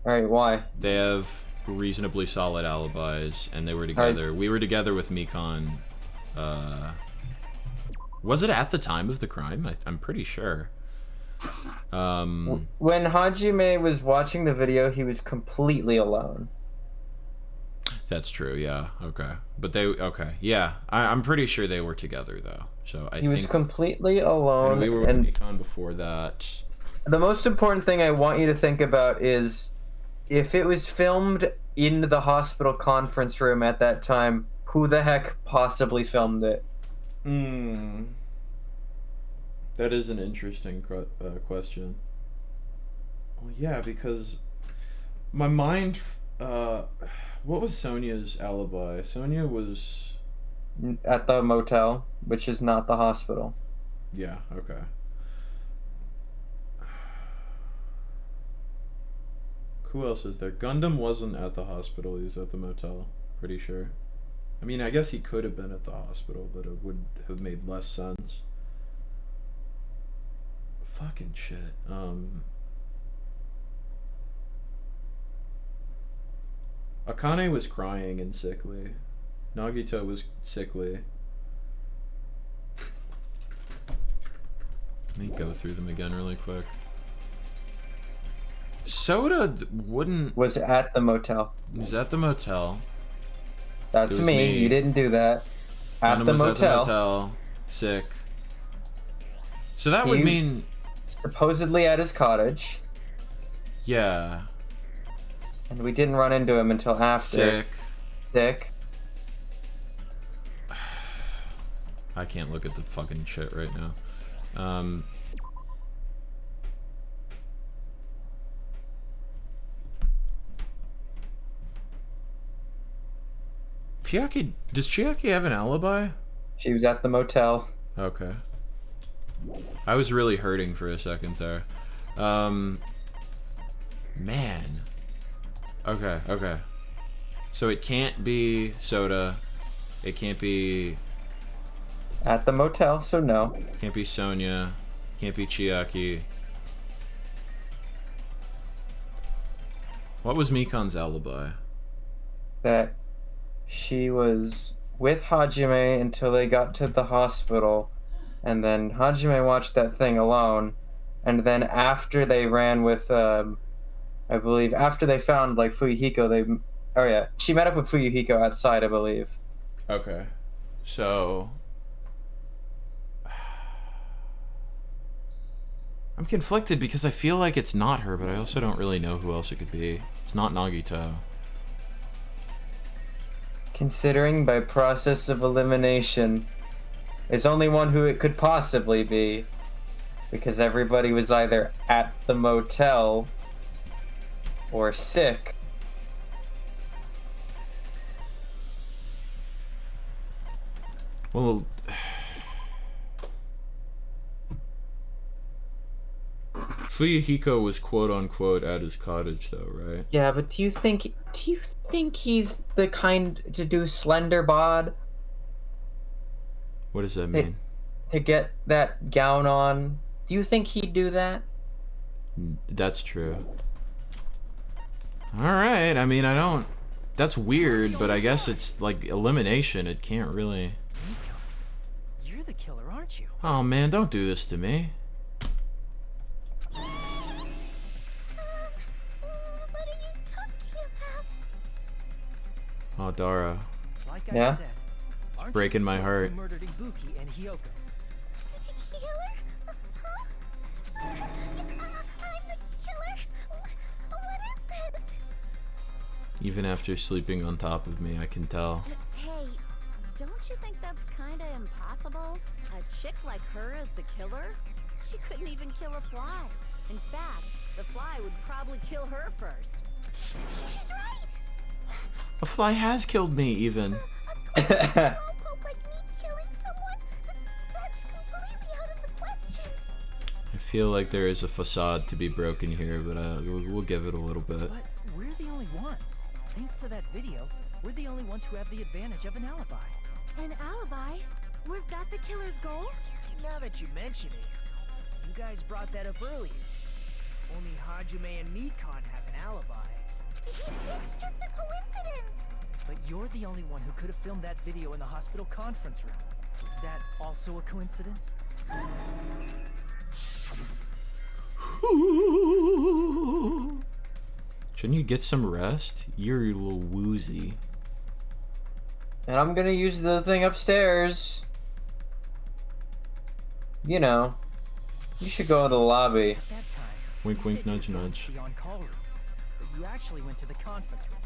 Alright, why? They have reasonably solid alibis and they were together. We were together with Mikon. Was it at the time of the crime? I'm pretty sure. When Hajime was watching the video, he was completely alone. That's true, yeah, okay. But okay, yeah. I'm pretty sure they were together, though. So I think... He was completely alone. And we were with Nikon before that. The most important thing I want you to think about is, if it was filmed in the hospital conference room at that time, who the heck possibly filmed it? That is an interesting question. Well, yeah, because my mind... what was Sonia's alibi? Sonia was... At the motel, which is not the hospital. Yeah, okay. Who else is there? Gundam wasn't at the hospital, he was at the motel. Pretty sure. I mean, I guess he could have been at the hospital, but it would have made less sense. Fucking shit. Akane was crying and sickly. Nagito was sickly. Let me go through them again really quick. Soda wouldn't... Was at the motel. Was at the motel. That's me. You didn't do that. At the motel. At the motel. Sick. So that would mean... Supposedly at his cottage. Yeah. And we didn't run into him until after. Sick. I can't look at the fucking shit right now. Chiaki, does Chiaki have an alibi? She was at the motel. Okay. I was really hurting for a second there. Man. Okay. So it can't be Soda. It can't be... At the motel, so no. Can't be Sonia. Can't be Chiaki. What was Mikon's alibi? That she was with Hajime until they got to the hospital, and then Hajime watched that thing alone, and then after they ran with, I believe, after they found, like, Fuyuhiko, she met up with Fuyuhiko outside, I believe. Okay. So... I'm conflicted because I feel like it's not her, but I also don't really know who else it could be. It's not Nagito. Considering by process of elimination, there's only one who it could possibly be. Because everybody was either at the motel or sick. Well, Fuyuhiko was quote-unquote at his cottage, though, right? Yeah, but do you think he's the kind to do slender bod? What does that mean? To get that gown on? Do you think he'd do that? That's true. Alright, I mean, I don't... That's weird, but I guess it's like elimination. It can't really... You're the killer, aren't you? Oh man, don't do this to me. What are you talking about? Oh, Dara. Like Yeah? I said, aren't breaking you the my killer heart. who murdered Ibuki and Hiyoko? Killer? Huh? I'm the killer? What is this? Even after sleeping on top of me, I can tell. Hey, don't you think that's kinda impossible? A chick like her as the killer? She couldn't even kill a fly. In fact, the fly would probably kill her first. She's right. A fly has killed me, even. A slowpoke like me killing someone? That's completely out of the question. I feel like there is a facade to be broken here, but we'll give it a little bit. But we're the only ones. Thanks to that video, we're the only ones who have the advantage of an alibi. An alibi? Was that the killer's goal? Now that you mention it, you guys brought that up earlier. Only Hajime and Mikan have an alibi. It's just a coincidence. But you're the only one who could have filmed that video in the hospital conference room. Is that also a coincidence? Shouldn't you get some rest? You're a little woozy. And I'm gonna use the thing upstairs. You know. You should go to the lobby. At that time, Wink, you wink, said you nudge, were going nudge. to the on-call room, but you actually went to the conference room.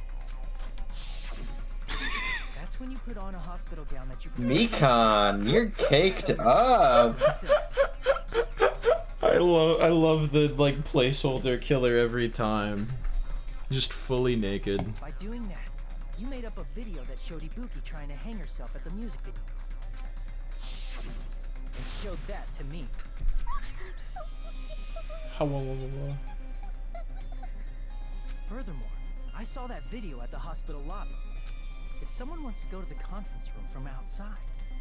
That's when you put on a hospital gown that you put Mikan, you're caked up. I love the like placeholder killer every time. Just fully naked. By doing that, you made up a video that showed Ibuki trying to hang herself at the music video. And showed that to me. Furthermore, I saw that video at the hospital lobby. If someone wants to go to the conference room from outside,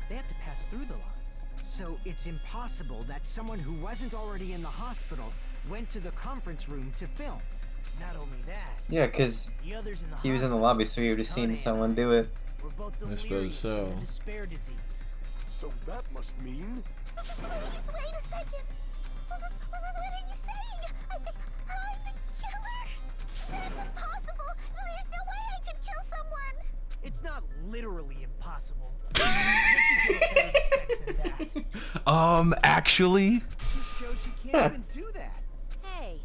they have to pass through the lobby. So it's impossible that someone who wasn't already in the hospital went to the conference room to film. Not only that, Yeah, because the others in the he was in the hospital, lobby, so he would have seen someone do it. were both I suppose delirious so. from the despair disease. So that must mean... Please wait a second. What are you saying? I'm the killer. That's impossible. There's no way I could kill someone. It's not literally impossible. What you do a better defense than that? Actually? Just shows you can't even do that. Hey,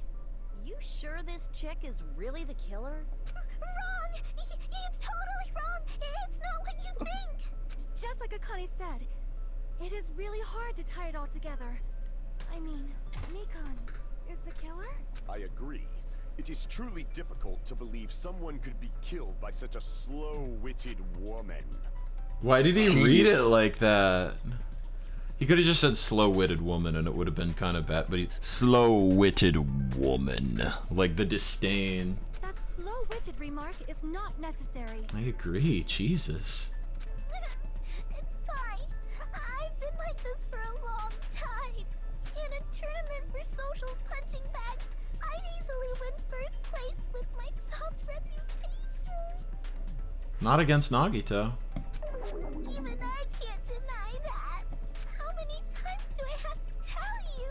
you sure this chick is really the killer? Wrong. It's totally wrong. It's not what you think. Just like Akane said, it is really hard to tie it all together. I mean, Mikan is the killer? I agree. It is truly difficult to believe someone could be killed by such a slow-witted woman. Why did he read it like that? He could have just said slow-witted woman and it would have been kind of bad, but he... Slow-witted woman. Like the disdain. That slow-witted remark is not necessary. I agree, Jesus. It's fine. I've been like this for a long time. In a tournament for social punching bags, I'd easily win first place with my soft reputation. Not against Nagito. Even I can't deny that. How many times do I have to tell you?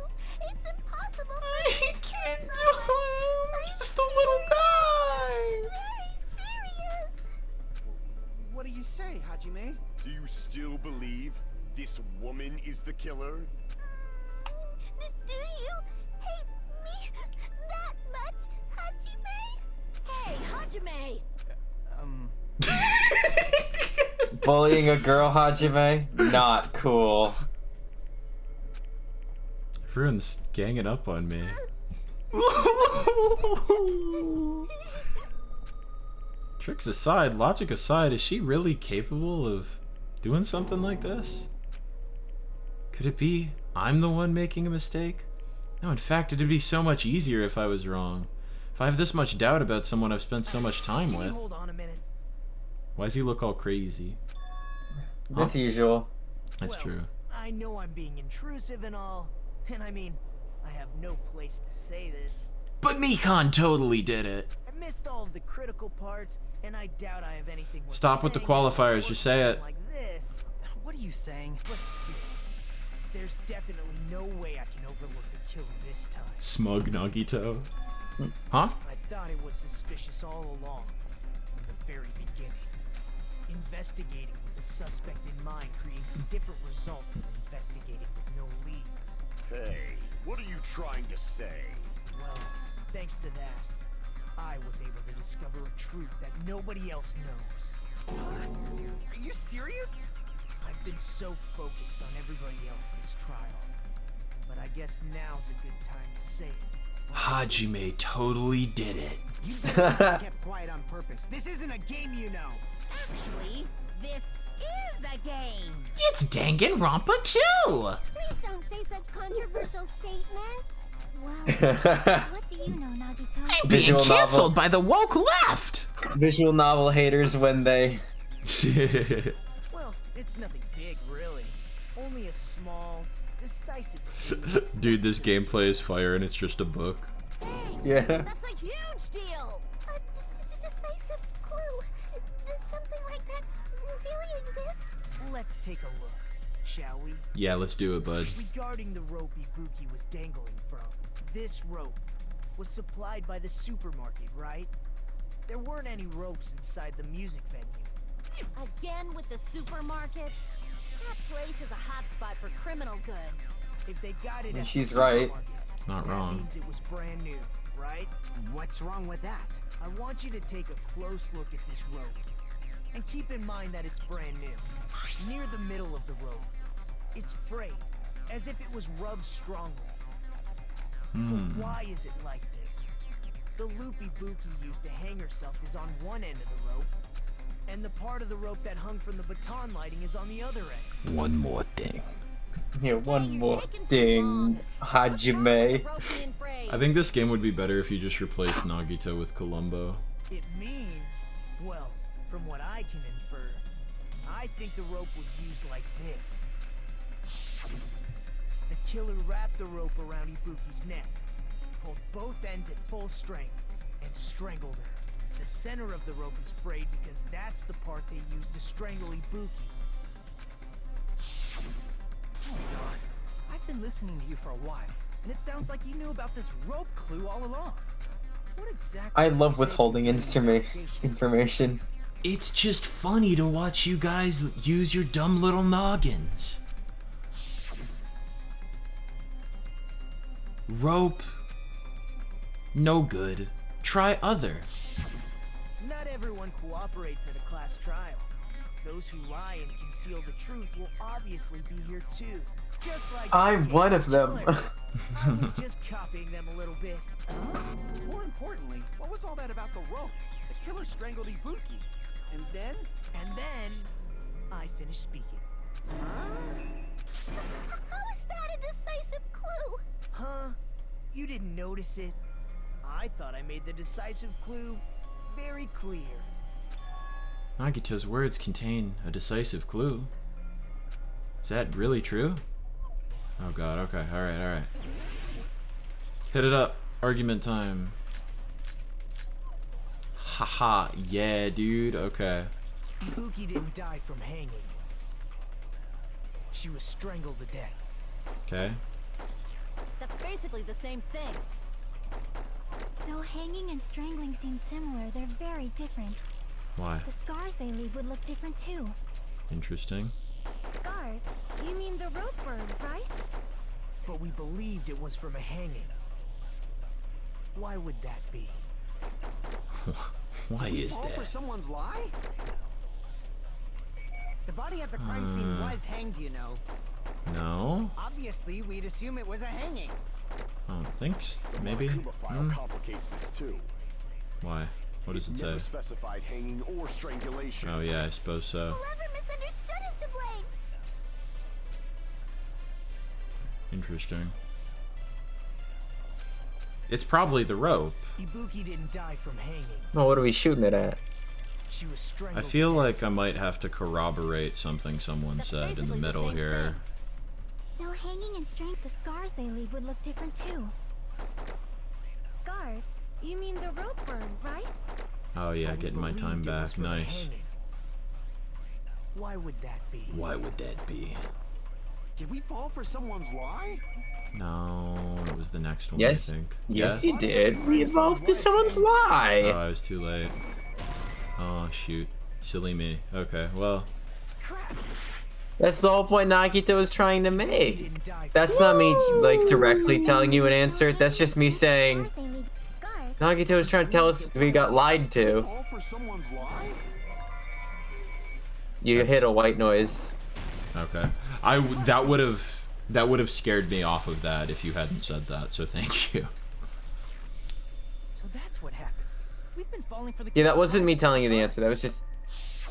It's impossible for me to kill someone. I'm just a little guy. very serious. What do you say, Hajime? Do you still believe this woman is the killer? Do you? Hey, Hajime! Bullying a girl, Hajime? Not cool. Everyone's ganging up on me. Tricks aside, logic aside, is she really capable of doing something like this? Could it be I'm the one making a mistake? No, in fact, it'd be so much easier if I was wrong. If I have this much doubt about someone I've spent so much time with. Hold on a minute. Why does he look all crazy? As usual. That's true. I know I'm being intrusive and all, and I mean, I have no place to say this. But Mikan totally did it. I missed all of the critical parts, and I doubt I have anything worth Stop with the saying qualifiers, just say it. like this. What are you saying? But still, there's definitely no way I can overlook the killer this time. Smug Nagito. Huh? I thought it was suspicious all along, from the very beginning. Investigating with a suspect in mind creates a different result than investigating with no leads. Hey, what are you trying to say? Well, thanks to that, I was able to discover a truth that nobody else knows. Are you serious? I've been so focused on everybody else this trial, but I guess now's a good time to say it. Hajime totally did it. You kept quiet on purpose. This isn't a game, you know. Actually, this is a game. It's DaroJonpa too. Please don't say such controversial statements. Well, what do you know, Nagito? I'm being Visual canceled novel. by the woke left. Visual novel haters when they... Well, it's nothing big, really. Only a small, decisive defeat. Dude, this gameplay is fire and it's just a book. Dang! Yeah. That's a huge deal! A decisive clue. Does something like that really exist? Let's take a look, shall we? Yeah, let's do it, bud. Regarding the rope Ibuki was dangling from, this rope was supplied by the supermarket, right? There weren't any ropes inside the music venue. Again with the supermarket? That place is a hotspot for criminal goods. If they got it at She's the right. supermarket, Not that wrong. means it was brand new, right? What's wrong with that? I want you to take a close look at this rope. And keep in mind that it's brand new. Near the middle of the rope, it's frayed, as if it was rubbed strongly. But why is it like this? The loop Ibuki used to hang herself is on one end of the rope, and the part of the rope that hung from the baton lighting is on the other end. One more thing. Yeah, one You're more taking too thing, long. Hajime. Rope being frayed. I think this game would be better if you just replaced Nagito with Columbo. It means, well, from what I can infer, I think the rope was used like this. The killer wrapped the rope around Ibuki's neck, pulled both ends at full strength, and strangled her. The center of the rope is frayed because that's the part they used to strangle Ibuki. Hold on. I've been listening to you for a while, and it sounds like you knew about this rope clue all along. What exactly? I did you love say withholding during the information. It's just funny to watch you guys use your dumb little noggins. Rope. No good. Try other. Not everyone cooperates at a class trial. Those who lie and conceal the truth will obviously be here too. Just like I'm one of them. killer. I was just copying them a little bit. More importantly, what was all that about the rope? The killer strangled Ibuki. And then? And then I finished speaking. How is that a decisive clue? Huh? You didn't notice it? I thought I made the decisive clue very clear. Nagito's words contain a decisive clue. Is that really true? Oh god, okay, alright. Hit it up. Argument time. Haha, yeah, dude, okay. Ibuki didn't die from hanging. She was strangled to death. Okay. That's basically the same thing. Though hanging and strangling seem similar, they're very different. Why? The scars they leave would look different too. Interesting. Scars? You mean the rope burn, right? But we believed it was from a hanging. Why would that be? Why Did we is fall for that? someone's lie? The body at the crime scene was hanged, you know. No, Obviously, we'd assume it was a hanging. I don't think so. Maybe. Kuma file complicates this too. Why? What does it say? Never specified hanging or strangulation. Oh yeah, I suppose so. Whoever misunderstood is to blame. Interesting. It's probably the rope. Ibuki didn't die from hanging. Oh, what are we shooting it at? She was strangled. I feel like I might have to corroborate something someone said in the basically the middle same here. Though hanging and strength, the scars they leave would look different too. Scars? You mean the rope burn, right? Oh yeah, getting my time back. Nice. Why would that be? Why would that be? Did we fall for someone's lie? No, it was the next one, Yes. I think. Yes, Yeah? you did. We evolved to someone's lie. Oh, I was too late. Oh, shoot. Silly me. Okay, well. That's the whole point Nagito was trying to make. That's not me, like, directly telling you an answer. That's just me saying Scars they leave. Scars. Nagito was trying to tell us we got lied to. Fall for someone's lie? You hit a white noise. Okay. That would have scared me off of that if you hadn't said that, so thank you. So that's what happened. We've been falling for the Yeah, that wasn't me telling you the answer. That was just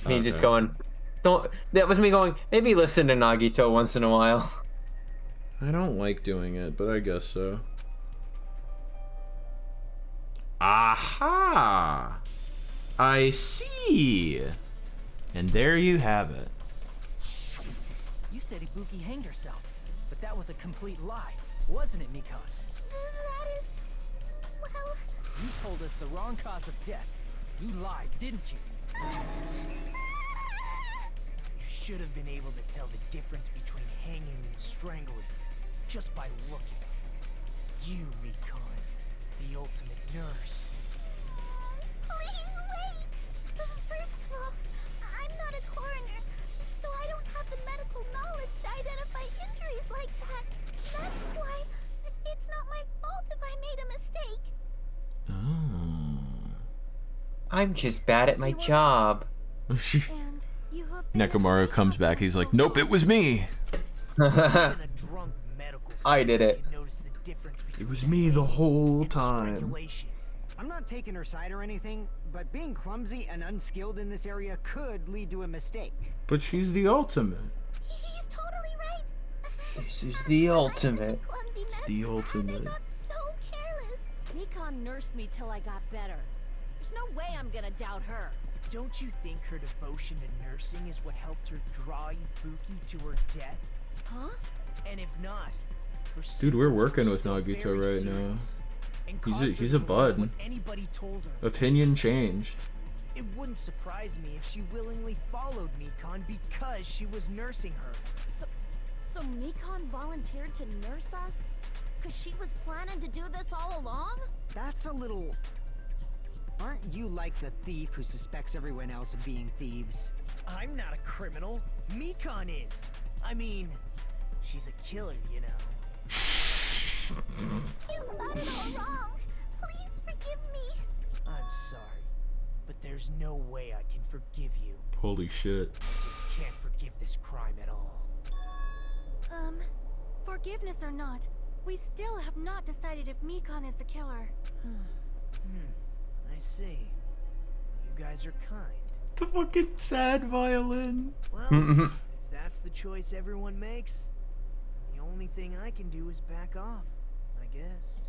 me just Okay. going, don't. That was me going, maybe listen to Nagito once in a while. I don't like doing it, but I guess so. Aha! I see! And there you have it. You said Ibuki hanged herself, but that was a complete lie, wasn't it, Mikon? That is... well... You told us the wrong cause of death. You lied, didn't you? You should have been able to tell the difference between hanging and strangling just by looking. You, Mikon, the ultimate nurse. Please wait! First of all, I'm not a coroner, so I don't have the medical knowledge to identify injuries like that. That's why it's not my fault if I made a mistake. Oh. I'm just bad at my job. And you have been Nekomaru comes back, he's like, nope, it was me! Even a drunk medical I did it. student can notice the difference between It was me the whole and time. strangulation. I'm not taking her side or anything, but being clumsy and unskilled in this area could lead to a mistake. But she's the ultimate. He's totally right. This is the ultimate. It's the ultimate. I got so careless. Mikon nursed me till I got better. There's no way I'm gonna doubt her. Don't you think her devotion to nursing is what helped her draw Ibuki to her death? Huh? And if not, her Dude, we're symptoms working were with still Nagito very right now. serious and He's a- caused her he's to a believe bud. what anybody told her. Opinion changed. It wouldn't surprise me if she willingly followed Mikon because she was nursing her. So Mikon volunteered to nurse us? Cause she was planning to do this all along? That's a little... Aren't you like the thief who suspects everyone else of being thieves? I'm not a criminal. Mikon is. I mean, she's a killer, you know. You've got it all wrong. Please forgive me. I'm sorry, but there's no way I can forgive you. Holy shit. I just can't forgive this crime at all. Forgiveness or not, we still have not decided if Mikon is the killer. I see. You guys are kind. The fucking sad violin. Well, if that's the choice everyone makes, the only thing I can do is back off, I guess.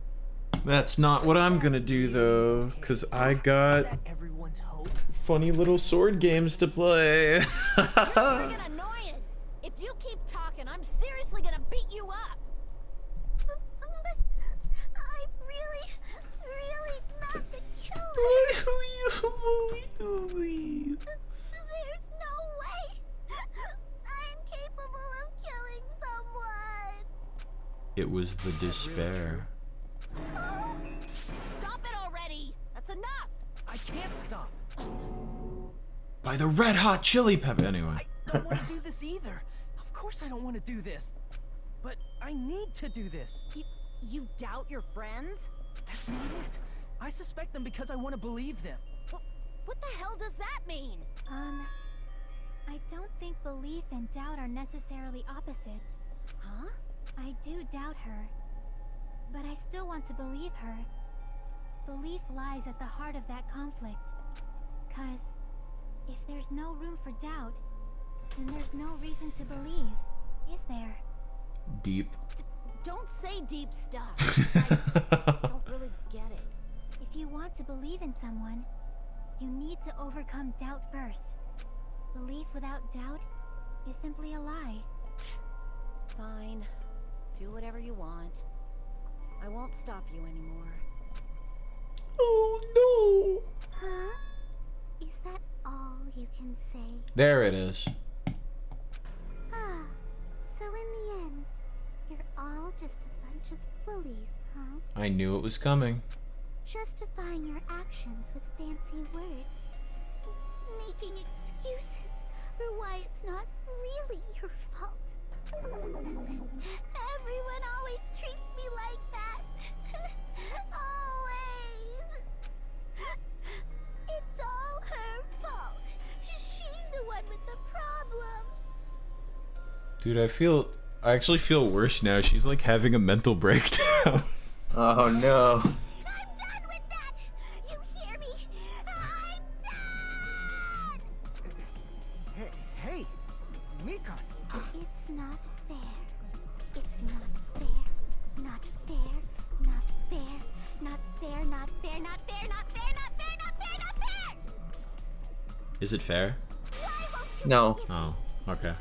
That's not what I'm gonna do though, cause I Is got that everyone's hope? funny little sword games to play. Freaking annoying! If you keep talking, I'm seriously gonna beat you up! I'm really not the killer. There's no way. I'm capable of killing someone. It was the despair. Stop it already! That's enough! I can't stop. By the red hot chili pepper. Anyway. I don't want to do this either. Of course I don't want to do this. But I need to do this. You doubt your friends? That's not it. I suspect them because I want to believe them. What the hell does that mean? I don't think belief and doubt are necessarily opposites. Huh? I do doubt her, but I still want to believe her. Belief lies at the heart of that conflict. 'Cause if there's no room for doubt, then there's no reason to believe, is there? Deep. Don't say deep stuff. I don't really get it. If you want to believe in someone, you need to overcome doubt first. Belief without doubt is simply a lie. Fine. Do whatever you want. I won't stop you anymore. Oh no! Huh? Is that all you can say? There it is. Ah, so in the end, you're all just a bunch of bullies, huh? I knew it was coming. Justifying your actions with fancy words. Making excuses for why it's not really your fault. Everyone always treats me like that. Always. It's all her fault. She's the one with the problem. Dude, I actually feel worse now. She's like having a mental breakdown. Oh no. I'm done with that. You hear me? I'm done. Hey, Mikon. It's not fair. It's not fair. Not fair. Not fair. Not fair. Not fair. Not fair. Not fair. Not fair. Not fair. Not fair. Is it fair? Why won't you No. forgive me? Oh, okay.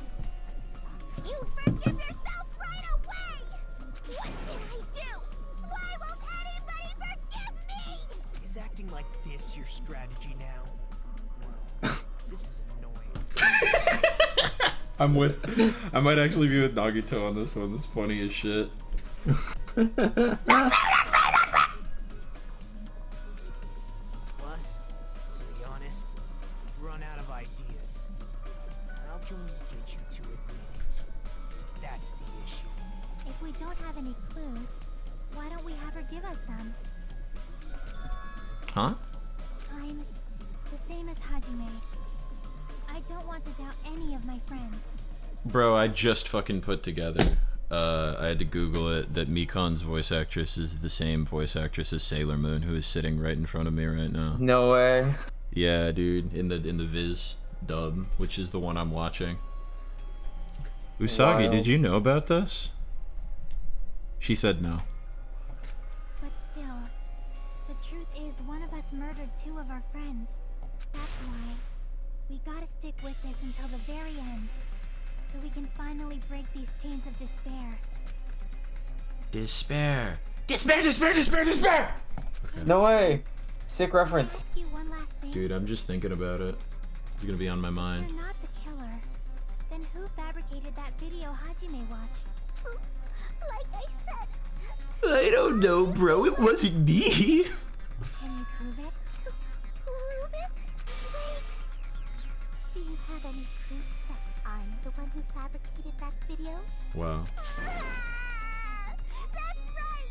You forgive yourself right away! What did I do? Why won't anybody forgive me? Is acting like this your strategy now? Well, this is annoying. I might actually be with Nagito on this one. This is funny as shit. Plus, to be honest, we've run out of ideas. How can we get you to admit it? That's the issue. If we don't have any clues, why don't we have her give us some? Huh? I'm the same as Hajime. I don't want to doubt any of my friends. Bro, I just fucking put together. I had to Google it, that Mikon's voice actress is the same voice actress as Sailor Moon, who is sitting right in front of me right now. No way. Yeah, dude, in the Viz dub, which is the one I'm watching. Usagi, Wild. did you know about this? She said no. But still, the truth is one of us murdered two of our friends. That's why we gotta stick with this until the very end, so we can finally break these chains of despair. Despair. Despair, despair, despair, despair! No way. Sick I'll reference. ask you one last thing. Dude, I'm just thinking about it. It's gonna be on my If mind. you're not the killer, then who fabricated that video Hajime watched? Like I said, I don't know, bro. It wasn't me. Can you prove it? prove it? Wait. Do you have any proof that I'm the one who fabricated that video? Wow. That's right.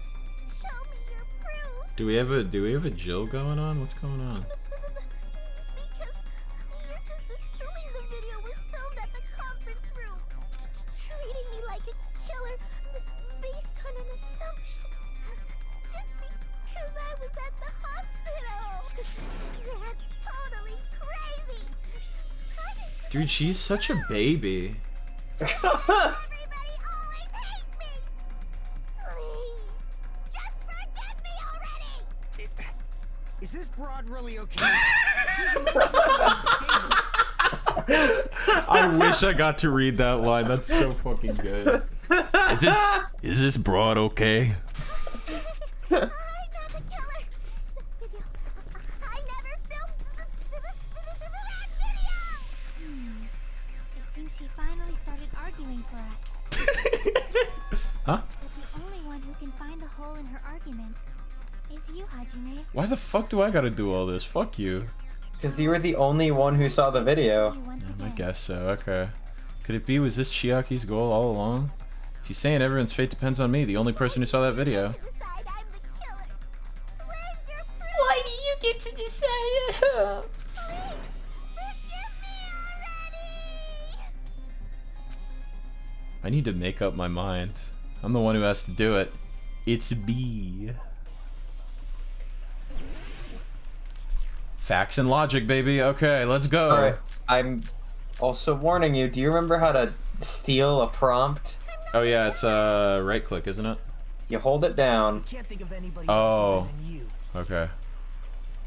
Show me your proof. Do we have a Jill going on? What's going on? Because you're just assuming the video was filmed at the conference room. Treating me like a killer based on an assumption. Just because I was at the hospital. That's totally crazy. Dude, she's such a baby. Everybody always hate me. Please, just forgive me already. Is this broad really okay? She's emotionally unstable. I wish I got to read that line. That's so fucking good. Is this broad okay? I'm not the killer. That video. I never filmed that video. It seems she finally started arguing for us. Huh? But the only one who can find the hole in her argument is you, Hajime. Why the fuck do I gotta do all this? Fuck you. Because you were the only one who saw the video. You once I again. guess so, okay. Could it be, was this Chiaki's goal all along? She's saying everyone's fate depends on me, the only person who saw that video. To decide I'm the killer. Where's your proof? Why do you get to decide? I need to make up my mind. I'm the one who has to do it. It's B. Facts and logic, baby. Okay, let's go. Alright, I'm also warning you. Do you remember how to steal a prompt? Oh yeah, it's right click, isn't it? You hold it down. Can't think of anybody Oh. else than you Okay.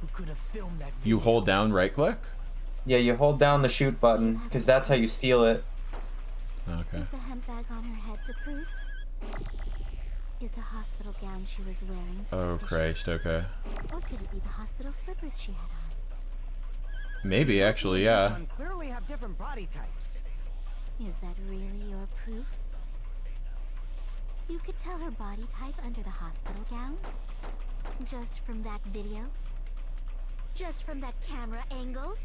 who could have filmed that video. You hold down right click? Yeah, you hold down the shoot button, because that's how you steal it. Okay. Is the hemp bag on her head the proof? Is the hospital gown she was wearing Oh suspicious? Christ, okay. Or could it be the hospital slippers she had on? Maybe, actually, yeah. Clearly have different body types. Is that really your proof? You could tell her body type under the hospital gown? Just from that video? Just from that camera angle?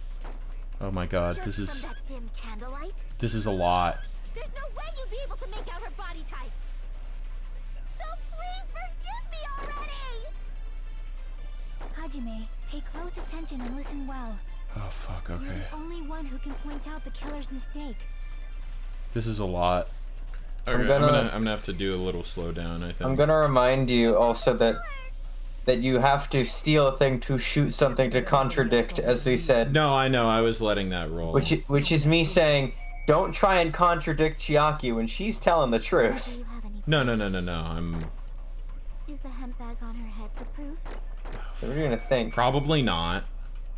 Oh my god, Just this is from that dim candlelight? a lot. There's no way you'd be able to make out her body type! So please forgive me already! Hajime, pay close attention and listen well. Oh fuck, You're okay. the only one who can point out the killer's mistake. This is a lot. Okay, I'm gonna have to do a little slowdown, I think. I'm gonna remind you also that you have to steal a thing to shoot something to contradict, as we said. No, I know, I was letting that roll. Which is me saying, don't try and contradict Chiaki when she's telling the truth. No, I'm... Is the hemp bag on her head the proof? What are you gonna think? Probably not.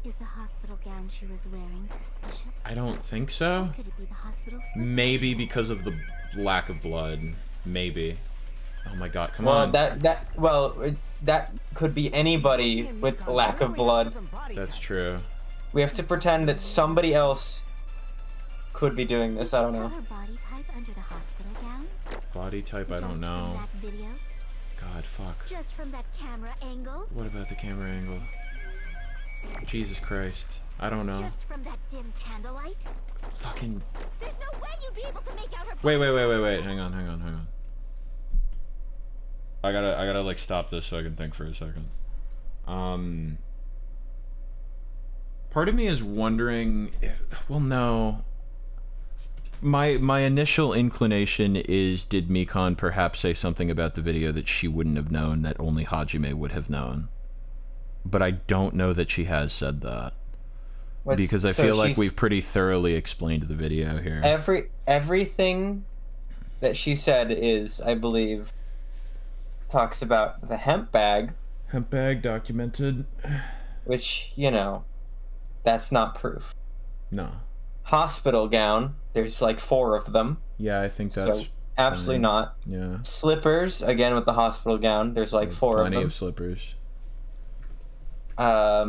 Is the hospital gown she was wearing suspicious? I don't think so. Could it be the hospital slip? Maybe because of the lack of blood. Maybe. Oh my god, come Well, on. that could be anybody with lack of blood. That's true. We have to pretend that somebody else could be doing this. I don't know. Her body type under the hospital gown? Body type, I don't know. From that video? God, fuck. Just from that camera angle? What about the camera angle? Jesus Christ. I don't know. Just from that dim candlelight? Fucking... There's no way you'd be able to make out her Wait. Hang on. I gotta like stop this so I can think for a second. Part of me is wondering if, well, no. My initial inclination is, did Mikan perhaps say something about the video that she wouldn't have known, that only Hajime would have known? But I don't know that she has said that. Because I feel like we've pretty thoroughly explained the video here. Everything that she said is, I believe, talks about the hemp bag. Hemp bag documented. Which, you know, that's not proof. No. Hospital gown, there's like 4 of them. Yeah, I think that's... So, absolutely fine. not. Yeah. Slippers, again with the hospital gown, there's like 4 of them. Plenty of slippers. I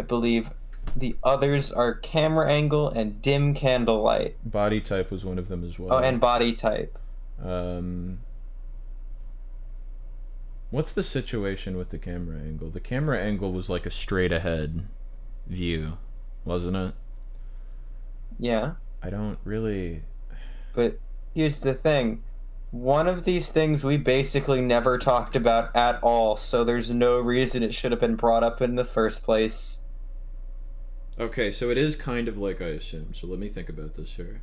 believe the others are camera angle and dim candlelight. Body type was one of them as well. Oh, and body type. What's the situation with the camera angle? The camera angle was like a straight ahead view, wasn't it? Yeah. I don't really... But here's the thing. One of these things we basically never talked about at all, so there's no reason it should have been brought up in the first place. Okay, so it is kind of like I assumed, so let me think about this here.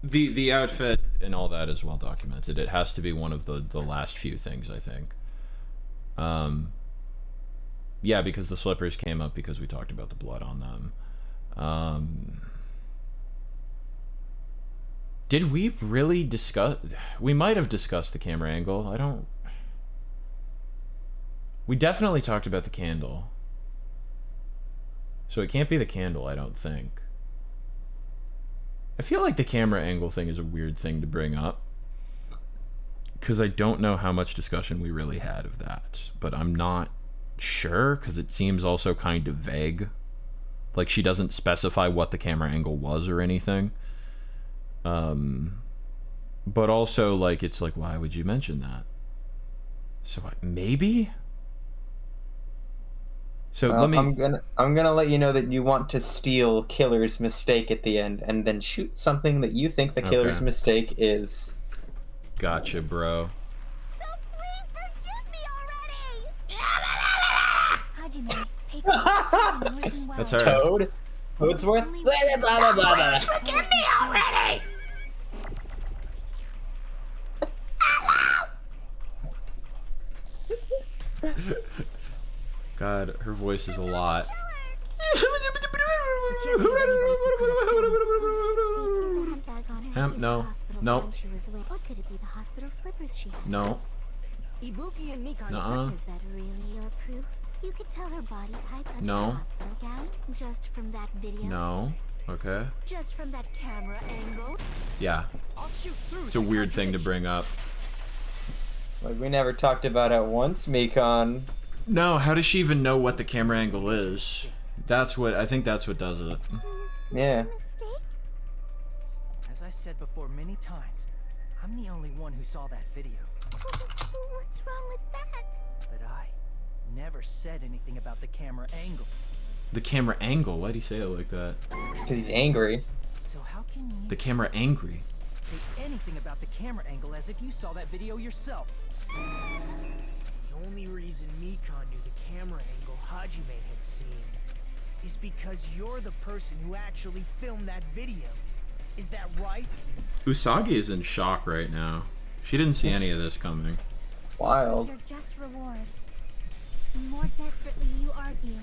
The outfit and all that is well documented. It has to be one of the last few things, I think. Yeah, because the slippers came up because we talked about the blood on them. Did we really discuss... We might have discussed the camera angle. I don't... We definitely talked about the candle. So it can't be the candle, I don't think. I feel like the camera angle thing is a weird thing to bring up. Because I don't know how much discussion we really had of that. But I'm not sure, because it seems also kind of vague. Like, she doesn't specify what the camera angle was or anything. But also, like, it's like, why would you mention that? So, maybe? So, let me... I'm gonna let you know that you want to steal killer's mistake at the end, and then shoot something that you think the killer's mistake is. Gotcha, bro. So please forgive me already! Hajime, take time and listen well. That's her. Toad? Toad's worth? Please forgive me already! God, her voice is a lot. No. Nope. Or could it be the hospital slippers she had? No. Ibuki and Mikan. Nuh-uh. Is that really your proof? You could tell her body type under No. the hospital gown just from that video. No. Okay. Just from that camera angle. Yeah. I'll shoot through. It's a weird thing to bring up. Like, we never talked about it once, Mikan. No, how does she even know what the camera angle is? I think that's what does it. Yeah. As I said before many times, I'm the only one who saw that video. What's wrong with that? But I never said anything about the camera angle. The camera angle? Why'd he say it like that? Because he's angry. So how can you The camera angry? say anything about the camera angle as if you saw that video yourself? The only reason Mikan knew the camera angle Hajime had seen is because you're the person who actually filmed that video. Is that right? Usagi is in shock right now. She didn't see any of this coming. Wild. This is your just reward. The more desperately you argue,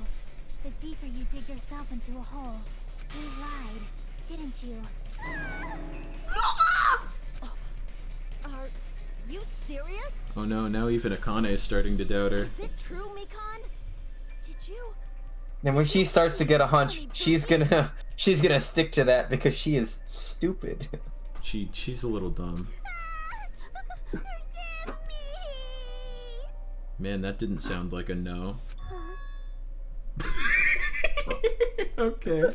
the deeper you dig yourself into a hole. You lied, didn't you? Are you serious? Oh no, now even Akane is starting to doubt her. Is it true, Mikan? Did you? And when she starts to get a hunch, she's gonna stick to that because she is stupid. She's a little dumb. Forgive me! Man, that didn't sound like a no. Okay.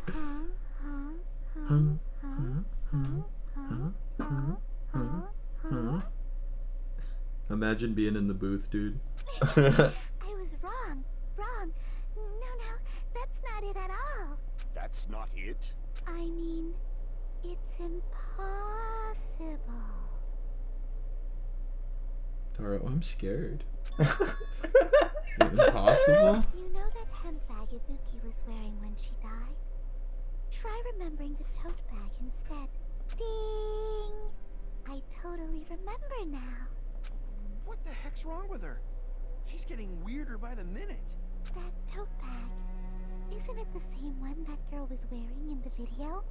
Imagine being in the booth, dude. I was wrong. Wrong. No, that's not it at all. That's not it? I mean, it's impossible. Taro, I'm scared. Impossible? You know that hemp bag Ibuki was wearing when she died? Try remembering the tote bag instead. Ding! I totally remember now. What the heck's wrong with her? She's getting weirder by the minute. That tote bag. Isn't it the same one that girl was wearing in the video?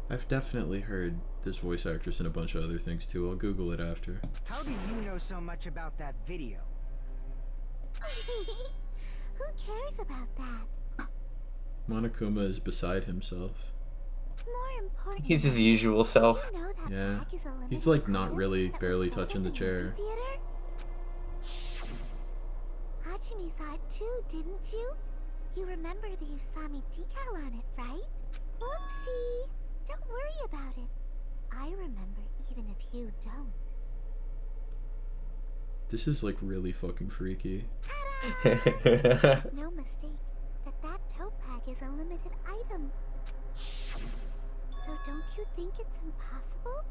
I've definitely heard this voice actress and a bunch of other things too. I'll Google it after. How do you know so much about that video? Who cares about that? Monokuma is beside himself. More important, He's his usual self. you know that Yeah. bag is a limited He's like not item really that was barely sold touching the in chair. movie theater? Hajime saw it too, didn't you? You remember the Usami decal on it, right? Whoopsie! Don't worry about it. I remember even if you don't. This is like really fucking freaky. There's no mistake that tote bag is a limited item. So don't you think it's impossible?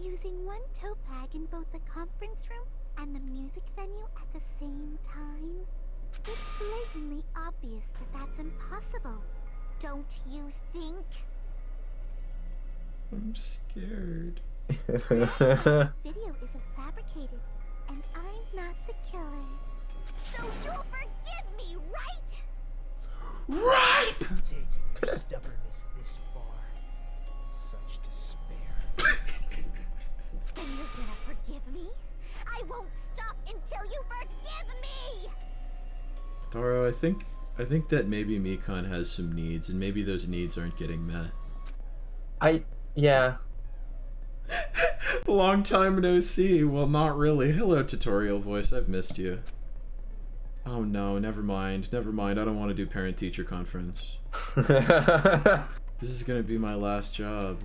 Using one tote bag in both the conference room and the music venue at the same time? It's blatantly obvious that that's impossible. Don't you think? I'm scared. Video isn't fabricated, and I'm not the killer. So you'll forgive me, right? Right! Taking your stubbornness this far. Such despair. Then you're gonna forgive me? I won't stop until you forgive me! Taro, I think that maybe Mikan has some needs, and maybe those needs aren't getting met. Yeah. Long time no see. Well, not really. Hello, tutorial voice. I've missed you. Oh no, never mind. Never mind. I don't want to do parent-teacher conference. This is gonna be my last job.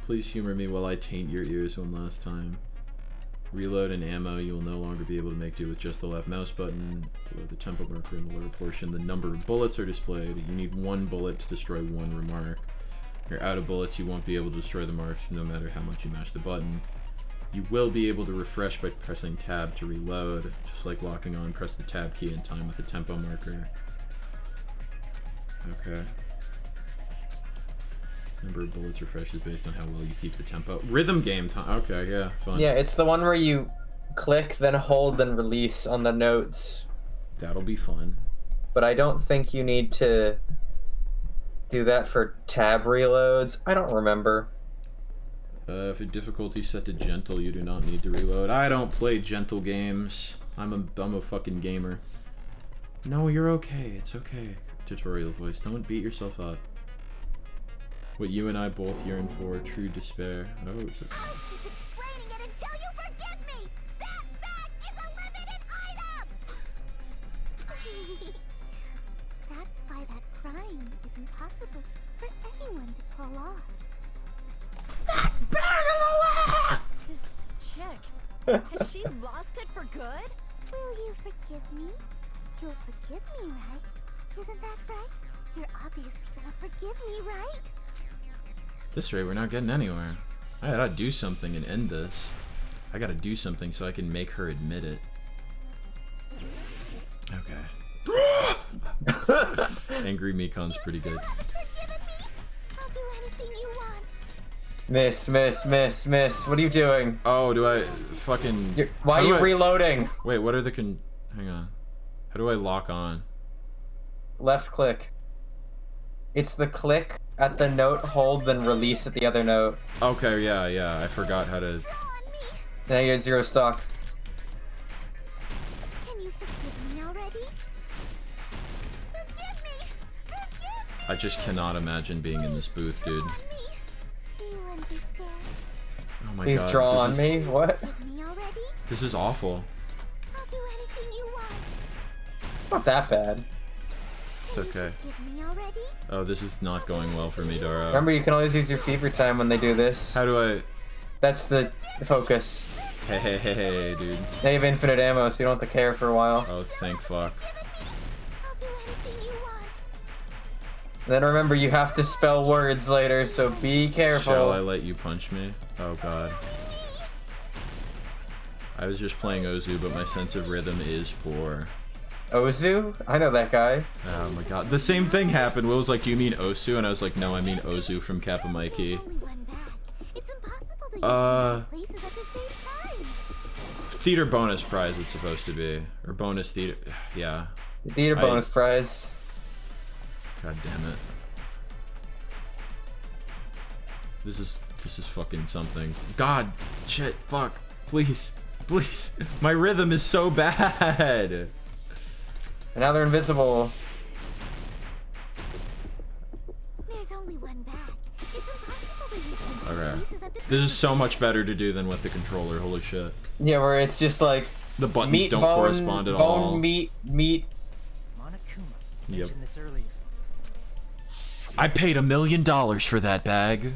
Please humor me while I taint your ears one last time. Reload and ammo, you will no longer be able to make do with just the left mouse button. Below the tempo marker in the lower portion, the number of bullets are displayed. You need one bullet to destroy one remark. You're out of bullets, you won't be able to destroy the marks no matter how much you mash the button. You will be able to refresh by pressing tab to reload. Just like locking on, press the tab key in time with the tempo marker. Okay. Number of bullets refreshes based on how well you keep the tempo. Rhythm game time. Okay, yeah, fun. Yeah, it's the one where you click, then hold, then release on the notes. That'll be fun. But I don't think you need to do that for tab reloads. I don't remember. If your difficulty set to gentle, you do not need to reload. I don't play gentle games. I'm a fucking gamer. No, you're okay. It's okay. Tutorial voice. Don't beat yourself up. What you and I both yearn for, true despair. Oh. I'll keep explaining it until you forgive me. That bag is a limited item. That's why that crime is impossible for anyone to pull off. This chick, has she lost it for good? Will you forgive me? You'll forgive me, right? Isn't that right? You're obviously gonna forgive me, right? This rate, we're not getting anywhere. I gotta do something and end this. I gotta do something so I can make her admit it. Okay. Angry Mikon's pretty good. I'll do anything you want. Miss. What are you doing? Oh, do I fucking... Why are you reloading? Wait, what are the hang on. How do I lock on? Left click. It's the click at the note, hold, then release at the other note. Okay, yeah. I forgot how to... Now you're at 0 stock. Can you forgive me already? Forgive me! I just cannot imagine being in this booth, dude. Do you understand? Oh my Please god. draw on me? What? Forgive me already? This is awful. I'll do anything you want. Not that bad. It's okay. Forgive me already? Oh, this is not going well for me, Dara. Remember, you can always use your fever time when they do this. How do I... That's the focus. Hey, dude. Now you have infinite ammo, so you don't have to care for a while. Oh, thank fuck. I'll do anything you want. Then remember, you have to spell words later, so be careful. Shall I let you punch me? Oh god. I was just playing Ozu, but my sense of rhythm is poor. Ozu? I know that guy. Oh my god. The same thing happened. Will was like, do you mean Osu? And I was like, no, I mean Ozu from Kappa Mikey. There's only one bag. It's impossible to use two places at the same time. Theater bonus prize it's supposed to be. Or bonus theater. Yeah. Theater bonus prize. God damn it. This is fucking something. God, shit, fuck. Please. My rhythm is so bad. And now they're invisible. There's only one bag. It's impossible to use them two Okay. places at the This is so much better to do than with the controller. Holy shit. Yeah, where it's just like The buttons meat, don't bone, correspond at bone, all. meat. Monokuma Yep. mentioned this earlier. I paid $1 million for that bag.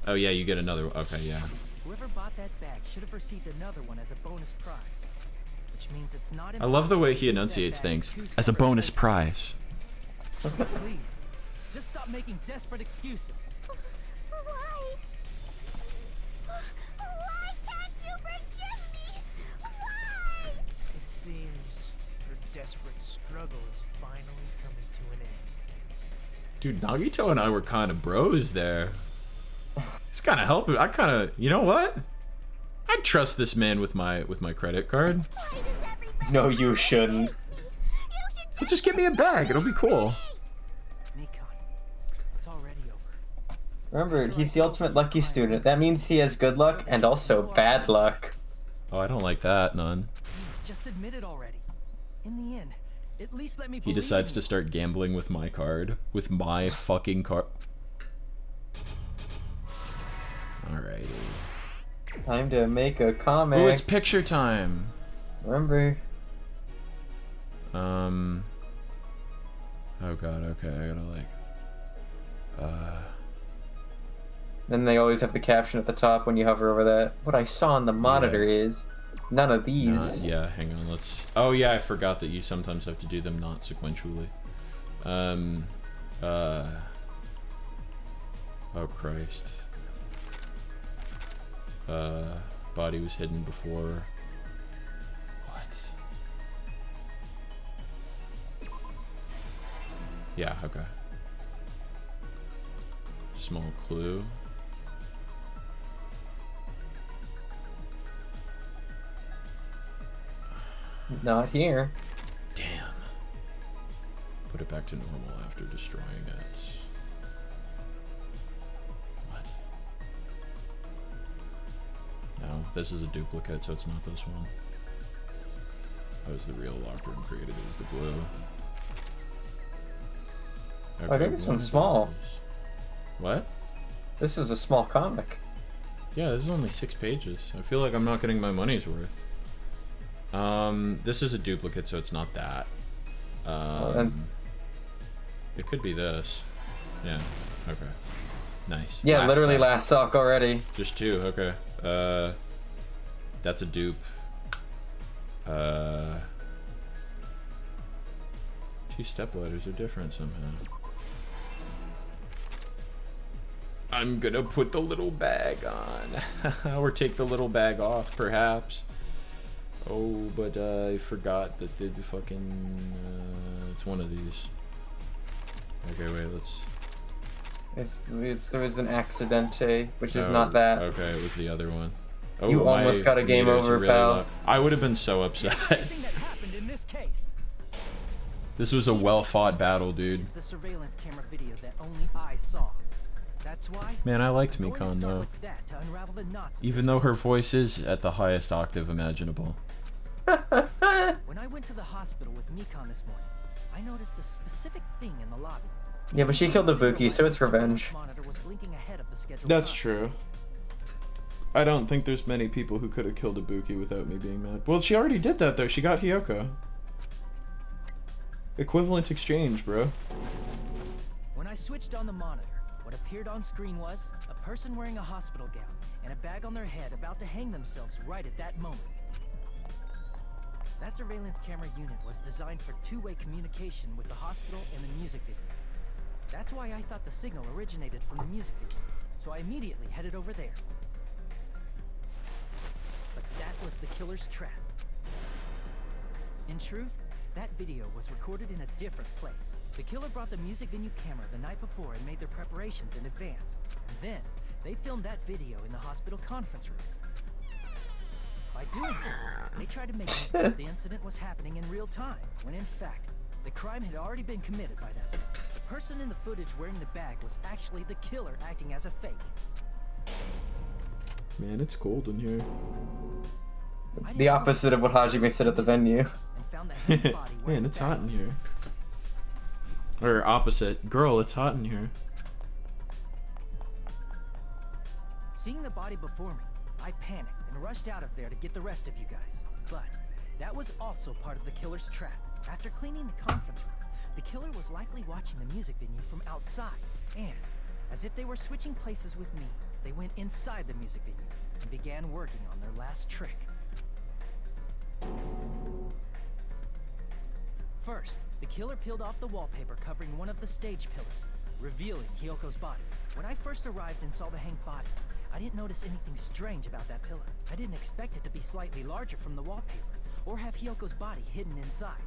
Oh yeah, you get another. Okay, yeah. Whoever bought that bag should have received another one as a bonus prize. Which means it's not I love the way he impossible to use enunciates that bag in things. two As a separate bonus places. prize. Please, just stop making desperate excuses. Why? Why can't you forgive me? Why? It seems her desperate struggle is finally coming to an end. Dude, Nagito and I were kind of bros there. It's kind of helping. I kind of, you know what? I trust this man with my credit card. Why does everybody No, you shouldn't. He'll just get me a bag. It'll be cool. Mikon, it's already over. Remember, he's the ultimate lucky student. That means he has good luck and also bad luck. Oh, I don't like that, none. Please, just admit it already. In the end, at least let me He believe decides in to you. start gambling with my card. With my fucking card. Alrighty. Time to make a comic. Oh, it's picture time. Remember. Oh god, okay, I gotta like... Then they always have the caption at the top when you hover over that. What I saw on the monitor is none of these. yeah, hang on, let's... Oh yeah, I forgot that you sometimes have to do them not sequentially. Oh Christ. Body was hidden before... What? Yeah, okay. Small clue. Not here. Damn. Put it back to normal after destroying it. What? No, this is a duplicate, so it's not this one. That was the real locker room created. It was the glue. Okay, I think this one's small. What? This is a small comic. Yeah, this is only 6 pages. I feel like I'm not getting my money's worth. This is a duplicate, so it's not that. It could be this. Yeah. Okay. Nice. Yeah, Last literally stock. last stock already. Just 2. Okay. That's a dupe. 2 step ladders are different somehow. I'm gonna put the little bag on. Or take the little bag off, perhaps. Oh, but I forgot that the fucking... it's one of these. Okay, wait, let's... There was an accidente, which is not that. Okay, it was the other one. Oh, you almost got a game over, really pal. low. I would have been so upset. This was a well-fought battle, dude. The surveillance camera video that only I saw. That's why. Man, I liked Mikon though. Even though her voice is at the highest octave imaginable. When I went to the hospital with Mikon this morning, I noticed a specific thing in the lobby. Yeah, but she killed Ibuki, so it's revenge. That's true. I don't think there's many people who could have killed Ibuki without me being mad. Well, she already did that though. She got Hiyoko. Equivalent exchange, bro. When I switched on the monitor, what appeared on screen was a person wearing a hospital gown and a bag on their head about to hang themselves right at that moment. That surveillance camera unit was designed for two-way communication with the hospital and the music video. That's why I thought the signal originated from the music video, so I immediately headed over there. But that was the killer's trap. In truth, that video was recorded in a different place. The killer brought the music venue camera the night before and made their preparations in advance. And then, they filmed that video in the hospital conference room. By doing so, they tried to make it that the incident was happening in real time, when in fact, the crime had already been committed by them. The person in the footage wearing the bag was actually the killer acting as a fake. Man, it's cold in here. The opposite of what Hajime said at the venue. Man, it's hot in here. Or opposite. Girl, it's hot in here. Seeing the body before me, I panicked and rushed out of there to get the rest of you guys. But that was also part of the killer's trap. After cleaning the conference room, the killer was likely watching the music venue from outside. And, as if they were switching places with me, they went inside the music venue and began working on their last trick. First, the killer peeled off the wallpaper covering one of the stage pillars, revealing Hiyoko's body. When I first arrived and saw the hanged body, I didn't notice anything strange about that pillar. I didn't expect it to be slightly larger from the wallpaper, or have Hiyoko's body hidden inside.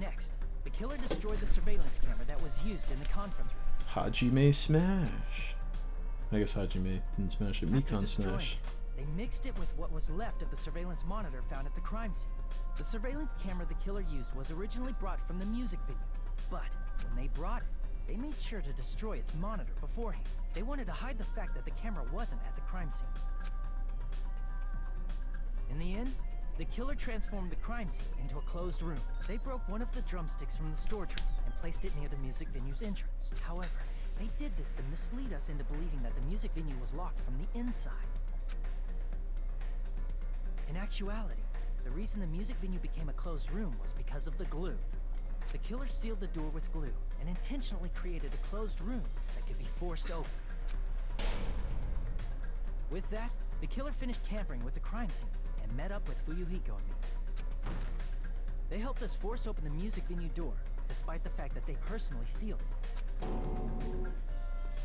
Next, the killer destroyed the surveillance camera that was used in the conference room. Hajime smash. I guess Hajime didn't smash it. Mikon smash. They mixed it with what was left of the surveillance monitor found at the crime scene. The surveillance camera the killer used was originally brought from the music venue, but when they brought it, they made sure to destroy its monitor beforehand. They wanted to hide the fact that the camera wasn't at the crime scene. In the end, the killer transformed the crime scene into a closed room. They broke one of the drumsticks from the storage room and placed it near the music venue's entrance. However, they did this to mislead us into believing that the music venue was locked from the inside. In actuality, the reason the music venue became a closed room was because of the glue. The killer sealed the door with glue and intentionally created a closed room that could be forced open. With that, the killer finished tampering with the crime scene and met up with Fuyuhiko and me. They helped us force open the music venue door, despite the fact that they personally sealed it.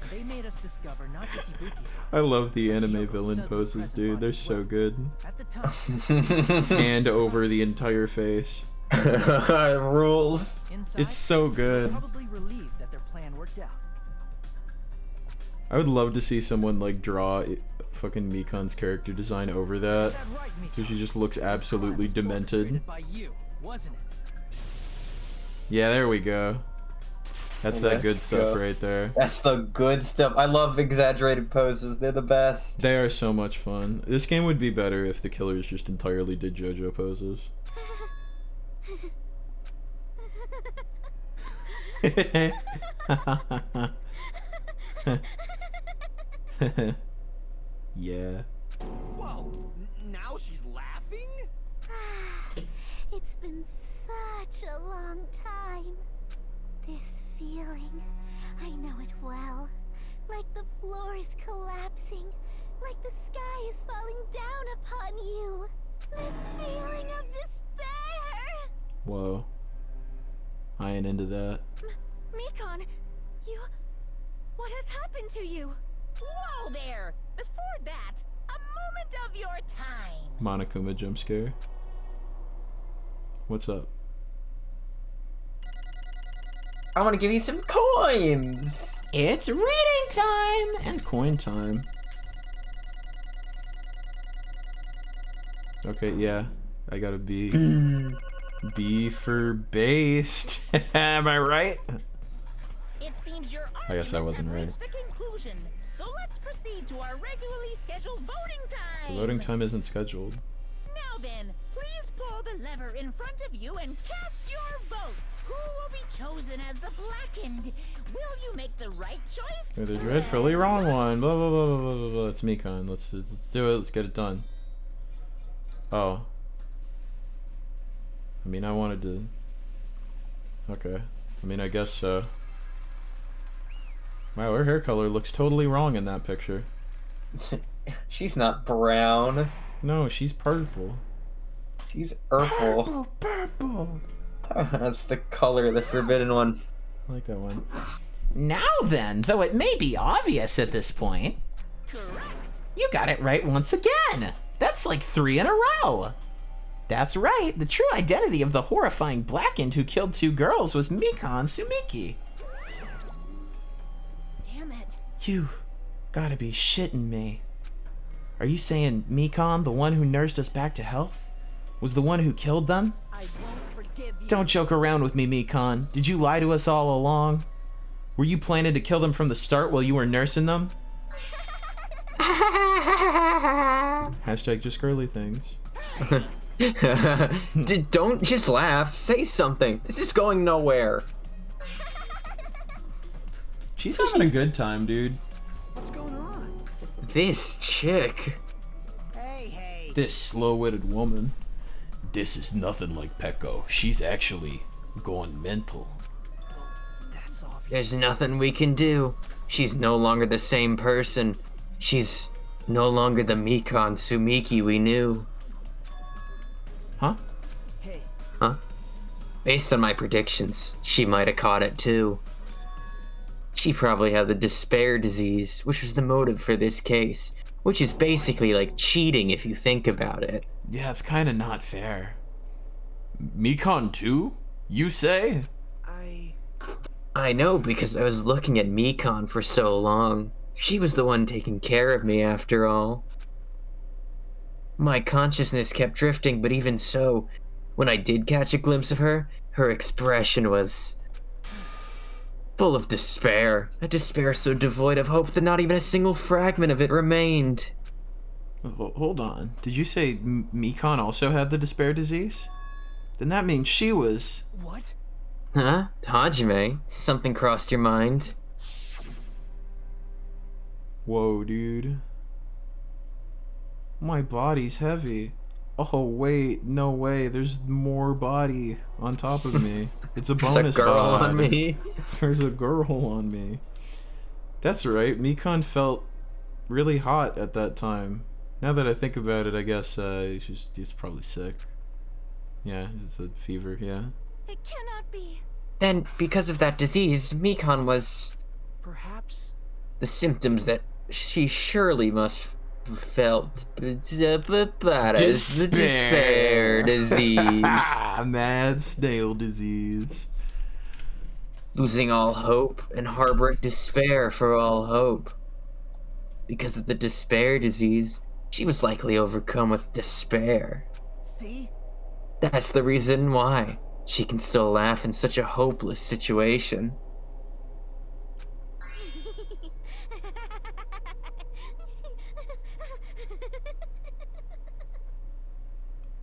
They made us discover not just Ibuki's body. I love the anime villain poses, dude. They're so good. At the time, Hand over the entire face. Rules. Inside, It's so good. Probably relieved that their plan worked out. I would love to see someone like draw fucking Mikan's character design over that, so she just looks absolutely demented. By you, wasn't it? Yeah, there we go. That's that good stuff right there. That's the good stuff. I love exaggerated poses. They're the best. They are so much fun. This game would be better if the killers just entirely did JoJo poses. Yeah. Whoa, now she's laughing? It's been such a long time. This feeling, I know it well. Like the floor is collapsing, like the sky is falling down upon you. This feeling of despair. Whoa. I ain't into that. Mikon, what has happened to you? Whoa there! Before that, a moment of your time. Monokuma jump scare. What's up? I want to give you some coins. It's reading time And coin time. Okay, yeah. I gotta be. B for based. Am I right? It seems your I guess I wasn't right. reached a conclusion. So let's proceed to our regularly scheduled voting time. The voting time isn't scheduled. Now then, please pull the lever in front of you and cast your vote. Who will be chosen as the blackened? Will you make the right choice? There's rightfully wrong one. Blah blah blah blah blah blah blah. It's Mikon. Let's do it. Let's get it done. Oh. I mean, I wanted to. Okay. I mean, I guess so. Wow, her hair color looks totally wrong in that picture. She's not brown. No, she's purple. She's purple. Purple. That's the color of the forbidden one. I like that one. Now then, though it may be obvious at this point, Correct. you got it right once again. That's like 3 in a row. That's right, the true identity of the horrifying blackened who killed 2 girls was Mikon Sumiki. Damn it. You gotta be shitting me. Are you saying Mikon, the one who nursed us back to health, was the one who killed them? I won't forgive you. Don't joke around with me, Mikon. Did you lie to us all along? Were you planning to kill them from the start while you were nursing them? Hashtag just girly things. Don't just laugh. Say something. This is going nowhere. She's having a good time, dude. What's going on? This chick. Hey. This slow-witted woman. This is nothing like Peko. She's actually going mental. That's obvious. There's nothing we can do. She's no longer the same person. She's no longer the Mikon Sumiki we knew. Huh? Hey, Huh? Based on my predictions, she might have caught it too. She probably had the despair disease, which was the motive for this case. Which is basically like cheating if you think about it. Yeah, it's kind of not fair. Mikon too? You say? I know because I was looking at Mikon for so long. She was the one taking care of me after all. My consciousness kept drifting, but even so, when I did catch a glimpse of her, her expression was full of despair. A despair so devoid of hope that not even a single fragment of it remained. Hold on. Did you say Mikon also had the despair disease? Then that means she was... what? Huh? Hajime? Something crossed your mind? Whoa, dude. My body's heavy. Oh, wait. No way. There's more body on top of me. It's a bonus There's a girl bod. on me. There's a girl on me. That's right. Mikon felt really hot at that time. Now that I think about it, I guess he's probably sick. Yeah, it's a fever, yeah. It cannot be. Then, because of that disease, Mikon was Perhaps. the symptoms that she surely must have felt. That is the despair disease. Mad snail disease. Losing all hope and harboring despair for all hope. because of the despair disease. She was likely overcome with despair. See? That's the reason why she can still laugh in such a hopeless situation.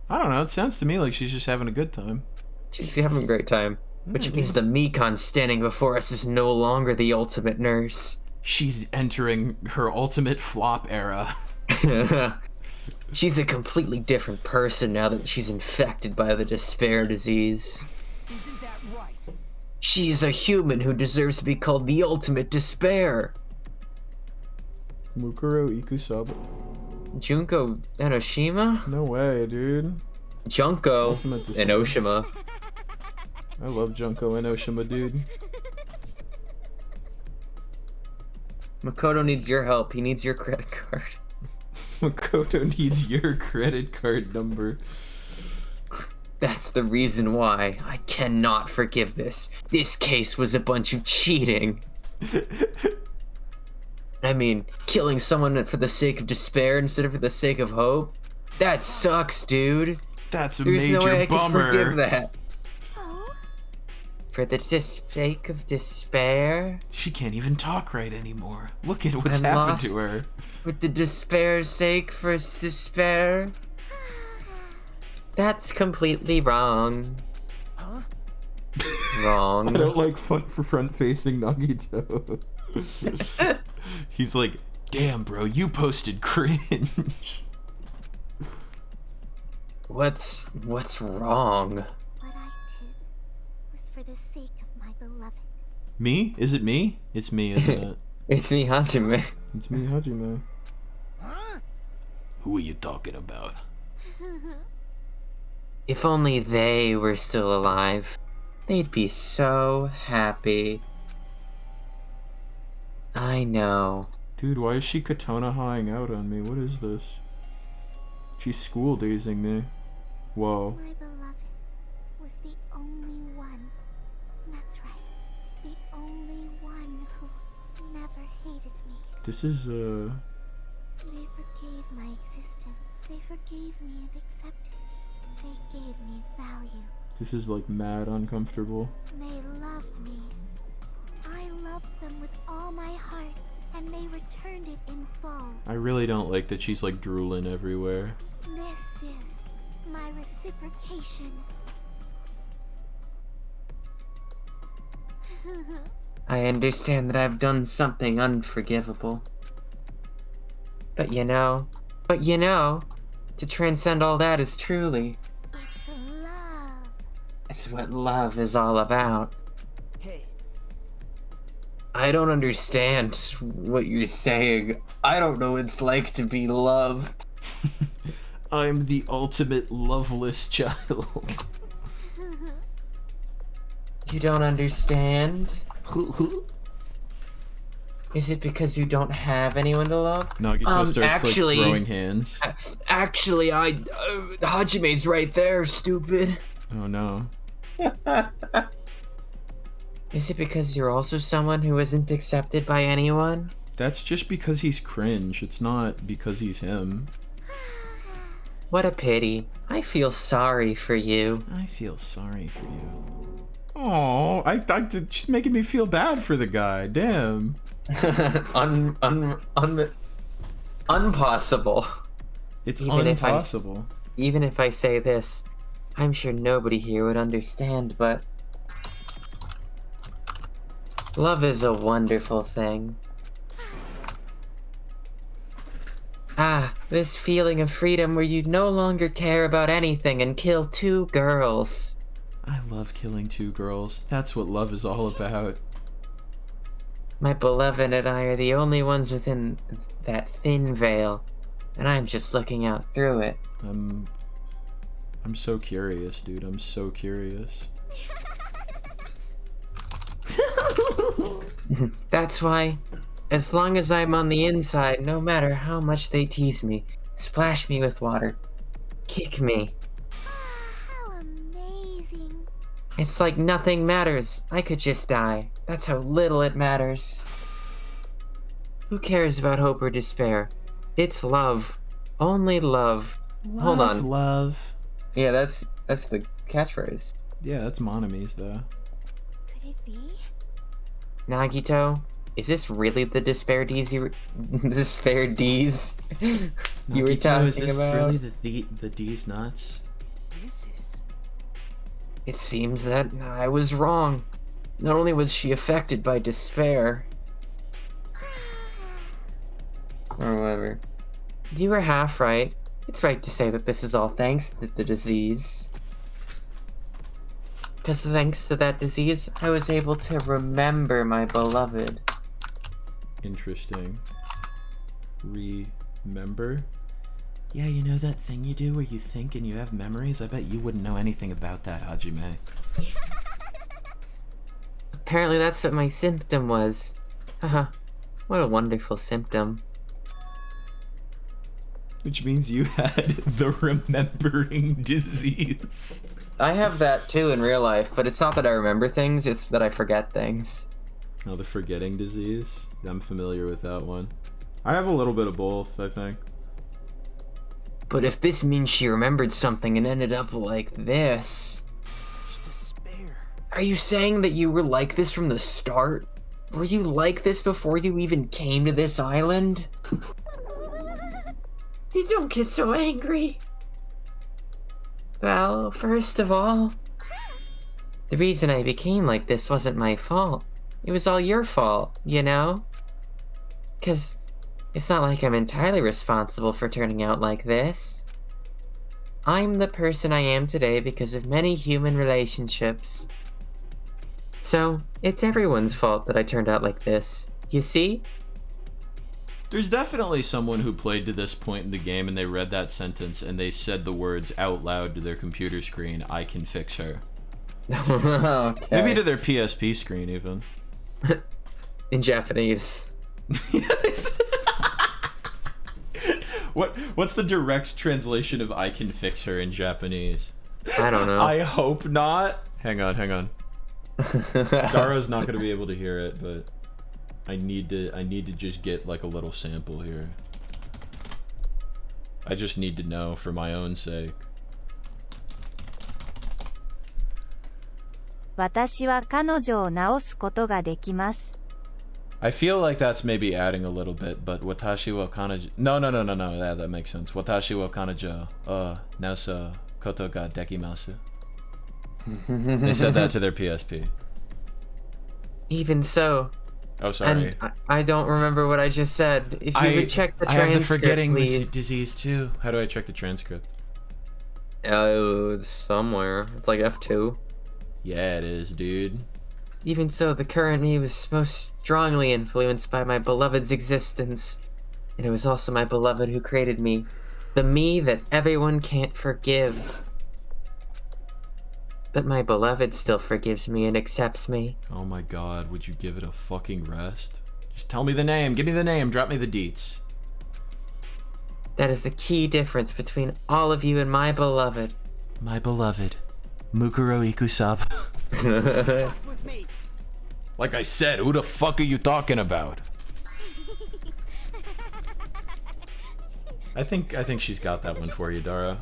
I don't know, it sounds to me like she's just having a good time. She's having a great time. Which means the Mekon standing before us is no longer the ultimate nurse. She's entering her ultimate flop era. She's a completely different person now that she's infected by the despair disease. Isn't that right? She is a human who deserves to be called the ultimate despair. Mukuro Ikusaba. Junko Enoshima? No way, dude. Junko Ultimate despair. Enoshima. I love Junko Enoshima, dude. Makoto needs your help. He needs your credit card. Makoto needs your credit card number. That's the reason why I cannot forgive this. This case was a bunch of cheating. I mean, killing someone for the sake of despair instead of for the sake of hope? That sucks, dude. That's a There's major no way I bummer. can forgive that. Oh? For the sake of despair? She can't even talk right anymore. Look at what's I'm happened lost to her. With the despair's sake for despair? That's completely wrong. Huh? Wrong. I don't like front-facing Nagito. He's like, damn, bro, you posted cringe. What's wrong? What I did was for the sake of my beloved. Me? Is it me? It's me, isn't it? It's me, Hajime. It's me, Hajime. Huh? Who are you talking about? If only they were still alive, they'd be so happy. I know. Dude, why is she Katona-hawing out on me? What is this? She's school-dazing me. Whoa. My beloved was the only one. That's right. The only one who never hated me. This is, They forgave my existence. They forgave me and accepted me. They gave me value. this is like mad uncomfortable. They loved me. I loved them with all my heart, and they returned it in full. I really don't like that she's like drooling everywhere. This is my reciprocation. I understand that I've done something unforgivable. But you know, to transcend all that is truly, It's love. it's what love is all about. Hey, I don't understand what you're saying. I don't know what it's like to be loved. I'm the ultimate loveless child. You don't understand? Is it because you don't have anyone to love? Nagito starts actually- like throwing hands. Actually, Hajime's right there, stupid. Oh no. Is it because you're also someone who isn't accepted by anyone? That's just because he's cringe. It's not because he's him. What a pity. I feel sorry for you. I feel sorry for you. Oh, she's making me feel bad for the guy. Damn. Unpossible. It's Even if I- impossible. Even if I say this, I'm sure nobody here would understand, but love is a wonderful thing. Ah, this feeling of freedom where you no longer care about anything and kill two girls. I love killing two girls. That's what love is all about. My beloved and I are the only ones within that thin veil, and I'm just looking out through it. I'm so curious, dude. I'm so curious. That's why, as long as I'm on the inside, no matter how much they tease me, splash me with water, kick me, How amazing. it's like nothing matters. I could just die. That's how little it matters. Who cares about hope or despair? It's love. Only love. Hold on. Love. Yeah, that's the catchphrase. Yeah, that's Monami's though. Could it be? Nagito, is this really the Despair D's Despair D's you were talking is this about? really the D's nuts? This is... It seems that I was wrong. Not only was she affected by despair, or whatever. You were half right. It's right to say that this is all thanks to the disease. Because thanks to that disease, I was able to remember my beloved. Interesting. Remember? Yeah, you know that thing you do where you think and you have memories? I bet you wouldn't know anything about that, Hajime. Apparently that's what my symptom was. Haha, what a wonderful symptom. Which means you had the remembering disease. I have that too in real life, but it's not that I remember things, it's that I forget things. Oh, the forgetting disease? I'm familiar with that one. I have a little bit of both, I think. But if this means she remembered something and ended up like this... Such despair. Are you saying that you were like this from the start? Were you like this before you even came to this island? You don't get so angry. Well, first of all, the reason I became like this wasn't my fault. It was all your fault, you know? 'Cause it's not like I'm entirely responsible for turning out like this. I'm the person I am today because of many human relationships. So, it's everyone's fault that I turned out like this. You see? There's definitely someone who played to this point in the game and they read that sentence and they said the words out loud to their computer screen, I can fix her. Okay. Maybe to their PSP screen even. In Japanese. Yes. What's the direct translation of I can fix her in Japanese? I don't know. I hope not. Hang on. Daro's not gonna be able to hear it, but I need to just get like a little sample here. I just need to know for my own sake. 私は彼女を治すことができます。 I feel like that's maybe adding a little bit, but watashi wa kanajo... No, that makes sense. Watashi wa kanajo nausu koto ga dekimasu. They said that to their PSP. Even so. Oh, sorry. And I don't remember what I just said. If you would check the I transcript, have the forgetting please. disease too. How do I check the transcript? Oh, somewhere. It's like F2. Yeah, it is, dude. Even so, the current me was most strongly influenced by my beloved's existence. And it was also my beloved who created me. The me that everyone can't forgive. But my beloved still forgives me and accepts me. Oh my god, would you give it a fucking rest? Just tell me the name, give me the name, drop me the deets. That is the key difference between all of you and my beloved. My beloved, Mukuro Ikusaba. With me. Like I said, who the fuck are you talking about? I think she's got that one for you, Dara.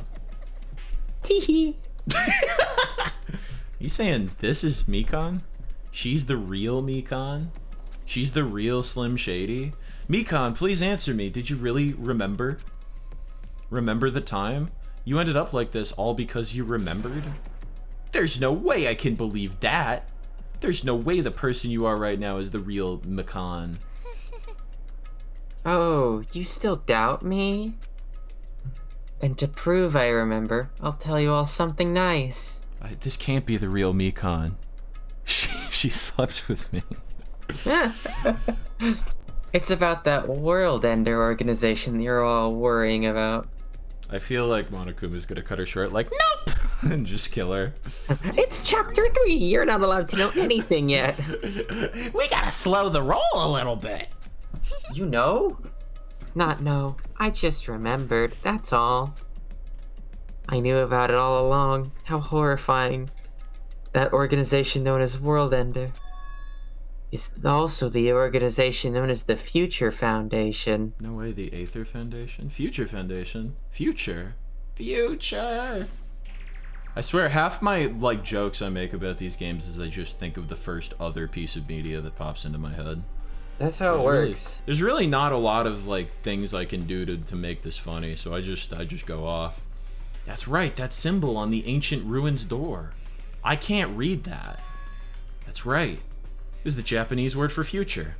Teehee. You saying this is Mikan? She's the real Mikan? She's the real Slim Shady? Mikan, please answer me. Did you really remember? Remember the time? You ended up like this all because you remembered? There's no way I can believe that. There's no way the person you are right now is the real Mikan. Oh, you still doubt me? And to prove I remember, I'll tell you all something nice. This can't be the real Mikan. She slept with me. It's about that World Ender organization you're all worrying about. I feel like Monokuma's gonna cut her short like, nope! And just kill her. It's chapter 3, you're not allowed to know anything yet. We gotta slow the roll a little bit. You know? Not know, I just remembered, that's all. I knew about it all along, how horrifying. That organization known as World Ender. is also the organization known as the Future Foundation. No way, the Aether Foundation? Future Foundation? Future? Future! I swear, half my, like, jokes I make about these games is I just think of the first other piece of media that pops into my head. That's how it works. There's really not a lot of, like, things I can do to make this funny, so I just go off. That's right, that symbol on the ancient ruins door. I can't read that. That's right. It was the Japanese word for future.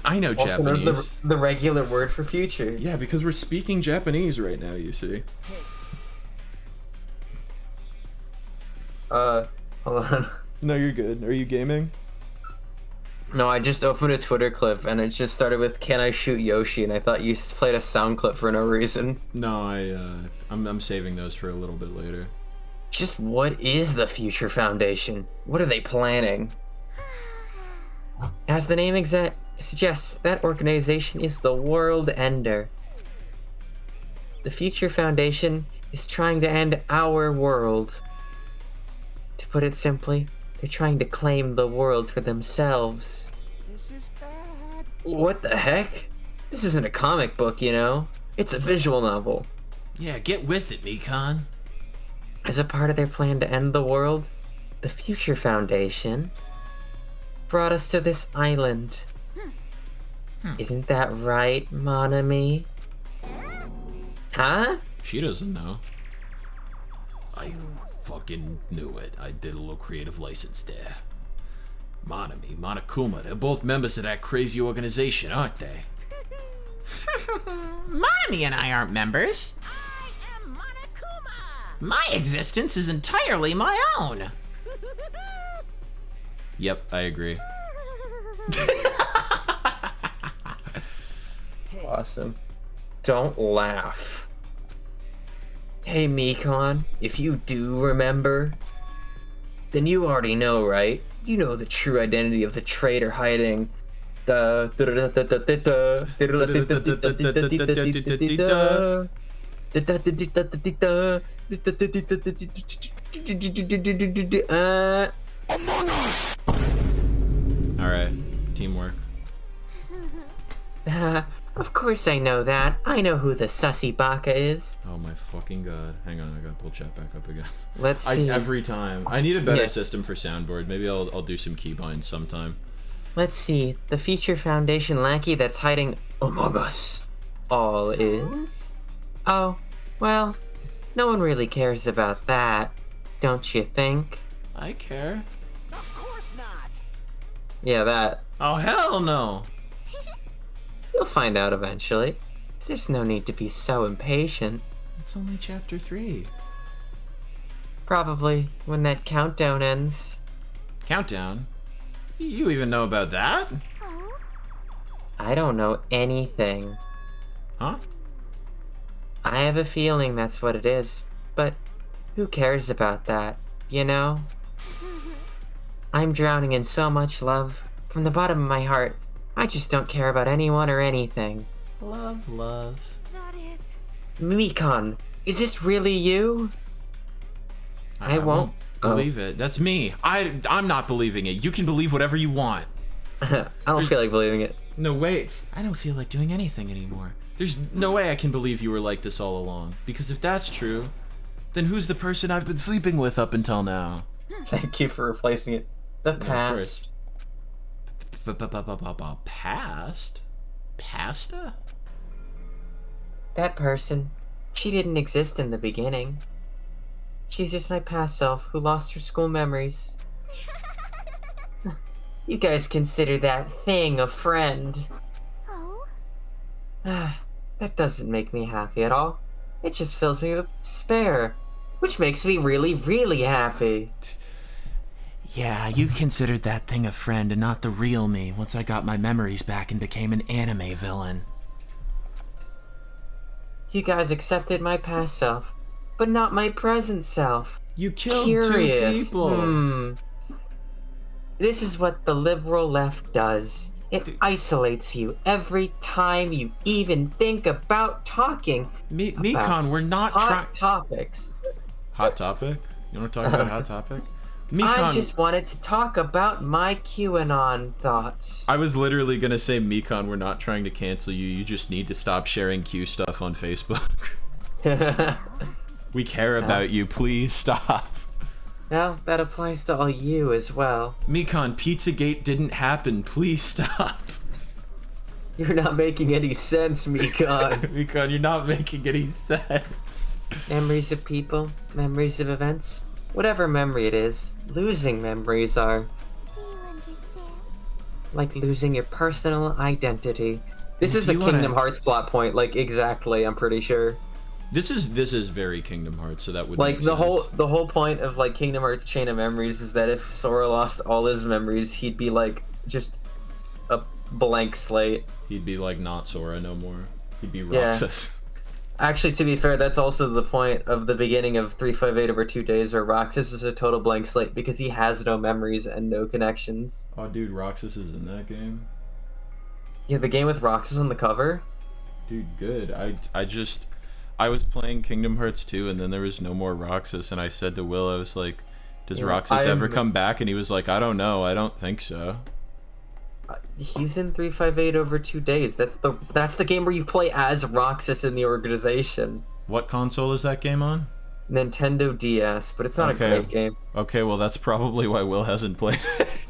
I know also Japanese. There's the regular word for future. Yeah, because we're speaking Japanese right now, you see. Hold on. No, you're good. Are you gaming? No, I just opened a Twitter clip and it just started with "Can I shoot Yoshi?" and I thought you played a sound clip for no reason. No, I'm saving those for a little bit later. Just what is the Future Foundation? What are they planning? As the name suggests, that organization is the world ender. The Future Foundation is trying to end our world. To put it simply, they're trying to claim the world for themselves. This is bad. What the heck? This isn't a comic book, you know? It's a visual novel. Yeah, get with it, Mikon. As a part of their plan to end the world, the Future Foundation brought us to this island. Isn't that right, Monami? Huh? She doesn't know. I fucking knew it. I did a little creative license there. Monami, Monokuma, they're both members of that crazy organization, aren't they? Monami and I aren't members. I am Monokuma! My existence is entirely my own. Yep, I agree. Awesome. Don't laugh. Hey, Mikon, if you do remember, then you already know, right? You know the true identity of the traitor hiding the... Alright, teamwork. Of course I know that. I know who the sussy baka is. Oh my fucking god. Hang on, I gotta pull chat back up again. Let's see. Every time. I need a better system for soundboard. Maybe I'll do some keybinds sometime. Let's see. The Future Foundation lackey that's hiding among us all is... Oh, well, no one really cares about that, don't you think? I care. Of course not. Yeah, that. Oh, hell no! You'll find out eventually. There's no need to be so impatient. It's only chapter 3. Probably when that countdown ends. Countdown? You even know about that? I don't know anything. Huh? I have a feeling that's what it is, but who cares about that, you know? I'm drowning in so much love. From the bottom of my heart, I just don't care about anyone or anything. Love, love. That is... Mikon, is this really you? I won't believe it. That's me. I'm not believing it. You can believe whatever you want. I don't feel like believing it. No, wait. I don't feel like doing anything anymore. There's no way I can believe you were like this all along. Because if that's true, then who's the person I've been sleeping with up until now? Thank you for replacing it. The past. Past? Pasta? That person, she didn't exist in the beginning. She's just my past self who lost her school memories. You guys consider that thing a friend. Oh? That doesn't make me happy at all. It just fills me with despair, which makes me really, really happy. Yeah, you considered that thing a friend and not the real me once I got my memories back and became an anime villain. You guys accepted my past self, but not my present self. You killed Curious. 2 people. This is what the liberal left does. It isolates you every time you even think about talking. Mikon, we're not hot topics. Hot topic? You want to talk about Hot Topic? I just wanted to talk about my QAnon thoughts. I was literally gonna say, Mikon, we're not trying to cancel you. You just need to stop sharing Q stuff on Facebook. We care about you. Please stop. Well, that applies to all you as well. Mikon, Pizzagate didn't happen. Please stop. You're not making any sense, Mikon. Mikon, you're not making any sense. Memories of people, memories of events, whatever memory it is, losing memories are... Do you understand? Like losing your personal identity. This is a Kingdom Hearts plot point, like exactly, I'm pretty sure. This is very Kingdom Hearts, so that would like make the sense. whole point of like Kingdom Hearts Chain of Memories is that if Sora lost all his memories, he'd be like just a blank slate. He'd be like not Sora no more. He'd be Roxas. Yeah. Actually, to be fair, that's also the point of the beginning of 358 over 2 days, where Roxas is a total blank slate because he has no memories and no connections. Oh, dude, Roxas is in that game. Yeah, the game with Roxas on the cover. Dude, good. I was playing Kingdom Hearts 2, and then there was no more Roxas, and I said to Will, I was like, does Roxas ever come back? And he was like, I don't know, I don't think so. He's in 358 over 2 days. That's the game where you play as Roxas in the organization. What console is that game on? Nintendo DS, but it's not a great game. Okay, well that's probably why Will hasn't played it.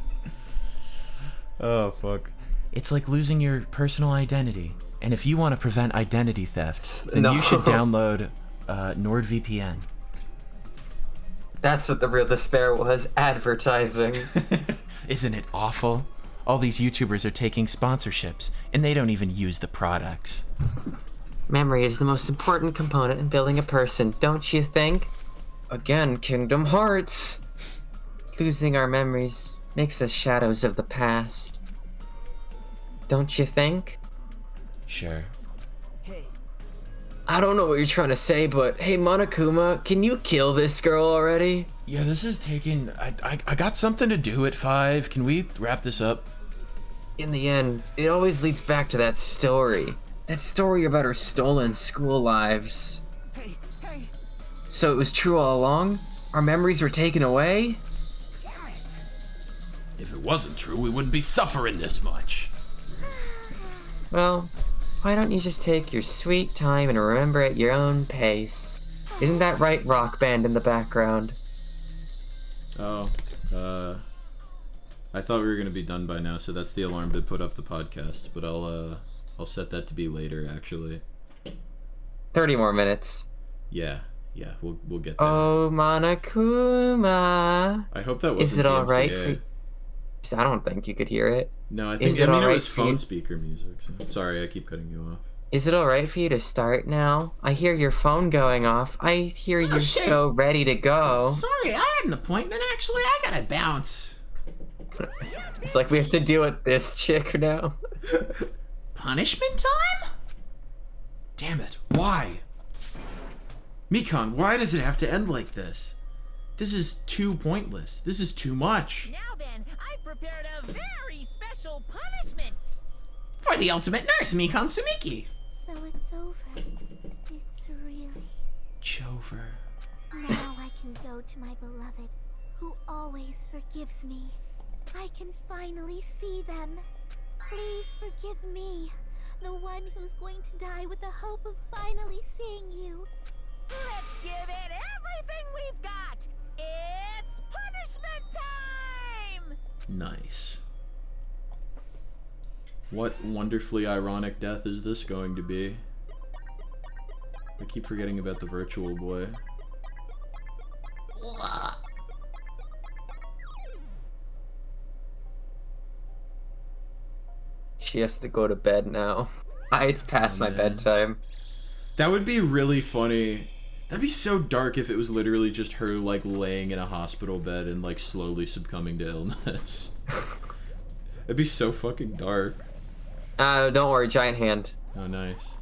Oh, fuck. It's like losing your personal identity. And if you want to prevent identity theft, then you should download NordVPN. That's what the real despair was, advertising. Isn't it awful? All these YouTubers are taking sponsorships, and they don't even use the products. Memory is the most important component in building a person, don't you think? Again, Kingdom Hearts. Losing our memories makes us shadows of the past. Don't you think? Sure. Hey. I don't know what you're trying to say, but hey, Monokuma, can you kill this girl already? Yeah, this is taking... I got something to do at 5. Can we wrap this up? In the end, it always leads back to that story. That story about her stolen school lives. Hey. So it was true all along? Our memories were taken away? Damn it. If it wasn't true, we wouldn't be suffering this much. Well, why don't you just take your sweet time and remember at your own pace? Isn't that right, Rock Band in the background? Oh, I thought we were gonna be done by now, so that's the alarm to put up the podcast. But I'll set that to be later, actually. 30 more minutes. Yeah, we'll get there. Oh, Monokuma. I hope that wasn't. Is it all right for you? I don't think you could hear it. No, I think it was phone speaker music. So. Sorry, I keep cutting you off. Is it alright for you to start now? I hear your phone going off. I hear you're so ready to go. Sorry, I had an appointment. Actually, I gotta bounce. It's like we have to deal with this chick now. Punishment time? Damn it, why? Mikon, why does it have to end like this? This is too pointless. This is too much. Now then, I prepared a very special punishment. For the ultimate nurse, Mikon Sumiki. So it's over. It's really... Chover. Now I can go to my beloved, who always forgives me. I can finally see them. Please forgive me, the one who's going to die with the hope of finally seeing you. Let's give it everything we've got. It's punishment time! Nice. What wonderfully ironic death is this going to be? I keep forgetting about the virtual boy. She has to go to bed now. It's past my bedtime. That would be really funny. That'd be so dark if it was literally just her, like, laying in a hospital bed and, like, slowly succumbing to illness. It'd be so fucking dark. Don't worry, giant hand. Oh, nice.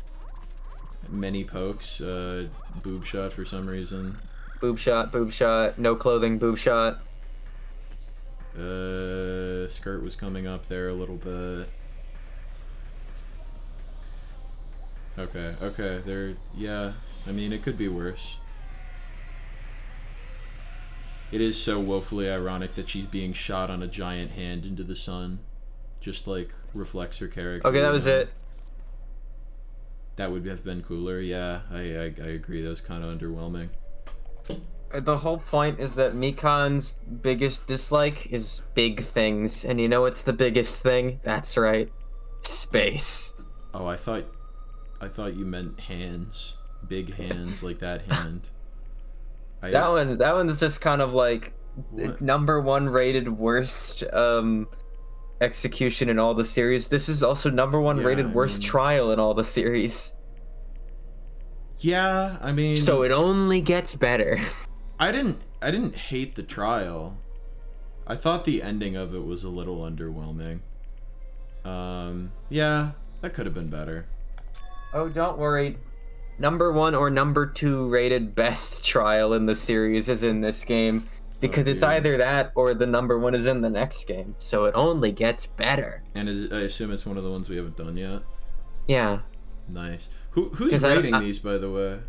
Many pokes, boob shot for some reason. Boob shot, no clothing, boob shot. Skirt was coming up there a little bit. Okay, there, yeah. I mean, it could be worse. It is so woefully ironic that she's being shot on a giant hand into the sun. Just, like, reflects her character. Okay, that was it. That would have been cooler, yeah. I agree, that was kind of underwhelming. The whole point is that Mikan's biggest dislike is big things. And you know what's the biggest thing? That's right. Space. Oh, I thought you meant hands. Big hands, like that hand. That one's just kind of like What? #1 rated worst execution in all the series. This is also #1 Yeah, rated I worst mean- trial in all the series. Yeah, I mean, So it only gets better. I didn't hate the trial. I thought the ending of it was a little underwhelming. Yeah, that could have been better. Oh, don't worry. #1 or #2 rated best trial in the series is in this game. Because it's dear. either that or the #1 is in the next game. So it only gets better. And I assume it's one of the ones we haven't done yet. Yeah. Nice. Who's 'Cause I- rating these, by the way?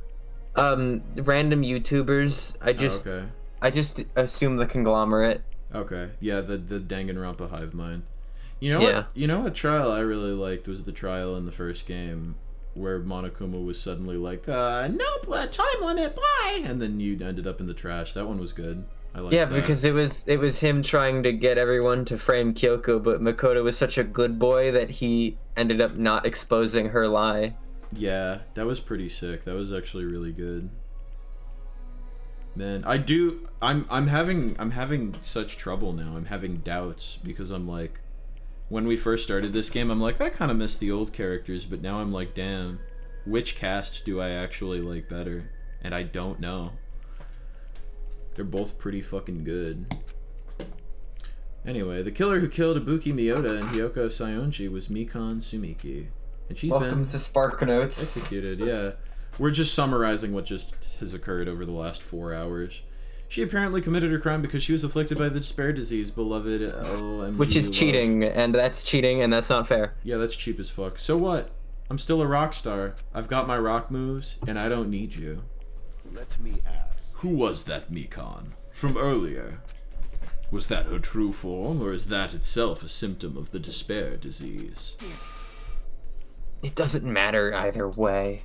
Random YouTubers. I just assume the conglomerate. Okay. Yeah, the Danganronpa hive mind. You know Yeah. what? You know what trial I really liked was the trial in the first game, where Monokuma was suddenly like, nope, time limit, bye, and then you ended up in the trash. That one was good. I liked Yeah, that. because it was him trying to get everyone to frame Kyoko, but Makoto was such a good boy that he ended up not exposing her lie. Yeah, that was pretty sick. That was actually really good. Man, I'm having such trouble now. I'm having doubts because I'm like, when we first started this game, I'm like, I kind of miss the old characters, but now I'm like, damn, which cast do I actually like better? And I don't know. They're both pretty fucking good. Anyway, the killer who killed Ibuki Miyota and Hiyoko Sayonji was Mikan Sumiki. And she's Welcome been to Spark Notes. executed, yeah. We're just summarizing what just has occurred over the last 4 hours. She apparently committed her crime because she was afflicted by the despair disease, beloved OMG Which is love. cheating, and that's not fair. Yeah, that's cheap as fuck. So what? I'm still a rock star. I've got my rock moves, and I don't need you. Let me ask. Who was that Mikan? From earlier? Was that her true form, or is that itself a symptom of the despair disease? It doesn't matter either way.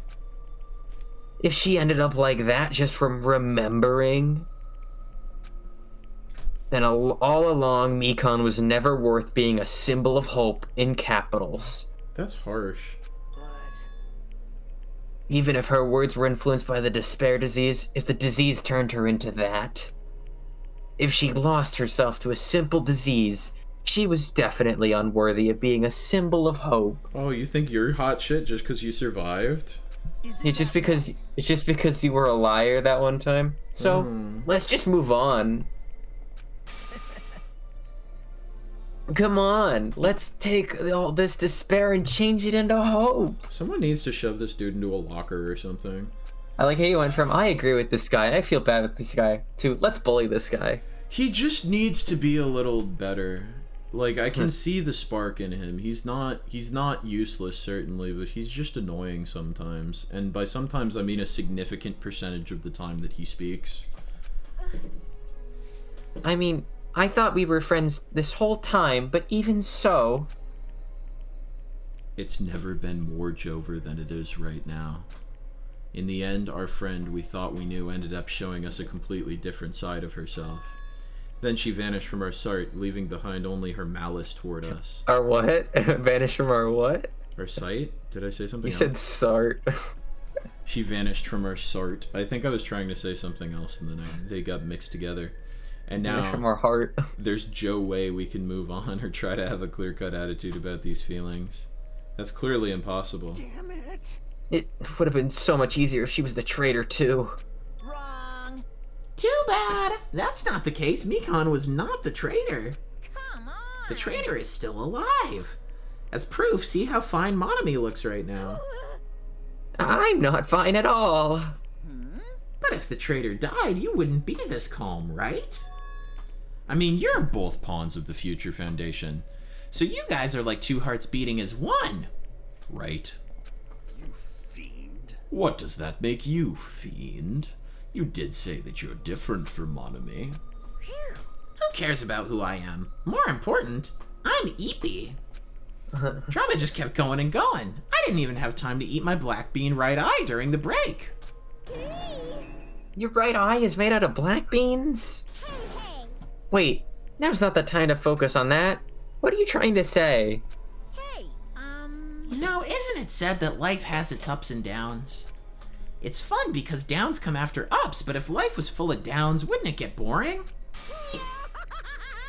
If she ended up like that just from remembering, then all along Mikan was never worth being a symbol of hope in capitals. That's harsh. Even if her words were influenced by the despair disease, if the disease turned her into that, if she lost herself to a simple disease, she was definitely unworthy of being a symbol of hope. Oh, you think you're hot shit just because you survived? It's just because you were a liar that one time. So let's just move on. Come on, let's take all this despair and change it into hope. Someone needs to shove this dude into a locker or something. I like how you went from, I agree with this guy, I feel bad with this guy, to, let's bully this guy. He just needs to be a little better. Like, I can see the spark in him. He's not useless, certainly, but he's just annoying sometimes. And by sometimes, I mean a significant percentage of the time that he speaks. I mean, I thought we were friends this whole time, but even so... It's never been more Jover than it is right now. In the end, our friend we thought we knew ended up showing us a completely different side of herself. Then she vanished from our sight, leaving behind only her malice toward us. Our what? Vanished from our what? Our sight? Did I say something You else? said sart. She vanished from our sort. I think I was trying to say something else, and then they got mixed together. And now, Vanished from our heart. there's no way we can move on or try to have a clear-cut attitude about these feelings. That's clearly impossible. Damn it. It would have been so much easier if she was the traitor, too. Wrong. Too bad. That's not the case. Mikan was not the traitor. Come on. The traitor is still alive. As proof, see how fine Monami looks right now. I'm not fine at all. But if the traitor died, you wouldn't be this calm, right? I mean, you're both pawns of the Future Foundation. So you guys are like two hearts beating as one. Right? You fiend. What does that make you, fiend? You did say that you're different from Monami. cares about who I am? More important, I'm Eepy. Drama just kept going and going. I didn't even have time to eat my black bean right eye during the break. Your right eye is made out of black beans? Wait, now's not the time to focus on that. What are you trying to say? You know, isn't it said that life has its ups and downs? It's fun because downs come after ups, but if life was full of downs, wouldn't it get boring?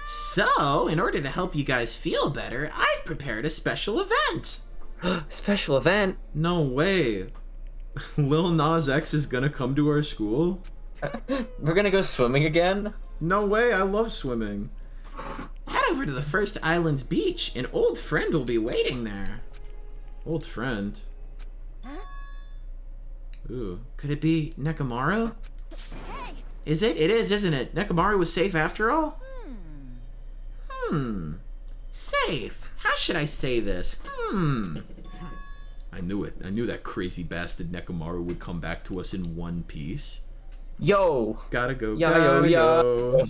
So, in order to help you guys feel better, I've prepared a special event. Special event? No way. Lil Nas X is gonna come to our school? We're gonna go swimming again? No way, I love swimming. Head over to the First Islands beach. An old friend will be waiting there. Old friend? Ooh. Could it be Nekomaru? Is it? It is, isn't it? Nekomaru was safe after all? Safe. How should I say this? I knew it. I knew that crazy bastard Nekomaru would come back to us in one piece. Yo! Gotta go, yo. go.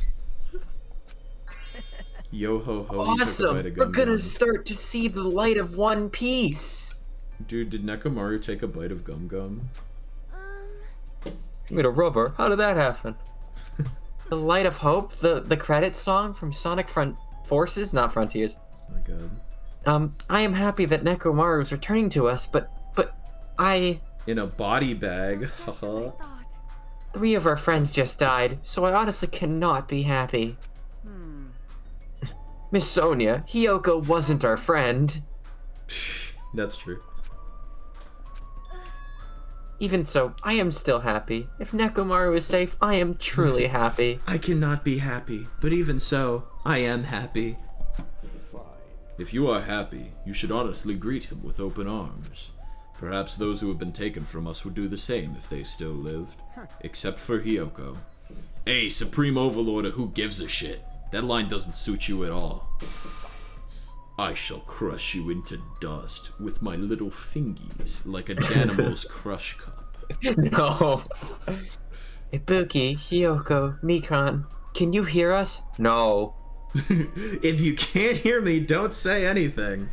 Yo ho ho. Awesome! We're gonna start to see the light of One Piece! Dude, did Nekomaru take a bite of Gum Gum? It's made of rubber. How did that happen? The Light of Hope? The credits song from Sonic Forces? Not Frontiers. Oh my god. I am happy that Nekomaru is returning to us, but I... In a body bag. Haha. 3 of our friends just died, so I honestly cannot be happy. Miss Sonia, Hiyoko wasn't our friend. That's true. Even so, I am still happy. If Nekomaru is safe, I am truly happy. I cannot be happy, but even so, I am happy. If you are happy, you should honestly greet him with open arms. Perhaps those who have been taken from us would do the same if they still lived. Except for Hiyoko. Hey, Supreme Overlord of Who Gives a Shit. That line doesn't suit you at all. I shall crush you into dust with my little fingies like a Danimal's crush cup. No. Ibuki, Hiyoko, Mikan, can you hear us? No. If you can't hear me, don't say anything.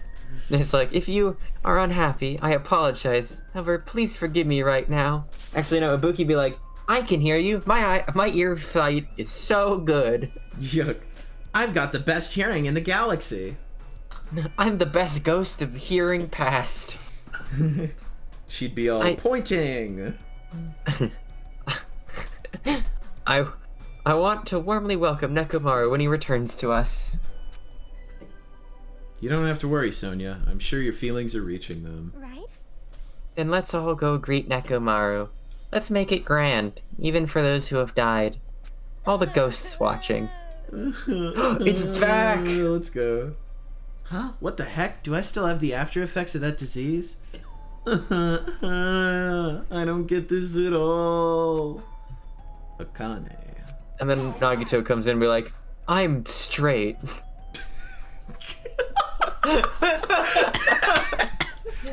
It's like, if you are unhappy, I apologize. However, please forgive me right now. Actually, no, Ibuki be like, I can hear you. My ear fight is so good. Yuck. I've got the best hearing in the galaxy. I'm the best ghost of hearing past. She'd be all pointing. I want to warmly welcome Nekomaru when he returns to us. You don't have to worry, Sonia. I'm sure your feelings are reaching them. Right? Then let's all go greet Nekomaru. Let's make it grand, even for those who have died. All the ghosts watching. It's back! Let's go. Huh? What the heck? Do I still have the after effects of that disease? I don't get this at all. Akane. And then Nagito comes in and be like, I'm straight.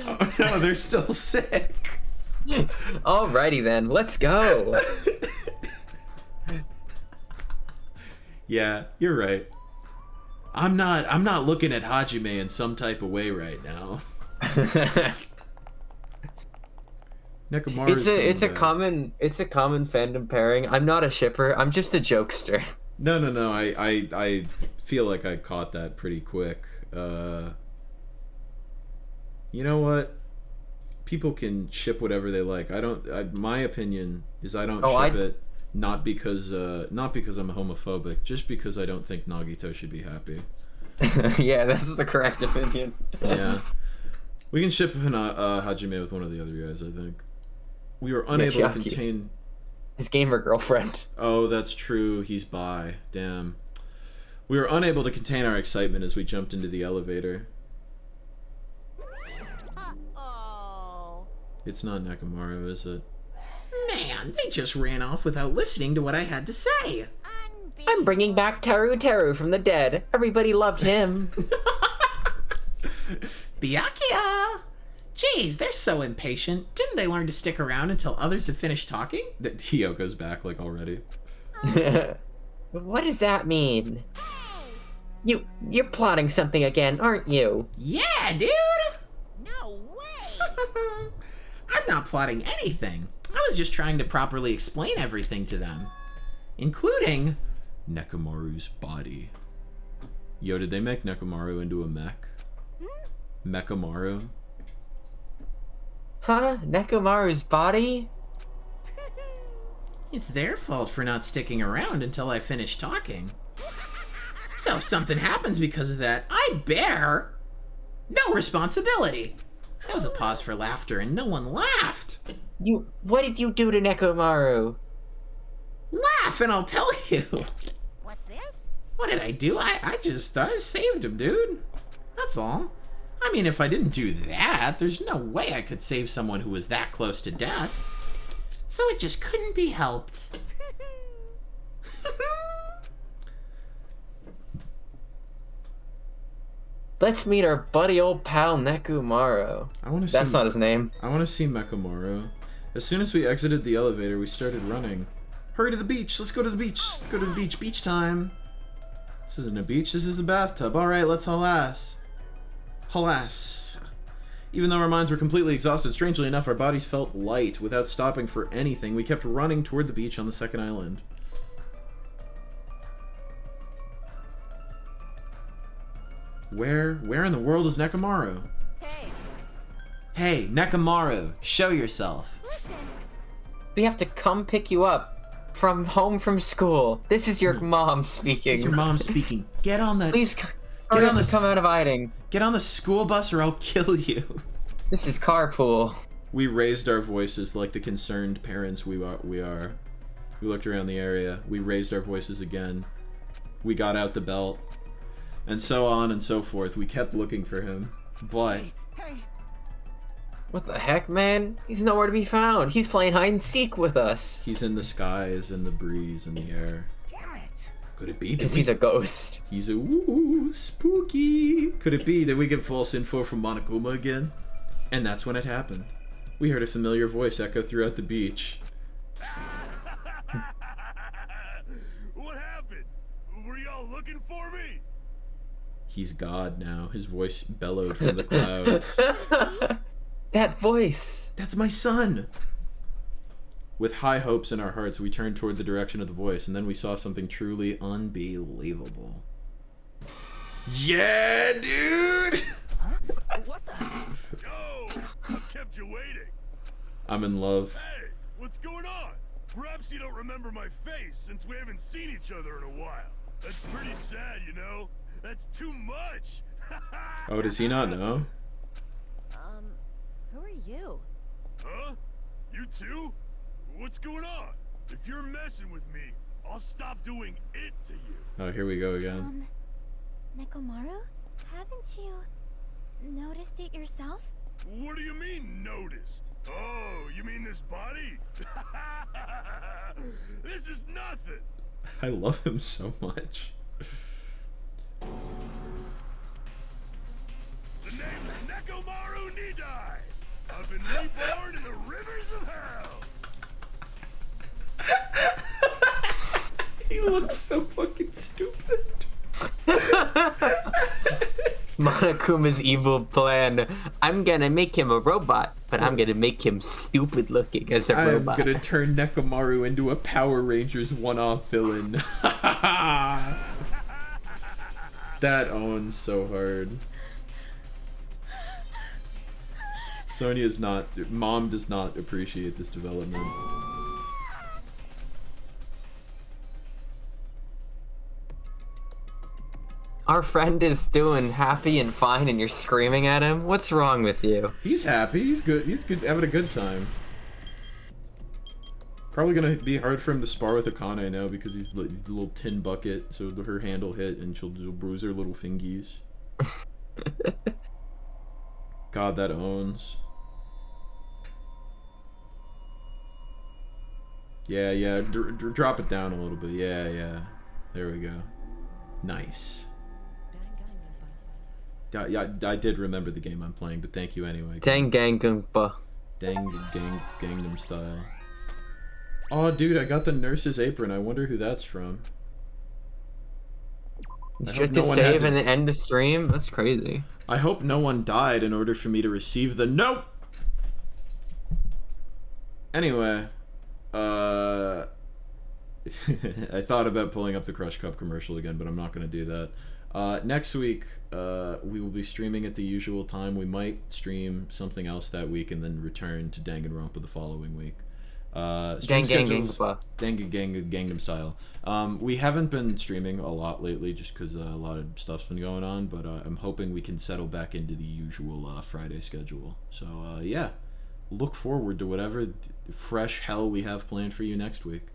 Oh no, they're still sick. Alrighty then, let's go. Yeah, you're right. I'm not looking at Hajime in some type of way right now. Nekomaru's it's a common fandom pairing. I'm not a shipper, I'm just a jokester. No, I feel like I caught that pretty quick. You know what? People can ship whatever they like. My opinion is I don't ship it. Not because I'm homophobic, just because I don't think Nagito should be happy. Yeah, that's the correct opinion. Yeah. We can ship Hajime with one of the other guys, I think. We were unable to contain... His gamer girlfriend. Oh, that's true. He's bi. Damn. We were unable to contain our excitement as we jumped into the elevator. Uh-oh. It's not Nekomaru, is it? Man, they just ran off without listening to what I had to say. I'm bringing back Teru from the dead. Everybody loved him. Byakuya! Jeez, they're so impatient. Didn't they learn to stick around until others have finished talking? Hyoko's back, like, already. What does that mean? You're plotting something again, aren't you? Yeah, dude! No way! I'm not plotting anything. I was just trying to properly explain everything to them. Including Nekomaru's body. Yo, did they make Nekomaru into a mech? Mechamaru? Huh? Nekomaru's body? it's their fault for not sticking around until I finish talking. So if something happens because of that, I bear no responsibility. There was a pause for laughter and no one laughed. What did you do to Nekomaru? Laugh and I'll tell you. What's this? What did I do? I saved him, dude. That's all. I mean, if I didn't do that, there's no way I could save someone who was that close to death. So it just couldn't be helped. Let's meet our buddy old pal Nekomaru. That's not his name. I want to see Mechamaru. As soon as we exited the elevator, we started running. Hurry to the beach! Let's go to the beach! Let's go to the beach! Beach time! This isn't a beach, this is a bathtub. Alright, let's haul ass. Haul ass. Even though our minds were completely exhausted, strangely enough, our bodies felt light. Without stopping for anything, we kept running toward the beach on the second island. Where in the world is Nekomaru? Hey, Nekomaru, show yourself. We have to come pick you up from home from school. This is your mom speaking. It's your mom speaking. Get on the... Please come out of hiding. Get on the school bus or I'll kill you. This is carpool. We raised our voices like the concerned parents we are. We looked around the area. We raised our voices again. We got out the belt. And so on and so forth. We kept looking for him. But... Hey. What the heck, man? He's nowhere to be found. He's playing hide and seek with us. He's in the skies, in the breeze, in the air. Damn it. Could it be? Because he's a ghost. He's a ooh, spooky. Could it be that we get false info from Monokuma again? And that's when it happened. We heard a familiar voice echo throughout the beach. What happened? Were y'all looking for me? He's God now. His voice bellowed from the clouds. That voice! That's my son! With high hopes in our hearts, we turned toward the direction of the voice, and then we saw something truly unbelievable. Yeah, dude! Huh? What the? Yo! I kept you waiting. I'm in love. Hey, what's going on? Perhaps you don't remember my face since we haven't seen each other in a while. That's pretty sad, you know? That's too much! Oh, does he not know? Who are you? Huh? You too? What's going on? If you're messing with me, I'll stop doing it to you. Oh, here we go again. Nekomaru? Haven't you noticed it yourself? What do you mean, noticed? Oh, you mean this body? This is nothing! I love him so much. The name's Nekomaru Nidai! I've been reborn in the rivers of hell! He looks so fucking stupid. Monokuma's evil plan. I'm gonna make him a robot, but I'm gonna make him stupid looking as a robot. I'm gonna turn Nekomaru into a Power Rangers one-off villain. That owns so hard. Sonia's not... Mom does not appreciate this development. Our friend is doing happy and fine and you're screaming at him? What's wrong with you? He's happy. He's good. He's good, having a good time. Probably gonna be hard for him to spar with Akane now because he's the little tin bucket, so her hand will hit and she'll bruise her little fingies. God, that owns. Yeah, drop it down a little bit. Yeah. There we go. Nice. Yeah, I did remember the game I'm playing, but thank you anyway. Gangnam style. Oh, dude, I got the nurse's apron. I wonder who that's from. You have to save and then end the stream? That's crazy. I hope no one died in order for me to receive the note. Anyway, I thought about pulling up the Crush Cup commercial again, but I'm not going to do that. Next week, we will be streaming at the usual time. We might stream something else that week and then return to Danganronpa the following week. Gangnam Style. We haven't been streaming a lot lately just because a lot of stuff's been going on, but I'm hoping we can settle back into the usual Friday schedule. So, yeah. Look forward to whatever fresh hell we have planned for you next week.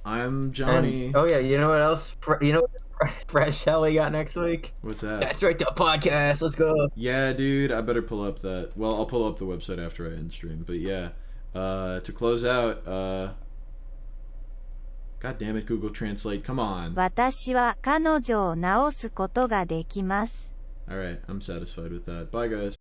I'm Johnny. And, oh yeah, you know what else? You know what fresh hell we got next week? What's that? That's right, the podcast. Let's go. Yeah, dude, I better pull up that. Well, I'll pull up the website after I end stream. But yeah, to close out, God damn it, Google Translate, come on. 私は彼女を治すことができます。Alright, I'm satisfied with that. Bye, guys.